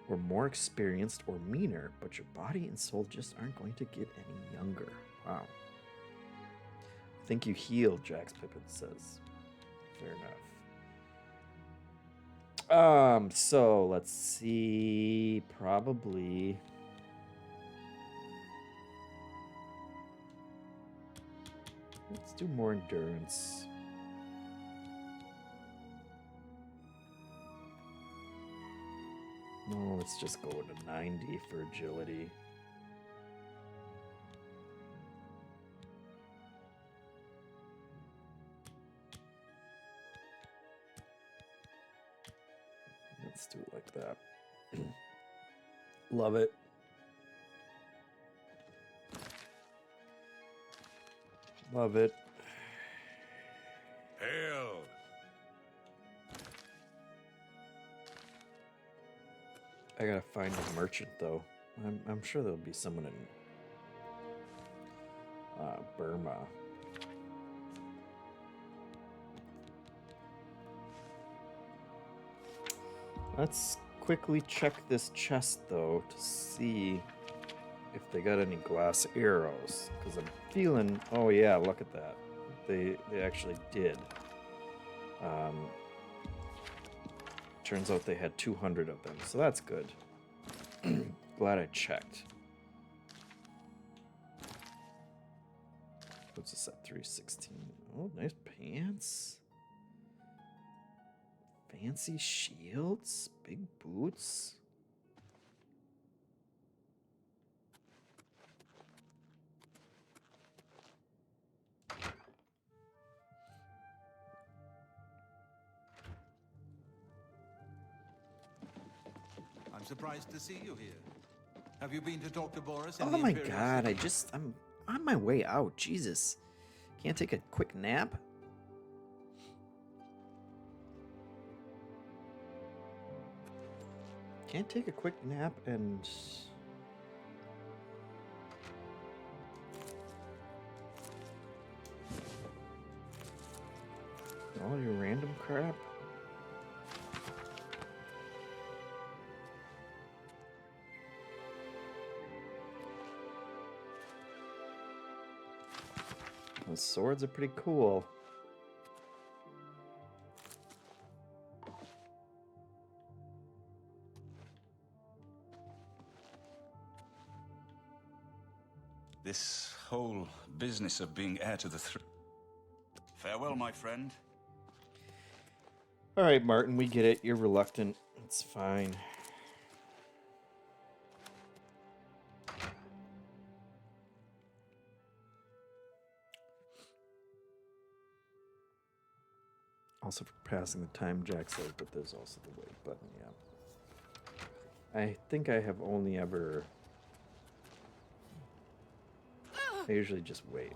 or more experienced or meaner, but your body and soul just aren't going to get any younger. Wow. I think you healed, Jax Pippin says. Fair enough. So let's see. Probably. Let's do more endurance. No, let's just go to 90 for agility. Let's do it like that. Love it. Love it. Hail. I gotta find a merchant though. I'm sure there'll be someone in Burma. Let's quickly check this chest though to see if they got any glass arrows, because I'm feeling, oh yeah, look at that. They actually did. Turns out they had 200 of them, so that's good. Glad I checked. What's this at 316? Oh, nice pants. Fancy shields, big boots. I'm surprised to see you here. Have you been to talk to Boris? In Oh the my Imperial god, City? I'm on my way out. Jesus. Can't take a quick nap? Can't take a quick nap and... all your random crap? Those swords are pretty cool. This whole business of being heir to the throne. Farewell, my friend. All right, Martin, we get it. You're reluctant. It's fine. Also for passing the time, Jack says, but there's also the wait button, yeah. I think I have only ever... I usually just wait.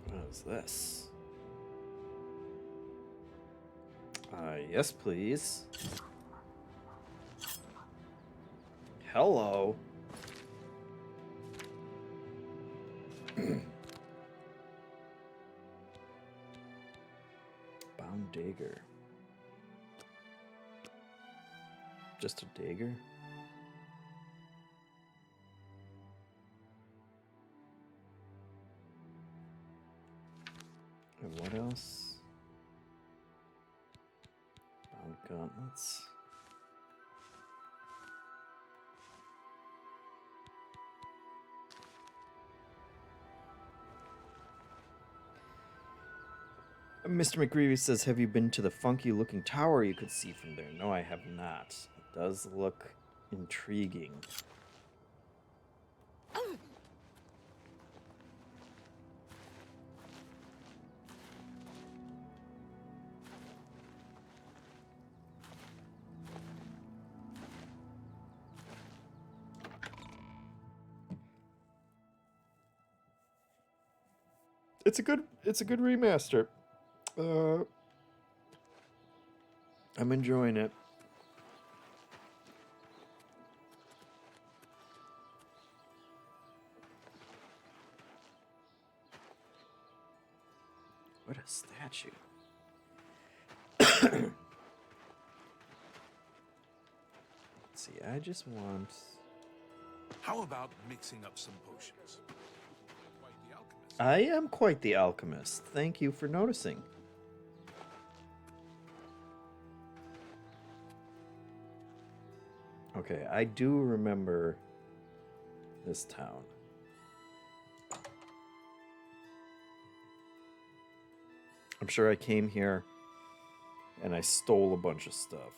What is this? Yes, please. Hello. Bound dagger. Just a dagger? And what else? Bound gauntlets. Mr. McGreevy says, have you been to the funky-looking tower you could see from there? No, I have not. It does look intriguing. It's a good remaster. I'm enjoying it. What a statue. Let's see, I just want... How about mixing up some potions? Quite the alchemist. I am quite the alchemist. Thank you for noticing. Okay, I do remember this town. I'm sure I came here and I stole a bunch of stuff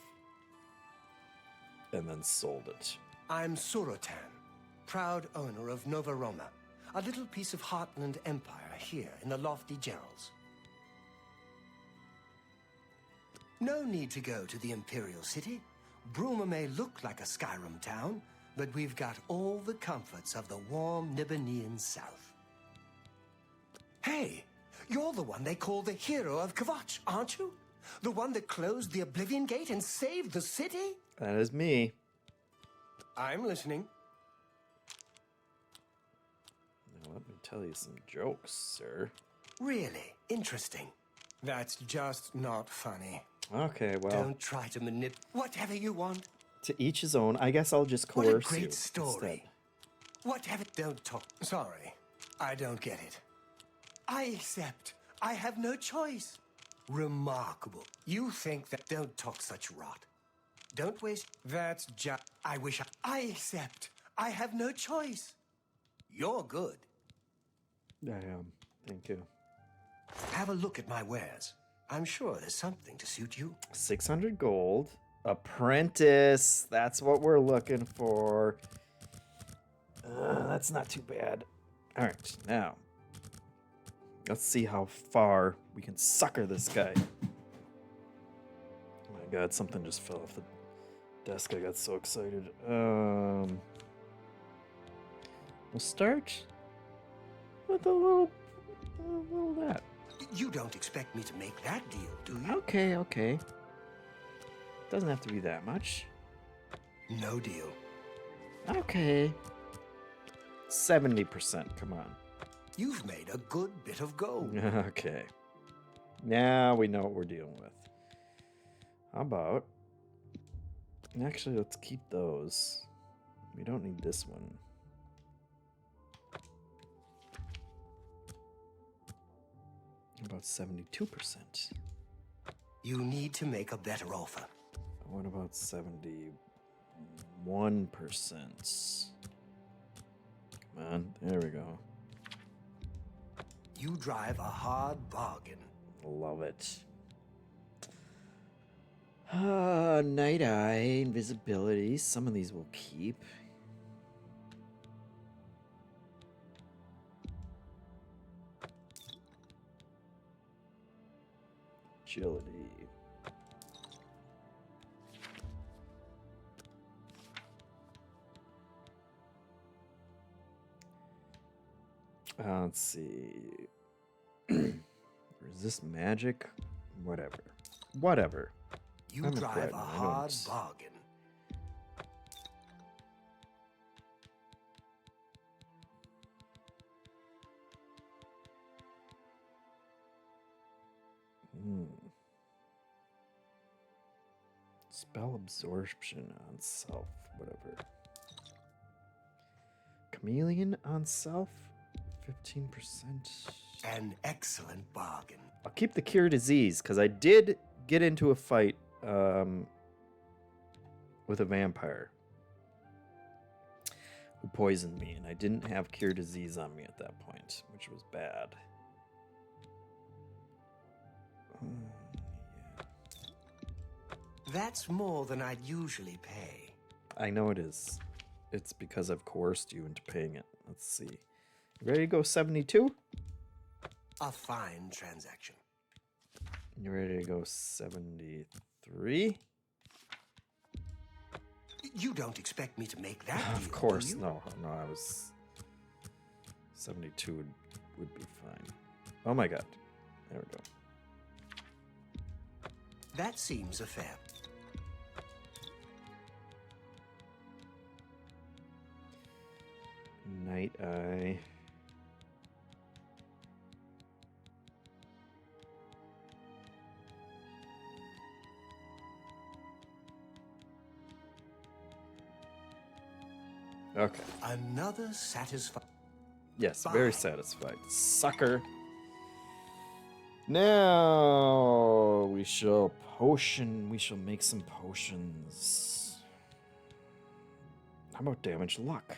and then sold it. I'm Surotan, proud owner of Nova Roma, a little piece of Heartland Empire here in the lofty Gerals. No need to go to the Imperial City. Bruma may look like a Skyrim town, but we've got all the comforts of the warm Nibbanean south. Hey, you're the one they call the hero of Kvatch, aren't you? The one that closed the Oblivion Gate and saved the city? That is me. I'm listening. Now let me tell you some jokes, sir. Really interesting. That's just not funny. Okay, well... Don't try to whatever you want. To each his own. I guess I'll just coerce you. What a great story. Instead. Whatever... Don't talk. Sorry. I don't get it. I accept. I have no choice. Remarkable. You think that... Don't talk such rot. Don't waste... That's just... I wish I accept. I have no choice. You're good. I am. Thank you. Have a look at my wares. I'm sure there's something to suit you. 600 gold. Apprentice. That's what we're looking for. That's not too bad. All right, now let's see how far we can sucker this guy. Oh my god, something just fell off the desk. I got so excited. We'll start with a little that. You don't expect me to make that deal, do you? Okay. Doesn't have to be that much. No deal. Okay. 70%, come on. You've made a good bit of gold. Okay. Now we know what we're dealing with. How about... Actually, let's keep those. We don't need this one. How about 72%? You need to make a better offer. What about 71%? Come on, there we go. You drive a hard bargain. Love it. Night Eye, invisibility. Some of these will keep. Agility. Let's see. Resist magic? Whatever. You I'm drive afraid a I hard don't- bargain. Spell absorption on self, whatever. Chameleon on self, 15%. An excellent bargain. I'll keep the cure disease because I did get into a fight with a vampire who poisoned me, and I didn't have cure disease on me at that point, which was bad. That's more than I'd usually pay. I know it is. It's because I've coerced you into paying it. Let's see. Ready to go 72? A fine transaction. You ready to go 73? You don't expect me to make that deal, Of course, do you? no, I was 72 would be fine. Oh my god. There we go. That seems a fair. Night Eye. Okay. Another satisfied. Yes, very satisfied. Sucker. Now we shall make some potions. How about damage luck?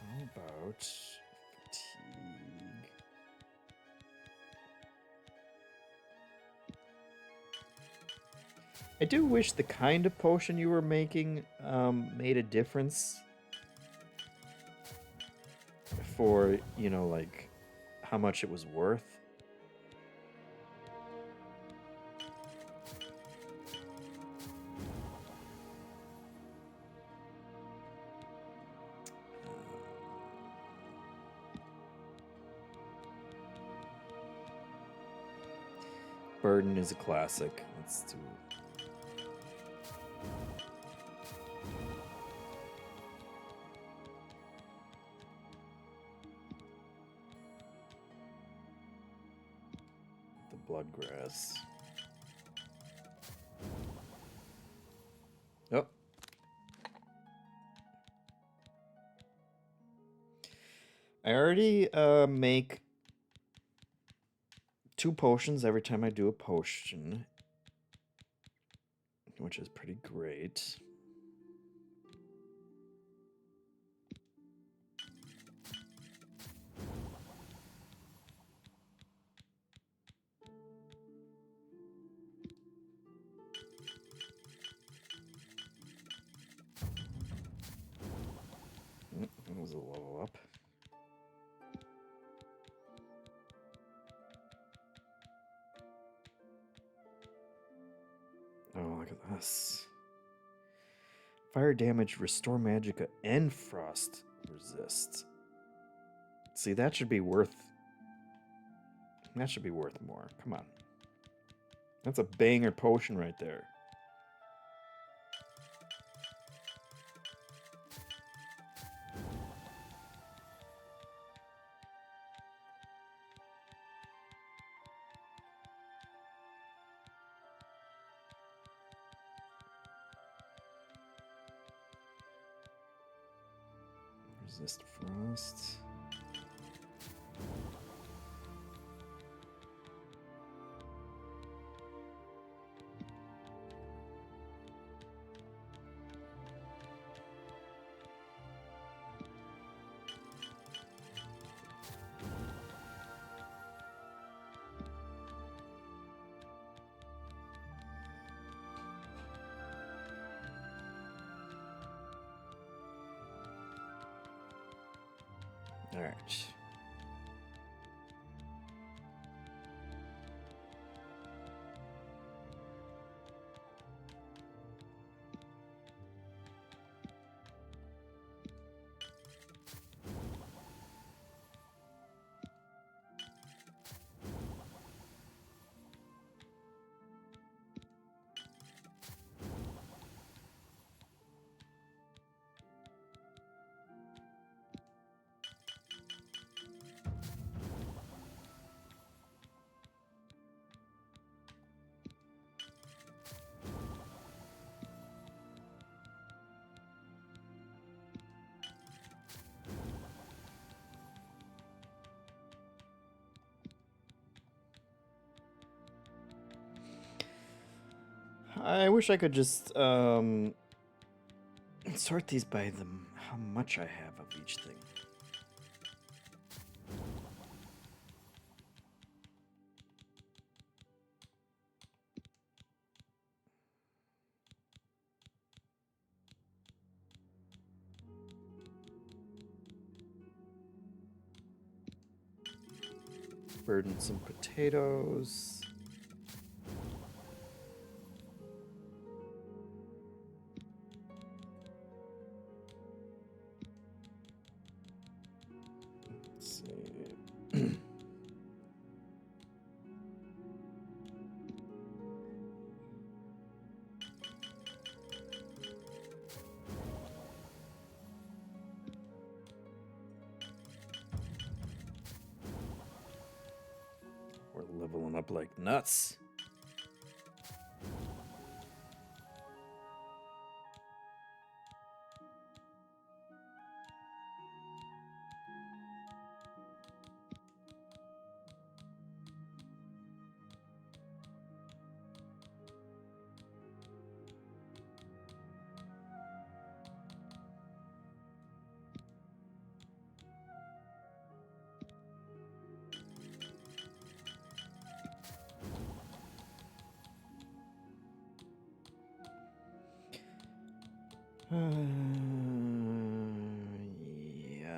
How about fatigue? I do wish the kind of potion you were making made a difference for, you know, like how much it was worth. Burden is a classic. Let's do the bloodgrass. Oh. I already make 2 potions every time I do a potion, which is pretty great. Oh, look at this. Fire damage, restore magicka, and frost resist. See, that should be worth... That should be worth more. Come on. That's a banger potion right there. Resist frost. All right. I wish I could just sort these by how much I have of each thing. Burdensome potatoes. Let's see. We're leveling up like nuts.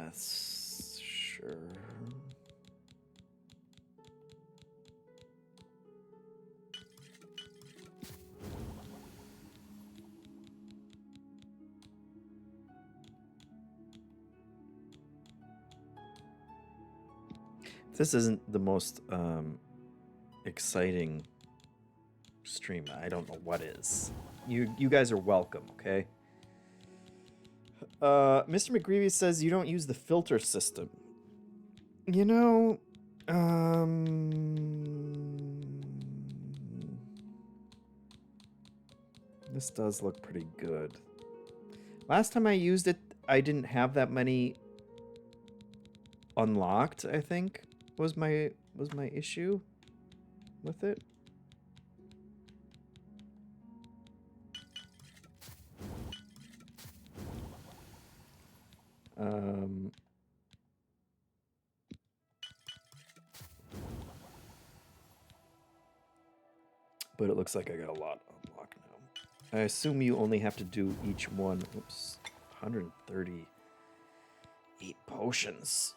Yes, sure. This isn't the most exciting stream. I don't know what is. You guys are welcome, okay? Mr. McGreevy says you don't use the filter system. You know, this does look pretty good. Last time I used it, I didn't have that many unlocked, I think, was my issue with it. But it looks like I got a lot unlocked now. I assume you only have to do each one. Oops, 138 potions.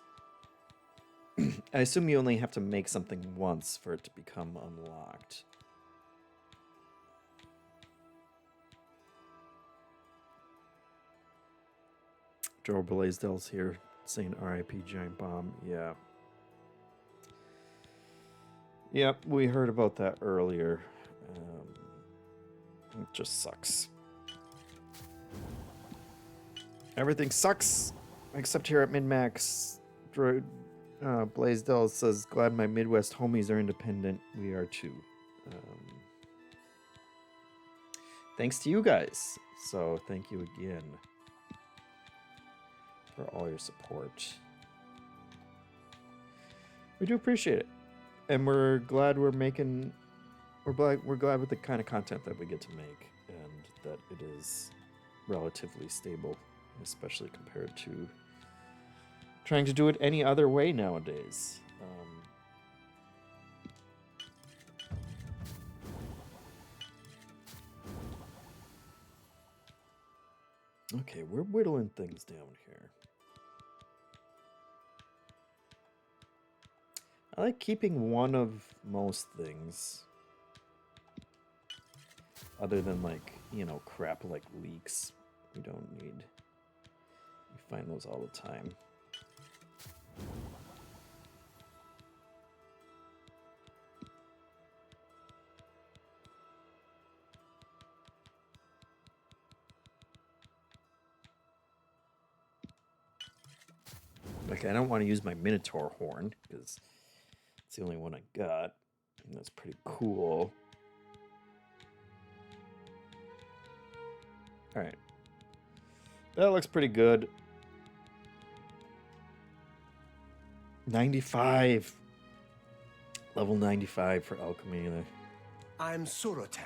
I assume you only have to make something once for it to become unlocked. Joe Blaisdell's here saying R.I.P. Giant Bomb. Yeah. Yep, we heard about that earlier. It just sucks. Everything sucks, except here at Min-Max. Blaisdell says, glad my Midwest homies are independent. We are too. Thanks to you guys. So thank you again for all your support. We do appreciate it. And we're glad we're making... We're glad with the kind of content that we get to make. And that it is relatively stable. Especially compared to trying to do it any other way nowadays. Okay, we're whittling things down here. I like keeping one of most things. Other than, like, you know, crap like leaks. We don't need... We find those all the time. Like, I don't want to use my Minotaur horn, because it's the only one I got. And that's pretty cool. Alright. That looks pretty good. 95. Level 95 for alchemy. I'm Surotan.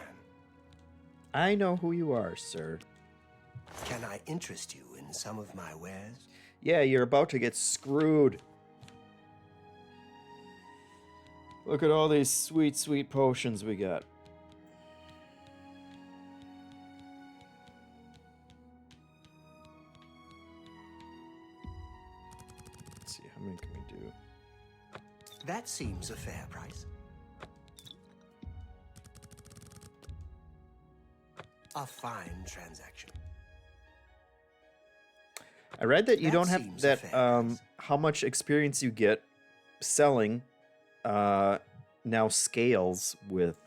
I know who you are, sir. Can I interest you in some of my wares? Yeah, you're about to get screwed. Look at all these sweet, sweet potions we got. Let's see, how many can we do? That seems a fair price. A fine transaction. I read that you don't have seems that fair price. how much experience you get selling now scales with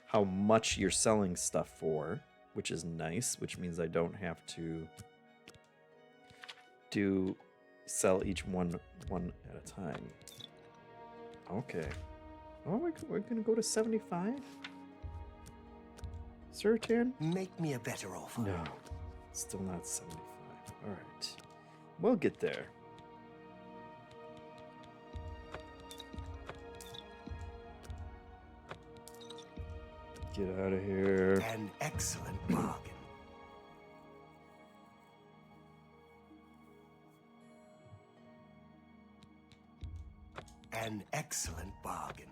how much you're selling stuff for, which is nice, which means I don't have to sell each one at a time. Okay. Oh, we're gonna go to 75? Sertan? Make me a better offer. No, still not 75. All right, we'll get there. Get out of here. An excellent bargain. An excellent bargain.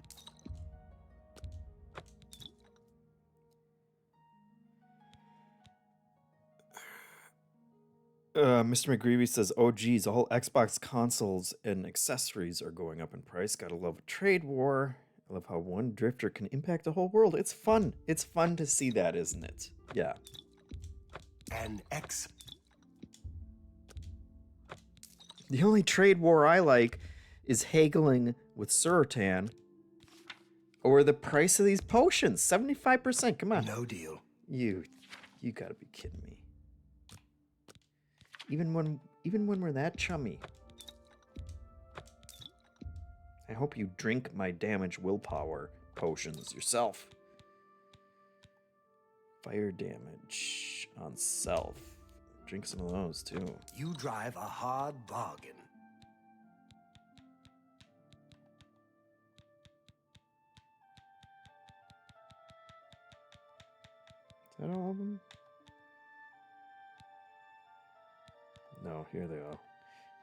Mr. McGreevy says, oh geez, all Xbox consoles and accessories are going up in price. Gotta love a trade war. I love how one drifter can impact the whole world. It's fun. It's fun to see that, isn't it? Yeah. The only trade war I like is haggling with Surotan over the price of these potions. 75%. Come on. No deal. You gotta be kidding me. Even when we're that chummy. I hope you drink my damage willpower potions yourself. Fire damage on self. Drink some of those too. You drive a hard bargain. Is that all of them? No, here they all.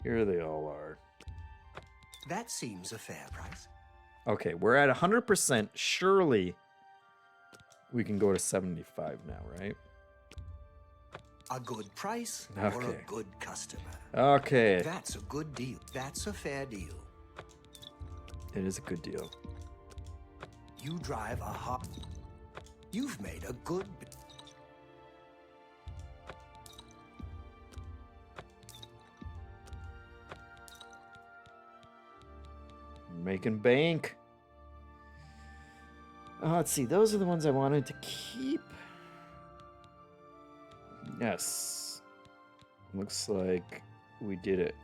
Here they all are. That seems a fair price. Okay, we're at 100%. Surely we can go to 75 now, right? A good price or Okay. a good customer. Okay. That's a good deal. That's a fair deal. It is a good deal. You drive a hot... You've made a good... Making bank. Let's see. Those are the ones I wanted to keep. Yes. Looks like we did it.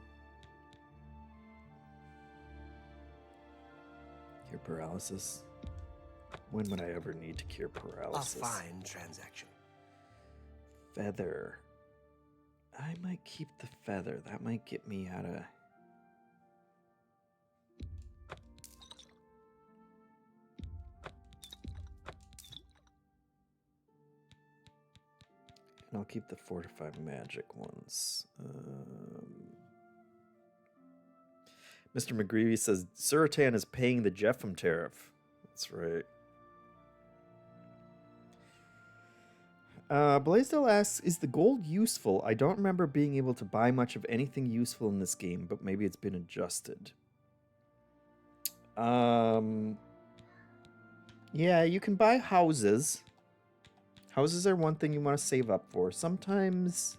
Cure paralysis. When would I ever need to cure paralysis? A fine transaction. Feather. I might keep the feather. That might get me out of... And I'll keep the fortified magic ones. Mr. McGreevy says, Suratan is paying the JeffM tariff. That's right. Blaisdell asks, is the gold useful? I don't remember being able to buy much of anything useful in this game, but maybe it's been adjusted. Yeah, you can buy houses. Houses are one thing you want to save up for. Sometimes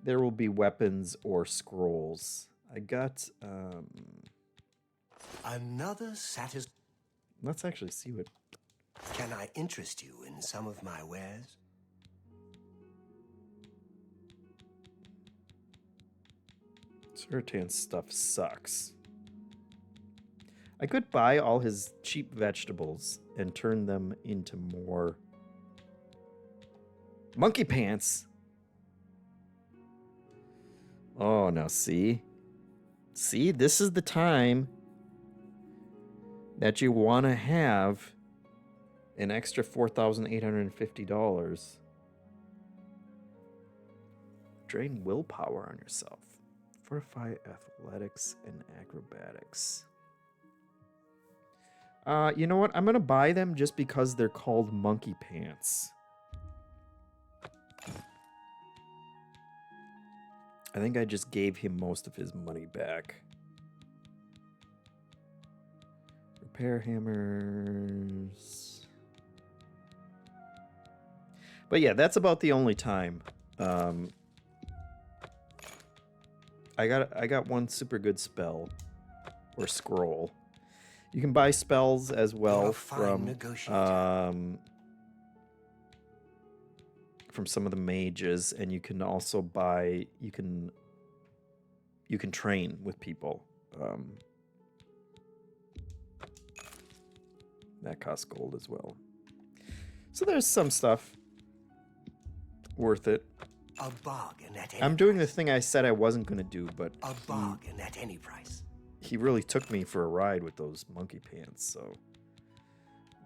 there will be weapons or scrolls. I got, Another satis... Let's actually see what... Can I interest you in some of my wares? Suratan's stuff sucks. I could buy all his cheap vegetables and turn them into more... Monkey pants! Oh, now see? See, this is the time that you want to have an extra $4,850. Drain willpower on yourself. Fortify athletics and acrobatics. You know what? I'm going to buy them just because they're called monkey pants. I think I just gave him most of his money back. Repair hammers. But yeah, that's about the only time. I got one super good spell or scroll. You can buy spells as well from some of the mages, and you can also buy you can train with people. That costs gold as well. So there's some stuff worth it. A bargain at any I'm doing the thing I said I wasn't going to do, but a bargain at any price. He really took me for a ride with those monkey pants, so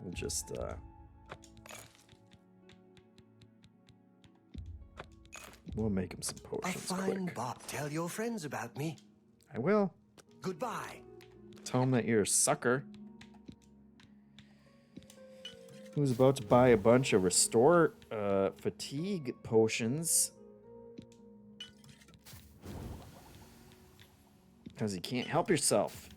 we'll just we'll make him some potions A fine quick. Bob, tell your friends about me. I will. Goodbye. Tell him that you're a sucker. Who's about to buy a bunch of restore fatigue potions. Because you can't help yourself.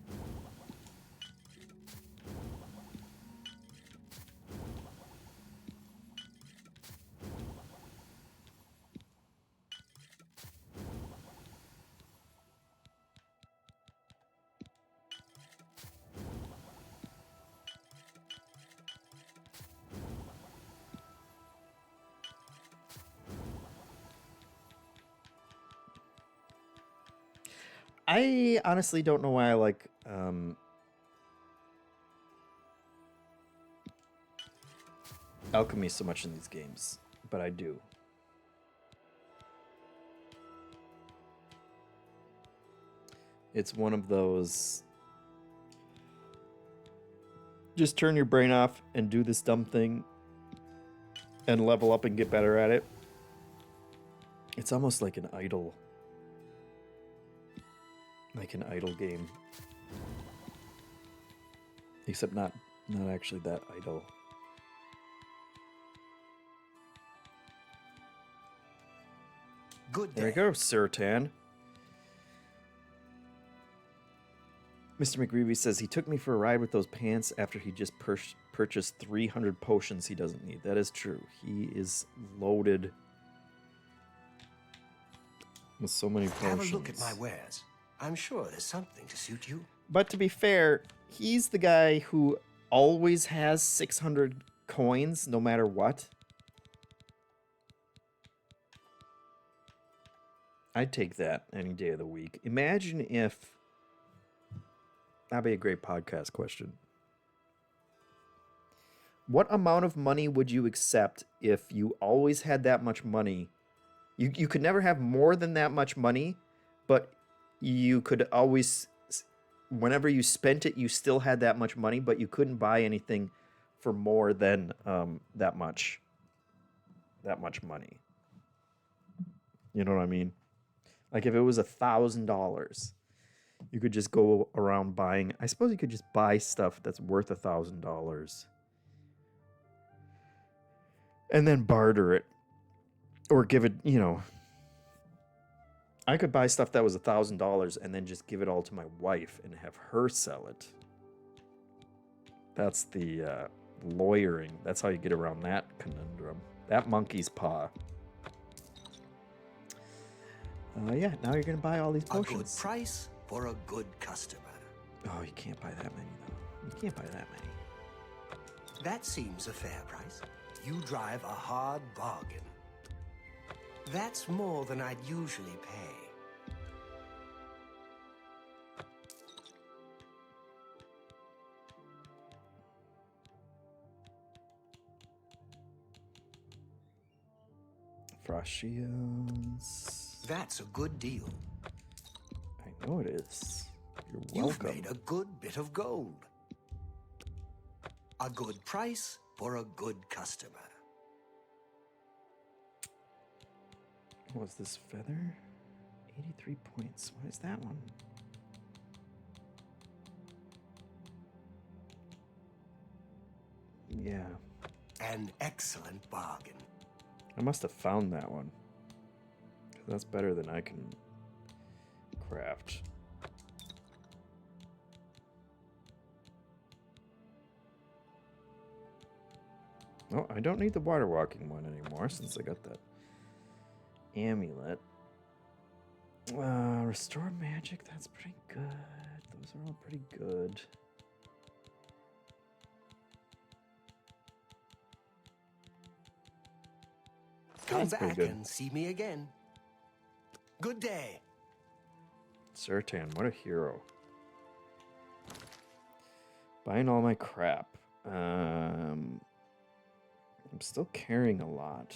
I honestly don't know why I like alchemy so much in these games, but I do. It's one of those just turn your brain off and do this dumb thing and level up and get better at it. It's almost like an idle. Like an idle game. Except not actually that idle. Good day. There you go, Suratan. Mr. McGreevy says he took me for a ride with those pants after he just purchased 300 potions he doesn't need. That is true. He is loaded with so many potions. Have a look at my wares. I'm sure there's something to suit you. But to be fair, he's the guy who always has 600 coins no matter what. I'd take that any day of the week. Imagine if... That'd be a great podcast question. What amount of money would you accept if you always had that much money? You could never have more than that much money, but you could always... Whenever you spent it, you still had that much money, but you couldn't buy anything for more than that much money. You know what I mean? Like if it was $1,000, you could just go around buying. I suppose you could just buy stuff that's worth $1,000 and then barter it or give it, you know. I could buy stuff that was $1,000 and then just give it all to my wife and have her sell it. That's the lawyering. That's how you get around that conundrum. That monkey's paw. Yeah, now you're gonna buy all these potions. A good price for a good customer. Oh, you can't buy that many though. You can't buy that many. That seems a fair price. You drive a hard bargain. That's more than I'd usually pay. Frost shields. That's a good deal. I know it is. You're You've welcome. made a good bit of gold. A good price for a good customer. What's this feather? 83 points. What is that one? Yeah. An excellent bargain. I must have found that one. 'Cause that's better than I can craft. Oh, I don't need the water walking one anymore since I got that amulet. Restore magic, that's pretty good. Those are all pretty good. Come That's pretty back good. and see me again. Good day. Sertan, what a hero. Buying all my crap. I'm still carrying a lot.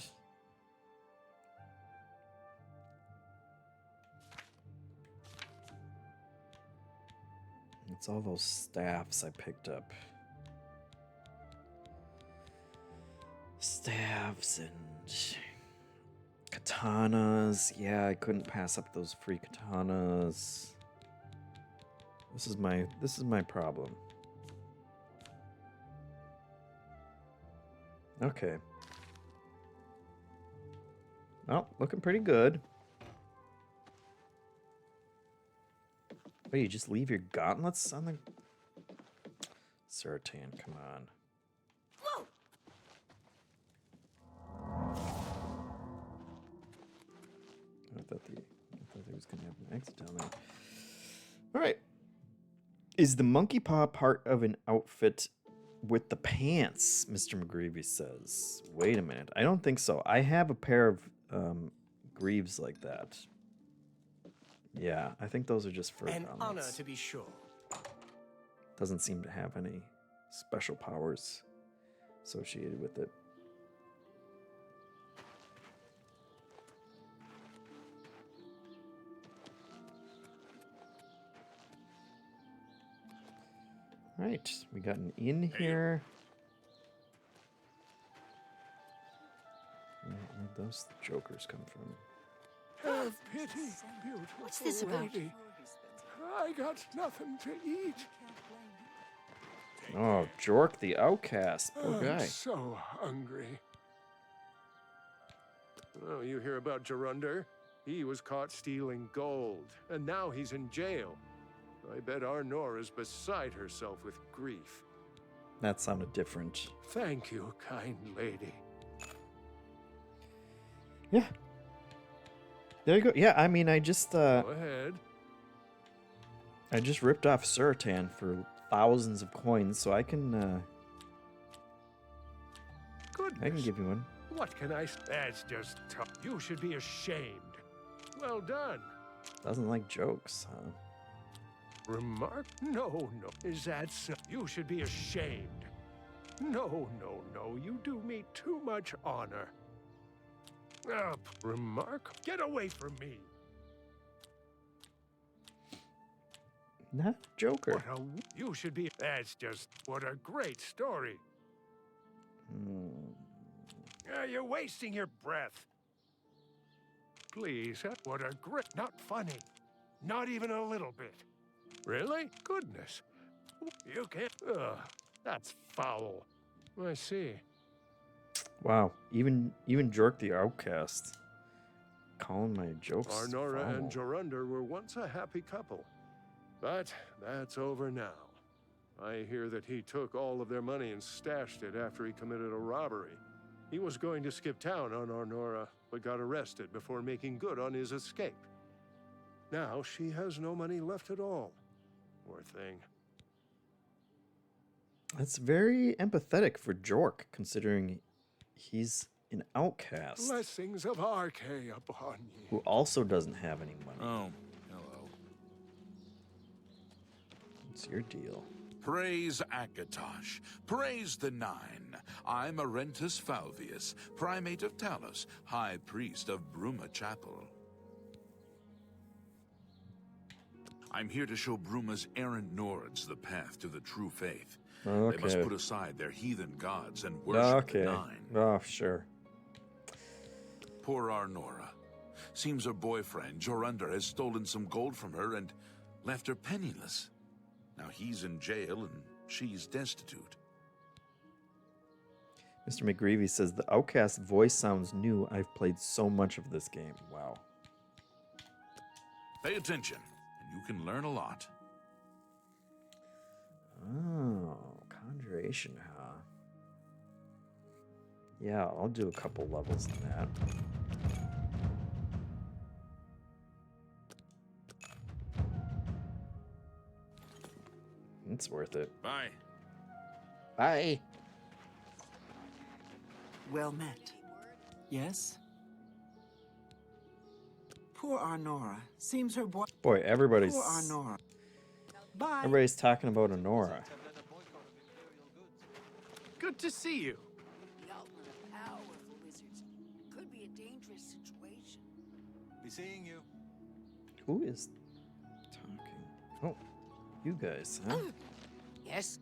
It's all those staffs I picked up. Staffs and katanas. Yeah, I couldn't pass up those free katanas. This is my problem. Okay. Well, looking pretty good. Oh, you just leave your gauntlets on the... Sertan, come on. Whoa! I thought he was gonna have an exit down there. All right. Is the monkey paw part of an outfit with the pants? Mr. McGreevy says. Wait a minute. I don't think so. I have a pair of greaves like that. Yeah, I think those are just for An honor to be sure. Doesn't seem to have any special powers associated with it. Right, we got an inn here. Where'd those jokers come from? Have pity, beautiful What's this about? lady. I got nothing to eat. Oh, Jork the outcast. Poor I'm guy. so hungry. Oh, you hear about Gerunder? He was caught stealing gold, and now he's in jail. I bet Arnor is beside herself with grief. That sounded different. Thank you, kind lady. Yeah. There you go. Yeah, I mean, I just, Go ahead. I just ripped off Suratan for thousands of coins, so I can Goodness. give you one. What can I say? That's just tough. You should be ashamed. Well done. Doesn't like jokes, huh? Remark? No. Is that so? You should be ashamed. No. You do me too much honor. Remark? Get away from me. Not Joker. You should be. That's just. What a great story. You're wasting your breath. Please, what a great. Not funny. Not even a little bit. Really? Goodness. You can't. That's foul. I see. Wow, even Jork the Outcast calling my jokes. Arnora foul. and Jorunder were once a happy couple. But that's over now. I hear that he took all of their money and stashed it after he committed a robbery. He was going to skip town on Arnora, but got arrested before making good on his escape. Now she has no money left at all. Poor thing. That's very empathetic for Jork, considering he's an outcast Blessings of Arche upon you. who also doesn't have any money. Oh, hello. What's your deal? Praise Akatosh. Praise the Nine. I'm Arentus Falvius, Primate of Talos, High Priest of Bruma Chapel. I'm here to show Bruma's errant Nords the path to the true faith. Okay. They must put aside their heathen gods and worship the Nine. Oh, sure. Poor Arnora. Seems her boyfriend, Jorunder, has stolen some gold from her and left her penniless. Now he's in jail and she's destitute. Mr. McGreevy says the Outcast voice sounds new. I've played so much of this game. Wow. Pay attention, and you can learn a lot. Oh, Conjuration, huh? Yeah, I'll do a couple levels in that. It's worth it. Bye. Bye. Well met. Yes? Poor Arnora. Seems her boy... Boy, everybody's... Poor Arnora. Bye. Everybody's talking about Honora. Good to see you. The outlet of powerful wizards. Could be a dangerous situation. Be seeing you. Who is talking? Oh, you guys, huh? Yes?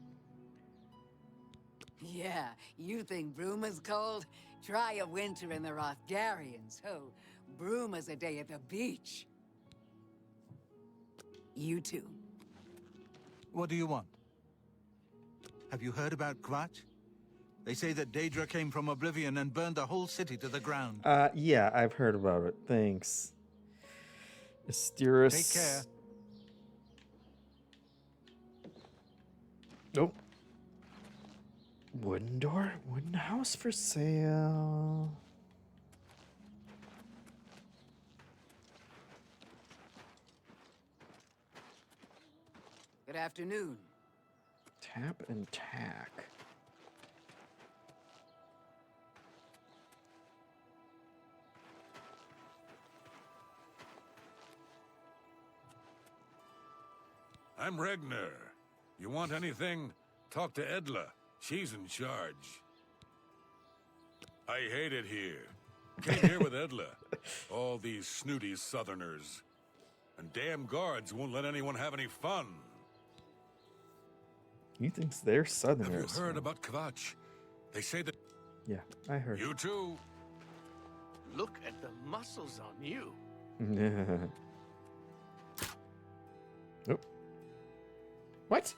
Yeah, you think Bruma's cold? Try a winter in the Rothgarians. Oh, Bruma's a day at the beach. You too. What do you want? Have you heard about Kvatch? They say that Daedra came from Oblivion and burned the whole city to the ground. Yeah, I've heard about it. Thanks. Mysterious. Take care. Nope. Wooden door, wooden house for sale. Good afternoon. Tap and tack. I'm Regner. You want anything? Talk to Edla. She's in charge. I hate it here. Came here with Edla. All these snooty southerners. And damn guards won't let anyone have any fun. He thinks they're southerners. Have you heard about Kvatch? They say that... Yeah, I heard. You too. Look at the muscles on you. Oh. What?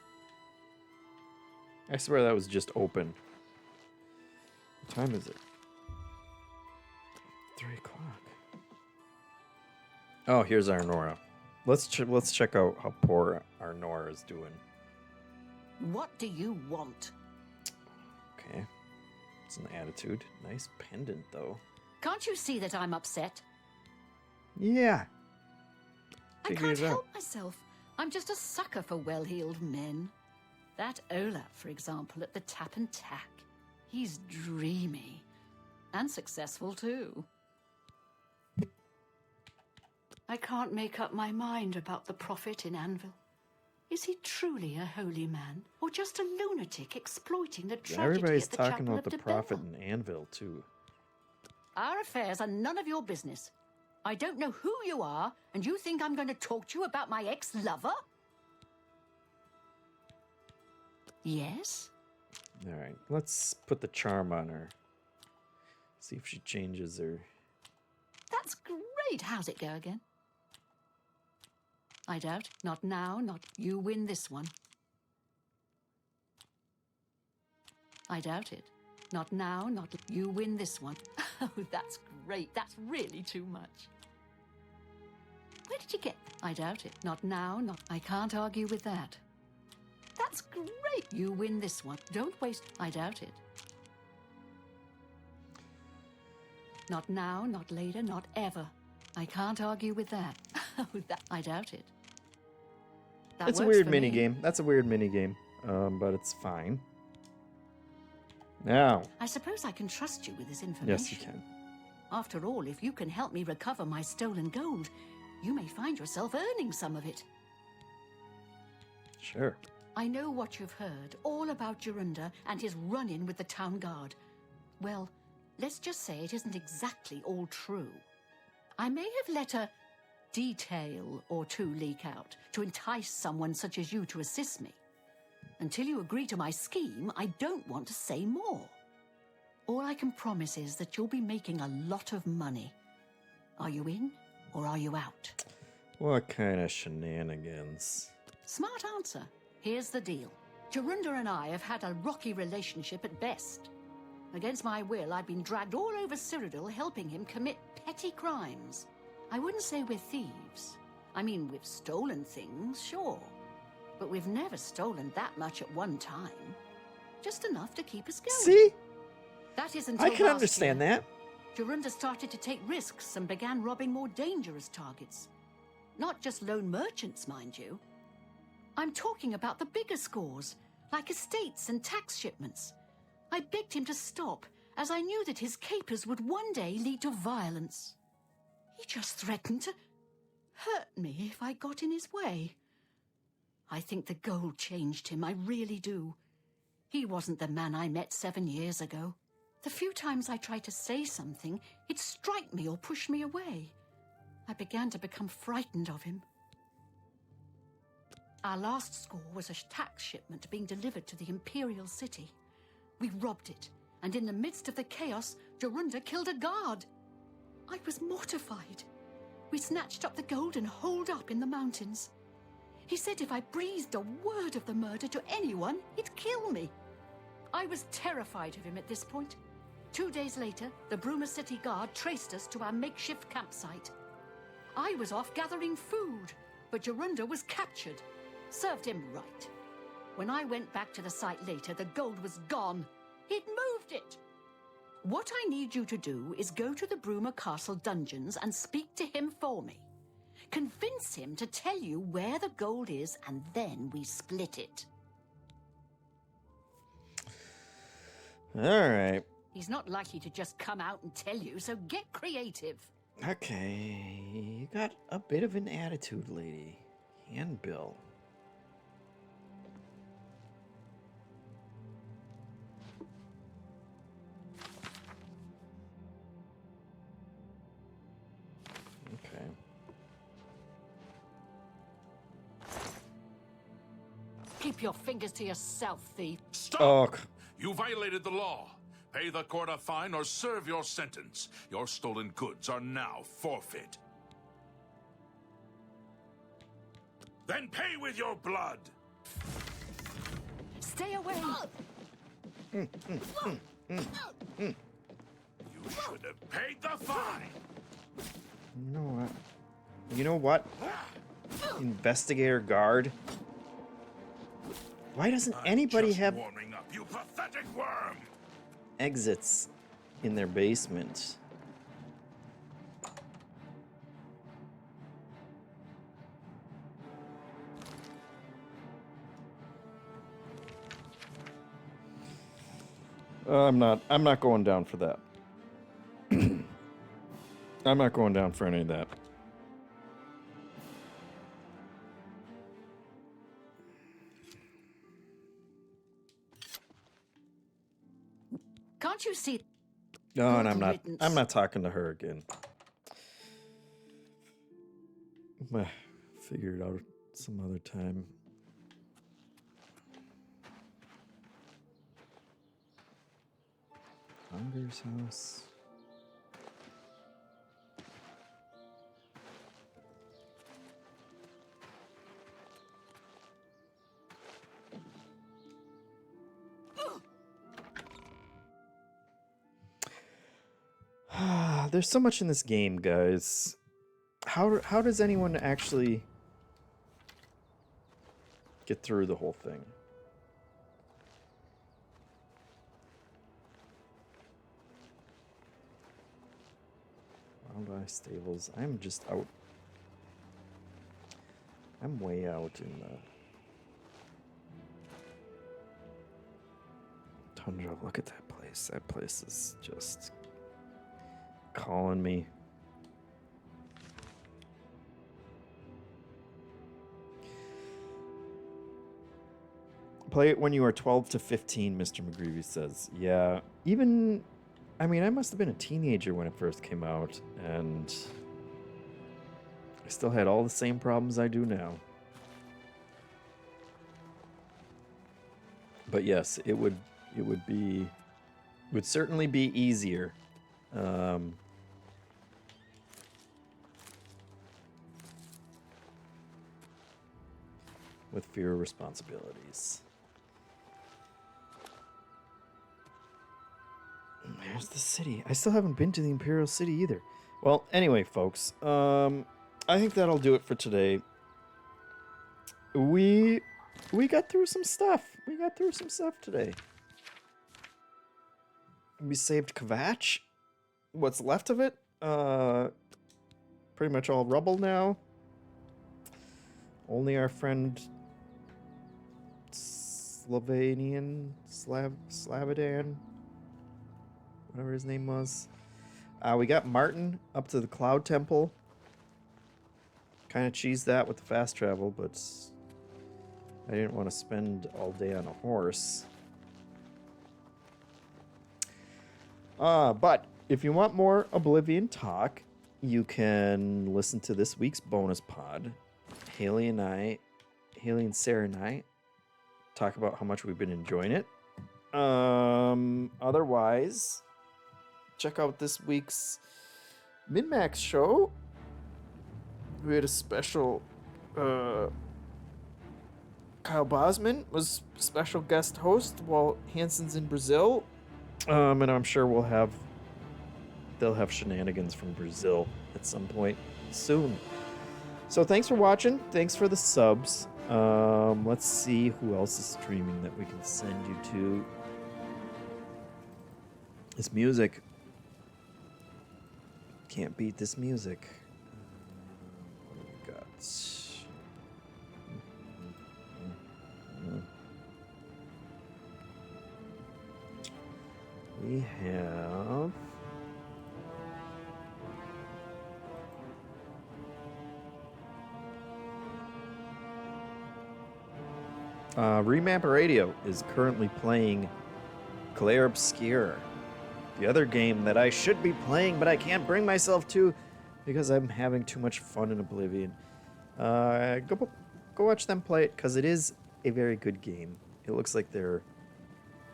I swear that was just open. What time is it? 3 o'clock. Oh, here's Arnora. Let's check out how poor Arnora is doing. What do you want? Okay. It's an attitude. Nice pendant, though. Can't you see that I'm upset? Yeah. I Figured can't it out. help myself. I'm just a sucker for well-heeled men. That Olaf, for example, at the Tap and Tack. He's dreamy. And successful, too. I can't make up my mind about the prophet in Anvil. Is he truly a holy man, or just a lunatic exploiting the tragedy Everybody's at the talking chapel about of the Debella? prophet in Anvil, too. Our affairs are none of your business. I don't know who you are, and you think I'm going to talk to you about my ex-lover? Yes? All right, let's put the charm on her. See if she changes her. That's great. How's it go again? I doubt. Not now, not... You win this one. I doubt it. Not now, not... You win this one. Oh, that's great. That's really too much. Where did you get... I doubt it. Not now, not... I can't argue with that. That's great. You win this one. Don't waste... I doubt it. Not now, not later, not ever. I can't argue with that. Oh, that... I doubt it. That It's a works weird for mini me. game. That's a weird mini game, but it's fine. Now. I suppose I can trust you with this information. Yes, you can. After all, if you can help me recover my stolen gold, you may find yourself earning some of it. Sure. I know what you've heard, all about Jorunda and his run-in with the town guard. Well, let's just say it isn't exactly all true. I may have let a detail or two leak out to entice someone such as you to assist me. Until you agree to my scheme, I don't want to say more. All I can promise is that you'll be making a lot of money. Are you in or are you out? What kind of shenanigans? Smart answer. Here's the deal. Jorunda and I have had a rocky relationship at best. Against my will, I've been dragged all over Cyrodiil helping him commit petty crimes. I wouldn't say we're thieves. I mean, we've stolen things, sure. But we've never stolen that much at one time. Just enough to keep us going. See? That is I until can last understand year. that. Jorunda started to take risks and began robbing more dangerous targets. Not just lone merchants, mind you. I'm talking about the bigger scores, like estates and tax shipments. I begged him to stop, as I knew that his capers would one day lead to violence. He just threatened to hurt me if I got in his way. I think the gold changed him, I really do. He wasn't the man I met 7 years ago. The few times I tried to say something, he'd strike me or push me away. I began to become frightened of him. Our last score was a tax shipment being delivered to the Imperial City. We robbed it, and in the midst of the chaos, Jorunda killed a guard. I was mortified. We snatched up the gold and holed up in the mountains. He said if I breathed a word of the murder to anyone, he'd kill me. I was terrified of him at this point. 2 days later, the Bruma City Guard traced us to our makeshift campsite. I was off gathering food, but Jorunda was captured. Served him right. When I went back to the site later, the gold was gone. He'd moved it. What I need you to do is go to the Bruma Castle dungeons and speak to him for me. Convince him to tell you where the gold is, and then we split it. All right. He's not likely to just come out and tell you, so get creative. Okay. You got a bit of an attitude, lady. Handbill. Okay. Keep your fingers to yourself, thief. Stop! Oh. You violated the law. Pay the court a fine or serve your sentence. Your stolen goods are now forfeit. Then pay with your blood. Stay away. You should have paid the fine. You know what? You know what? Investigator guard. Why doesn't anybody Just have warming up, you pathetic worm. exits in their basement? I'm not going down for that. I'm not going down for any of that. Can't you see? No, and Good I'm not. riddance. I'm not talking to her again. Figure it out some other time. Hunger's house. There's so much in this game, guys. How does anyone actually get through the whole thing? Wild Eye Stables. I'm just out. I'm way out in the tundra. Look at that place. That place is just calling me. Play it when you are 12 to 15, Mr. McGreevy says. Yeah, even... I mean, I must have been a teenager when it first came out, and I still had all the same problems I do now. But yes, it would certainly be easier. With fewer responsibilities. There's the city. I still haven't been to the Imperial City either. Well, anyway, folks, I think that'll do it for today. We got through some stuff. We got through some stuff today. We saved Kvatch. What's left of it? Pretty much all rubble now. Only our friend Slavidan, whatever his name was. We got Martin up to the Cloud Temple. Kind of cheesed that with the fast travel, but I didn't want to spend all day on a horse. But if you want more Oblivion talk, you can listen to this week's bonus pod. Haley and Sarah and I talk about how much we've been enjoying it. Otherwise, check out this week's Min-Max show. We had a special, Kyle Bosman was special guest host while Hansen's in Brazil. And I'm sure they'll have shenanigans from Brazil at some point soon. So thanks for watching. Thanks for the subs. Let's see who else is streaming that we can send you to. This music. Can't beat this music. What do we got? We have... Remap Radio is currently playing Claire Obscure, the other game that I should be playing, but I can't bring myself to because I'm having too much fun in Oblivion. Go watch them play it, because it is a very good game. It looks like they're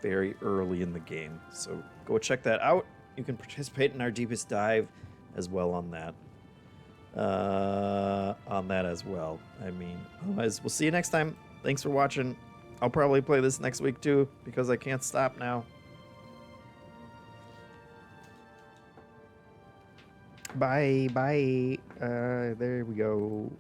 very early in the game, so go check that out. You can participate in our deepest dive as well on that. As well. I mean, otherwise, we'll see you next time. Thanks for watching. I'll probably play this next week too, because I can't stop now. Bye. There we go.